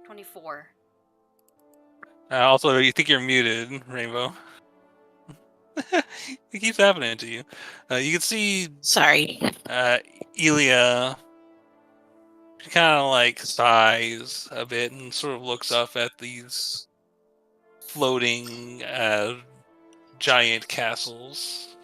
24. Also, you think you're muted, Rainbow. It keeps happening to you. You can see Sorry. Elia. She kind of like sighs a bit and sort of looks up at these floating giant castles.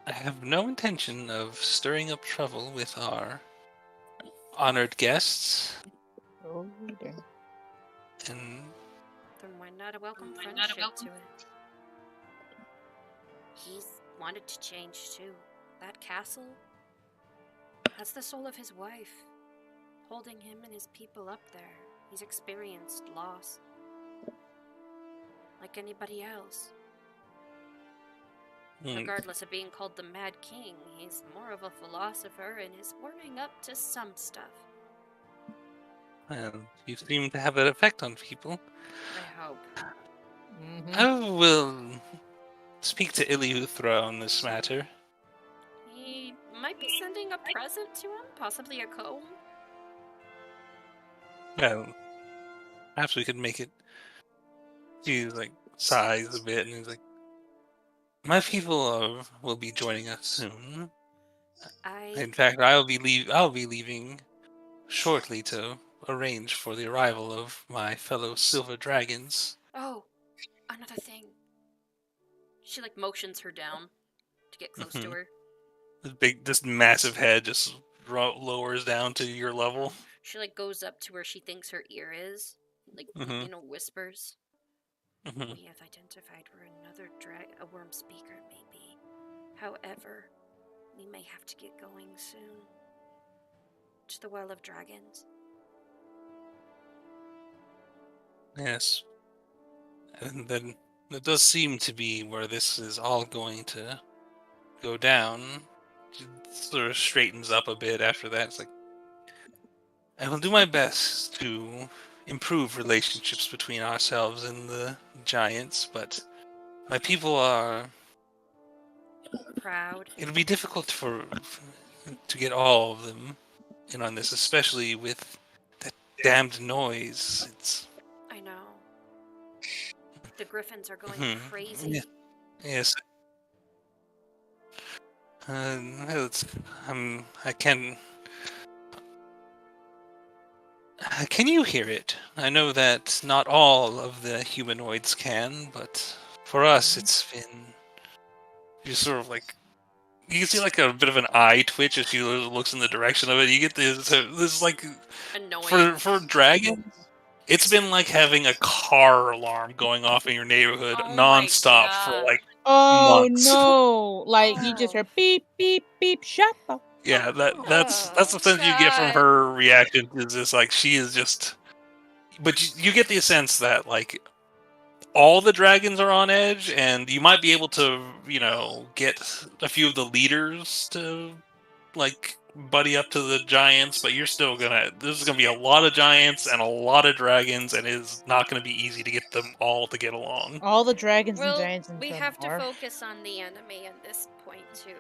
I have no intention of stirring up trouble with our honored guests. Oh, dear. And Then why not a welcome friendship to it? He's wanted to change too. That castle, that's the soul of his wife, holding him and his people up there. He's experienced loss, like anybody else. Regardless of being called the Mad King, he's more of a philosopher and is warming up to some stuff. well, you seem to have that effect on people. I hope. I will speak to Iliuthra on this matter. He might be sending a present to him, possibly a comb. Well, perhaps we could make it. He like sighs a bit and he's like, "My people will be joining us soon. In fact, I'll be leaving shortly to arrange for the arrival of my fellow silver dragons." Oh, another thing. She like motions her down to get close to her. This massive head just lowers down to your level. She like goes up to where she thinks her ear is, like whispers. We have identified where another a worm speaker may be. However, we may have to get going soon. To the Well of Dragons. Yes. And then it does seem to be where this is all going to go down. She sort of straightens up a bit after that. It's like, I will do my best to improve relationships between ourselves and the giants, but my people are proud. It'll be difficult to get all of them in on this, especially with that damned noise. I know. The griffins are going crazy. Yes. I can. Can you hear it? I know that not all of the humanoids can, but for us, it's been just sort of like you can see like a bit of an eye twitch as she looks in the direction of it. You get this like Annoying. for dragon. It's been like having a car alarm going off in your neighborhood Oh my nonstop for God. like Oh months. no! Like you just Oh. heard beep beep beep. Shut the. Yeah, that's Oh, the sense you get from God. her reaction. Is just like she is just. But you get the sense that like all the dragons are on edge, and you might be able to get a few of the leaders to like buddy up to the giants, but you're still there's gonna be a lot of giants and a lot of dragons, and it's not gonna be easy to get them all to get along. All the dragons and Well, giants in we general have to are. focus on the enemy at this point too.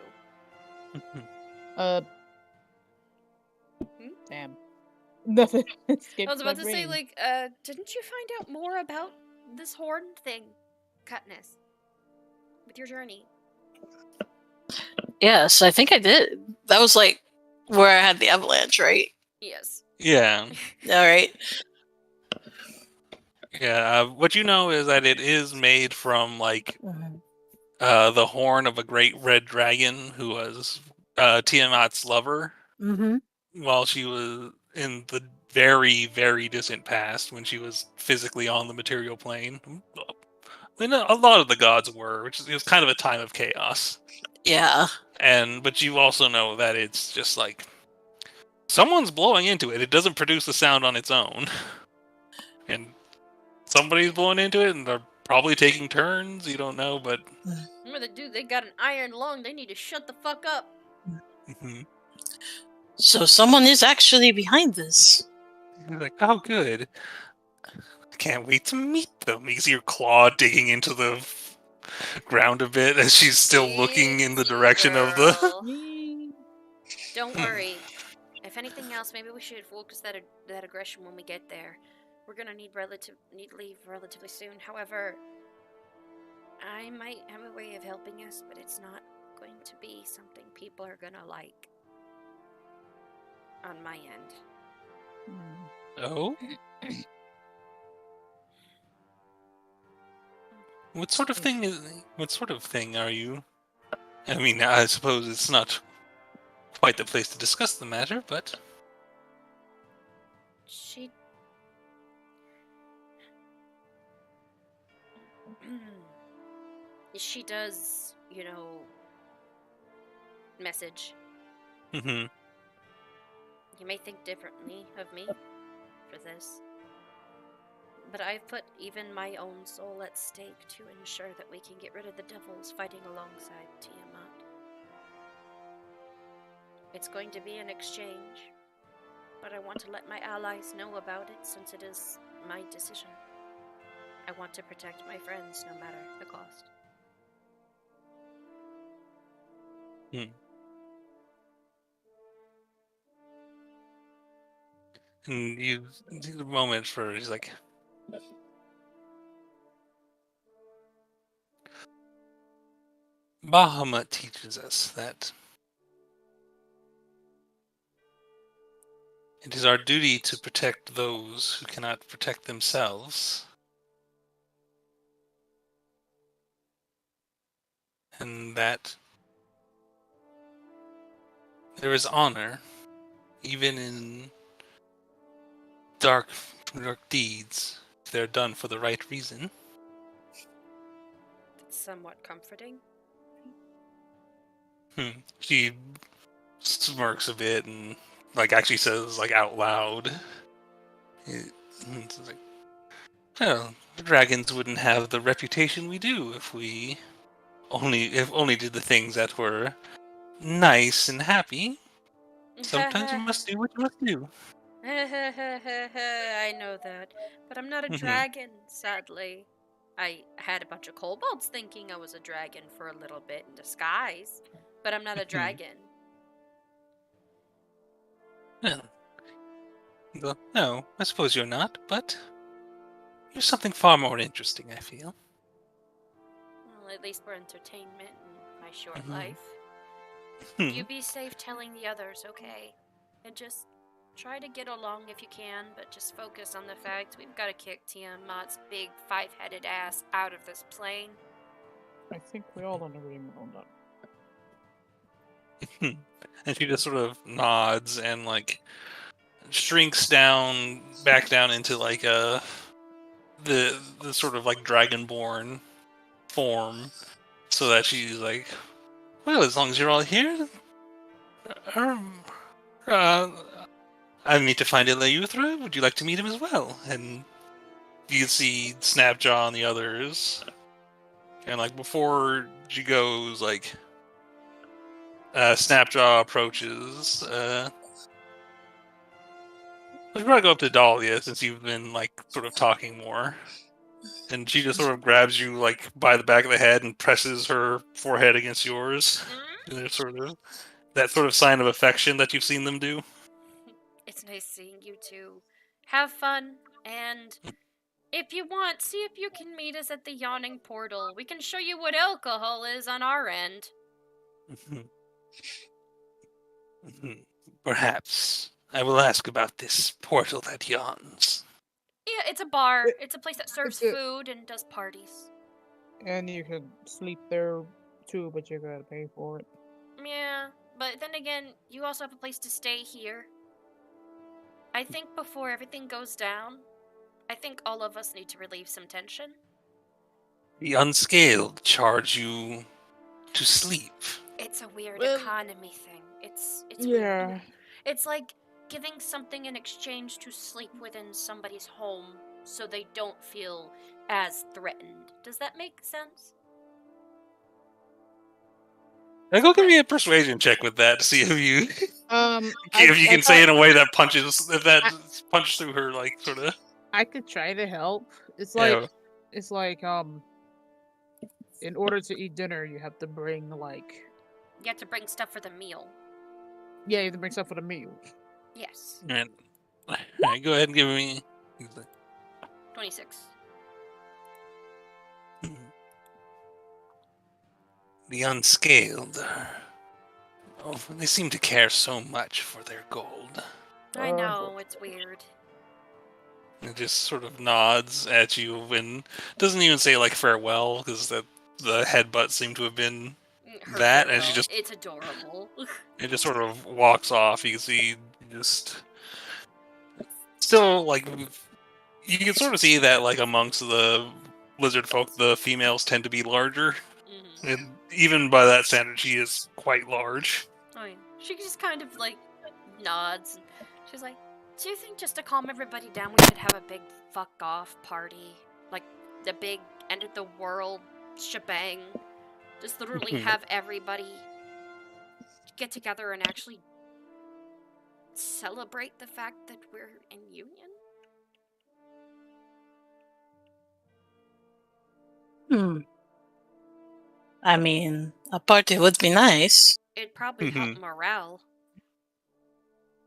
Damn. Nothing. I was about to say, like, didn't you find out more about this horn thing, Katniss, with your journey? Yes, I think I did. That was like where I had the avalanche, right? Yes. Yeah. All right. Yeah. What you know is that it is made from like the horn of a great red dragon who was Tiamat's lover while she was in the very, very distant past when she was physically on the material plane. I mean, a lot of the gods were, which is, it was kind of a time of chaos. Yeah. But you also know that it's just like someone's blowing into it. It doesn't produce a sound on its own, and somebody's blowing into it, and they're probably taking turns. You don't know, but Remember, they got an iron lung. They need to shut the fuck up. So someone is actually behind this. You're like, oh, good. I can't wait to meet them. You see your claw digging into the ground a bit as she's still looking in the Easy, direction of the. girl. Don't worry. If anything else, maybe we should focus that aggression when we get there. We're gonna need leave relatively soon. However, I might have a way of helping us, but it's not going to be something people are gonna like on my end. Oh? What sort of thing are you? I mean, I suppose it's not quite the place to discuss the matter, but She does, message. Mm-hmm. You may think differently of me for this, but I've put even my own soul at stake to ensure that we can get rid of the devils fighting alongside Tiamat. It's going to be an exchange, but I want to let my allies know about it since it is my decision. I want to protect my friends no matter the cost. And you take a moment for he's like, Bahamut teaches us that it is our duty to protect those who cannot protect themselves. And that there is honor even in dark deeds if they're done for the right reason. It's somewhat comforting. She smirks a bit and actually says out loud. It's like, well, dragons wouldn't have the reputation we do if we only did the things that were nice and happy. Sometimes you must do what you must do. I know that, but I'm not a dragon, sadly. I had a bunch of kobolds thinking I was a dragon for a little bit in disguise, but I'm not a dragon. Well, no, I suppose you're not, but you're something far more interesting, I feel. Well, at least for entertainment in my short life. You be safe telling the others, okay? And just try to get along if you can, but just focus on the fact we've got to kick Tiamat's big five-headed ass out of this plane. I think we all in agreement on that. And she just sort of nods and like shrinks back down into like the sort of like dragonborn form, so that she's like, well, as long as you're all here, um, uh, I need to find Eleuthera. Would you like to meet him as well? And you can see Snapjaw and the others, and like before she goes, like Snapjaw approaches. We should probably go up to Dahlia since you've been like sort of talking more. And she just sort of grabs you like by the back of the head and presses her forehead against yours. And there's sort of that sort of sign of affection that you've seen them do. It's nice seeing you two. Have fun, and if you want, see if you can meet us at the Yawning Portal. We can show you what alcohol is on our end. Perhaps. I will ask about this portal that yawns. Yeah, it's a bar. It's a place that serves food and does parties. And you can sleep there too, but you gotta pay for it. Yeah, but then again, you also have a place to stay here. I think before everything goes down, I think all of us need to relieve some tension. The unscaled charge you to sleep. It's a weird Well, economy thing. It's Yeah. weird. It's like giving something in exchange to sleep within somebody's home so they don't feel as threatened. Does that make sense? Now go give me a persuasion check with that to see if you if you I can say it thought in a way that punches punch through her like sort of. I could try to help. It's Yeah. like in order to eat dinner, you have to bring like You have to bring stuff for the meal. you have to bring stuff for the meal. Yes. Alright, go ahead and give me. 26. The unscaled. Oh, they seem to care so much for their gold. I know, it's weird. It just sort of nods at you and doesn't even say like farewell because the headbutt seemed to have been Her that, and she farewell, just it's adorable. it just sort of walks off. You can see just still like you can sort of see that like amongst the lizard folk, the females tend to be larger. And even by that standard, she is quite large. I mean, she just kind of like nods. And she's like, "Do you think just to calm everybody down, we should have a big fuck off party, like the big end of the world shebang? Just literally have everybody get together and actually celebrate the fact that we're in union?" I mean, a party would be nice. It'd probably help morale.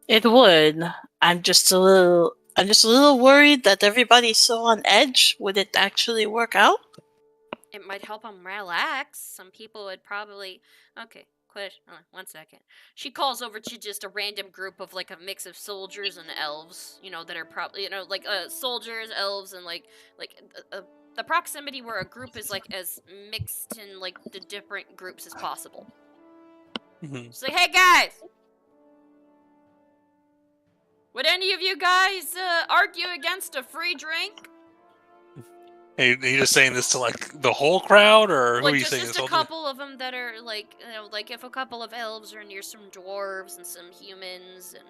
It would. I'm just a little worried that everybody's so on edge. Would it actually work out? It might help them relax. Some people would probably. Okay, question. 1 second. She calls over to just a random group of like a mix of soldiers and elves. You know that are probably like soldiers, elves, and like the proximity where a group is like as mixed in like the different groups as possible. She's like, "Hey guys, would any of you guys argue against a free drink?" Hey, are you just saying this to like the whole crowd, or who are Like you saying just this a to? couple of them that are like, like if a couple of elves are near some dwarves and some humans, and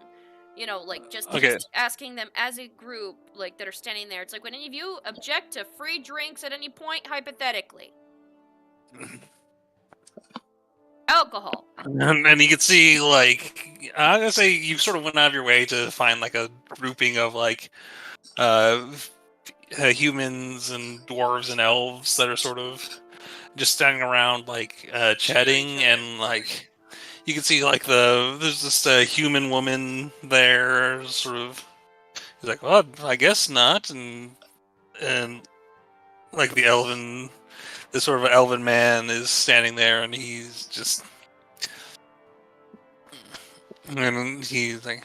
like just asking them as a group, like that are standing there. It's like, would any of you object to free drinks at any point, hypothetically? Alcohol. And you can see, like, I'm gonna say you sort of went out of your way to find like a grouping of like humans and dwarves and elves that are sort of just standing around like chatting, and like you can see like there's this human woman there, sort of. He's like, "Well, I guess not," and like this sort of elven man is standing there, and he's just. And he's like,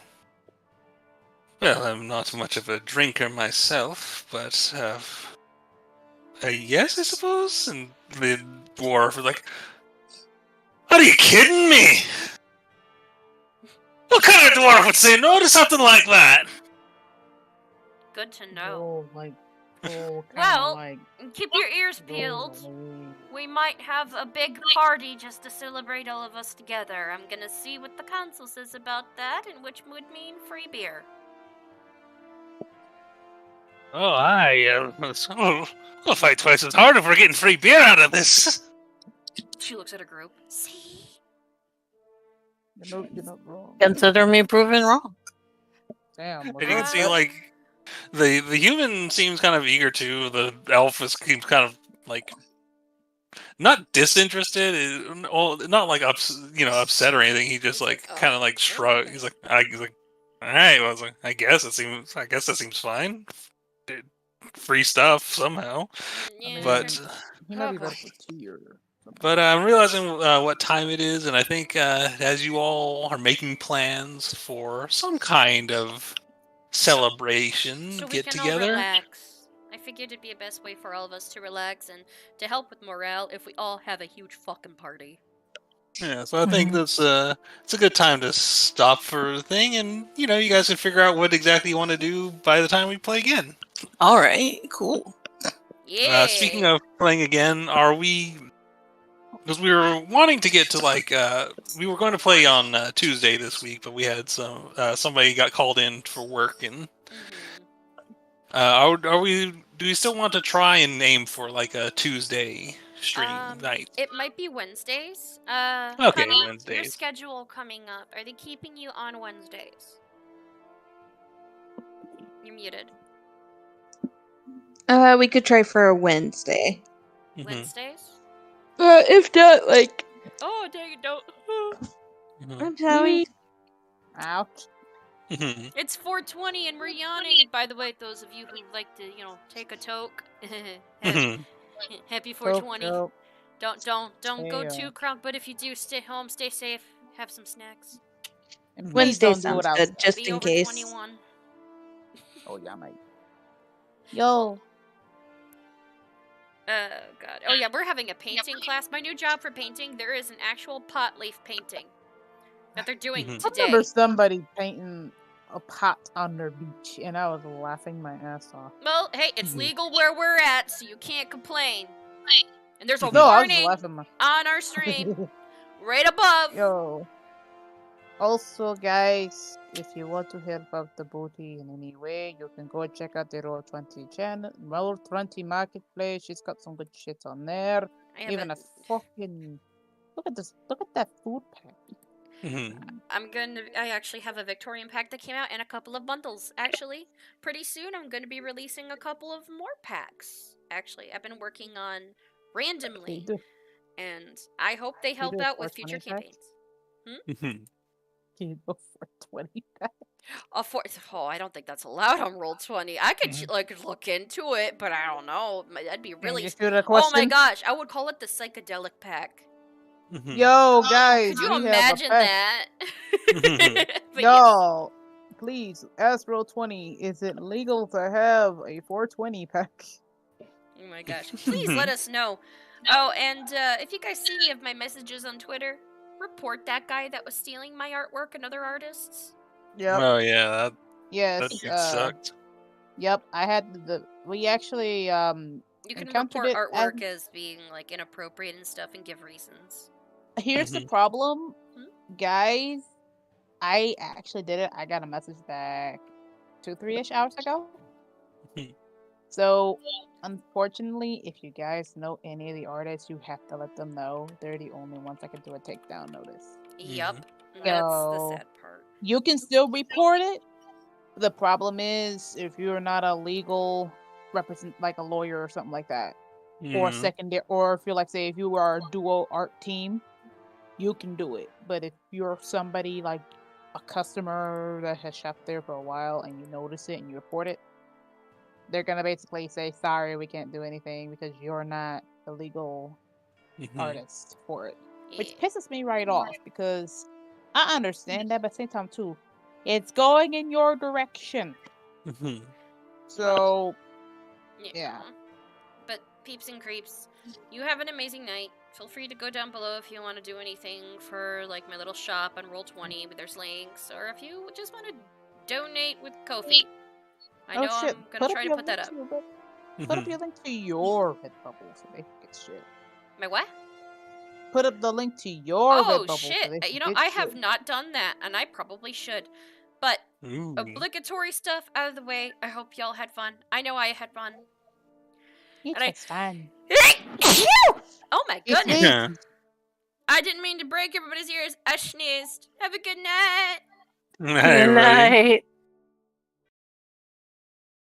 "Well, I'm not much of a drinker myself, but yes, I suppose." And the dwarf was like, "Are you kidding me?" What kind of dwarf would say no to something like that? Good to know. Oh, like, oh, kind Well, of like. keep your ears peeled. We might have a big party just to celebrate all of us together. I'm gonna see what the council says about that, and which would mean free beer. Oh, I'll fight twice as hard if we're getting free beer out of this. She looks at her group. See? You're not wrong. Consider me proven wrong. Damn. And you can see, like, the human seems kind of eager to. The elf seems kind of, like, not disinterested, not, like, upset or anything. He just, like, kind of, like, shrug. He's like, all right, well, I guess that seems fine. Free stuff somehow, Yeah. but But I'm realizing what time it is, and I think as you all are making plans for some kind of celebration, So we get can all together. relax. I figured it'd be a best way for all of us to relax and to help with morale if we all have a huge fucking party. Yeah, so I think that's it's a good time to stop for the thing, and you guys can figure out what exactly you want to do by the time we play again. All right, cool. Yeah. Speaking of playing again, are we? Because we were wanting to get to we were going to play on Tuesday this week, but we had somebody got called in for work, and are we? Do we still want to try and aim for like a Tuesday stream night? It might be Wednesdays. Okay, honey, Wednesdays. your schedule coming up. Are they keeping you on Wednesdays? You're muted. We could try for a Wednesday. Mhm. Wednesdays? If not, like, Oh, dang it, don't. I'm sorry. ouch. Mhm. It's 420 and we're yawning. By the way, those of you who like to, take a toke. Mhm. Happy 420. Nope. Don't go Yeah. too crunk, but if you do, stay home, stay safe, have some snacks. And please Wednesday don't do sounds what I- good, just Be in over case. 21. Oh yeah, mate. Yo. Oh god. Oh yeah, we're having a painting class. My new job for painting, there is an actual pot leaf painting that they're doing Mhm. I today. remember somebody painting a pot on their beach, and I was laughing my ass off. Well, hey, it's legal where we're at, so you can't complain. And there's a No, I was warning laughing my. on our stream right above. Yo. Also, guys, if you want to help out the booty in any way, you can go check out the Roll20 channel, Roll20 Marketplace. She's got some good shit on there. I have Even a fucking look at this. Look at that food pack. Mhm. I actually have a Victorian pack that came out and a couple of bundles. Actually, pretty soon I'm gonna be releasing a couple of more packs. Actually, I've been working on randomly, do? and I hope they help do a out with future 420 pack? campaigns. Mhm. Can you go for 20 pack? I don't think that's allowed on Roll20. I could Mhm. look into it, but I don't know. That'd be Can really. you shoot a Oh question? my gosh, I would call it the psychedelic pack. Mhm. Yo, guys, Could you we have a imagine pack. that? But yes. Yo, please ask Roll20. Is it legal to have a 420 pack? Oh my gosh. Please let us know. Oh, and if you guys see any of my messages on Twitter, report that guy that was stealing my artwork and other artists. Yep. Oh yeah, that Yes. dude sucked. Yep. I had we actually You can encountered report it artwork as being like inappropriate and stuff and give reasons. Here's the Mhm. problem, Hmm? guys. I actually did it. I got a message back 2-3-ish hours ago. Mhm. So, unfortunately, if you guys know any of the artists, you have to let them know. They're the only ones that can do a takedown notice. Yup. Mhm. That's the So- sad part. You can still report it. The problem is if you're not a legal like a lawyer or something like that, or Mhm. secondary, or if you're like, say, if you are a duo art team, you can do it. But if you're somebody like a customer that has shopped there for a while and you notice it and you report it, they're gonna basically say, sorry, we can't do anything because you're not the legal Mhm. artist for it. Which Yeah. pisses me right off because I understand that, but at the same time too, it's going in your direction. Mhm. So yeah. But peeps and creeps, you have an amazing night. feel free to go down below if you want to do anything for like my little shop on Roll20, but there's links, or if you just want to donate with Ko-fi. I know I'm gonna try to put that up. Put up your link to your Redbubble so they can get shit. My what? Put up the link to your Redbubble. Oh so shit! they can You know, get I have shit. not done that, and I probably should. But Ooh. obligatory stuff out of the way. I hope y'all had fun. I know I had fun. It And was fun. Oh my It's goodness! Yeah. I didn't mean to break everybody's ears. I sneezed. Have a good night. Hey, Good everybody. night.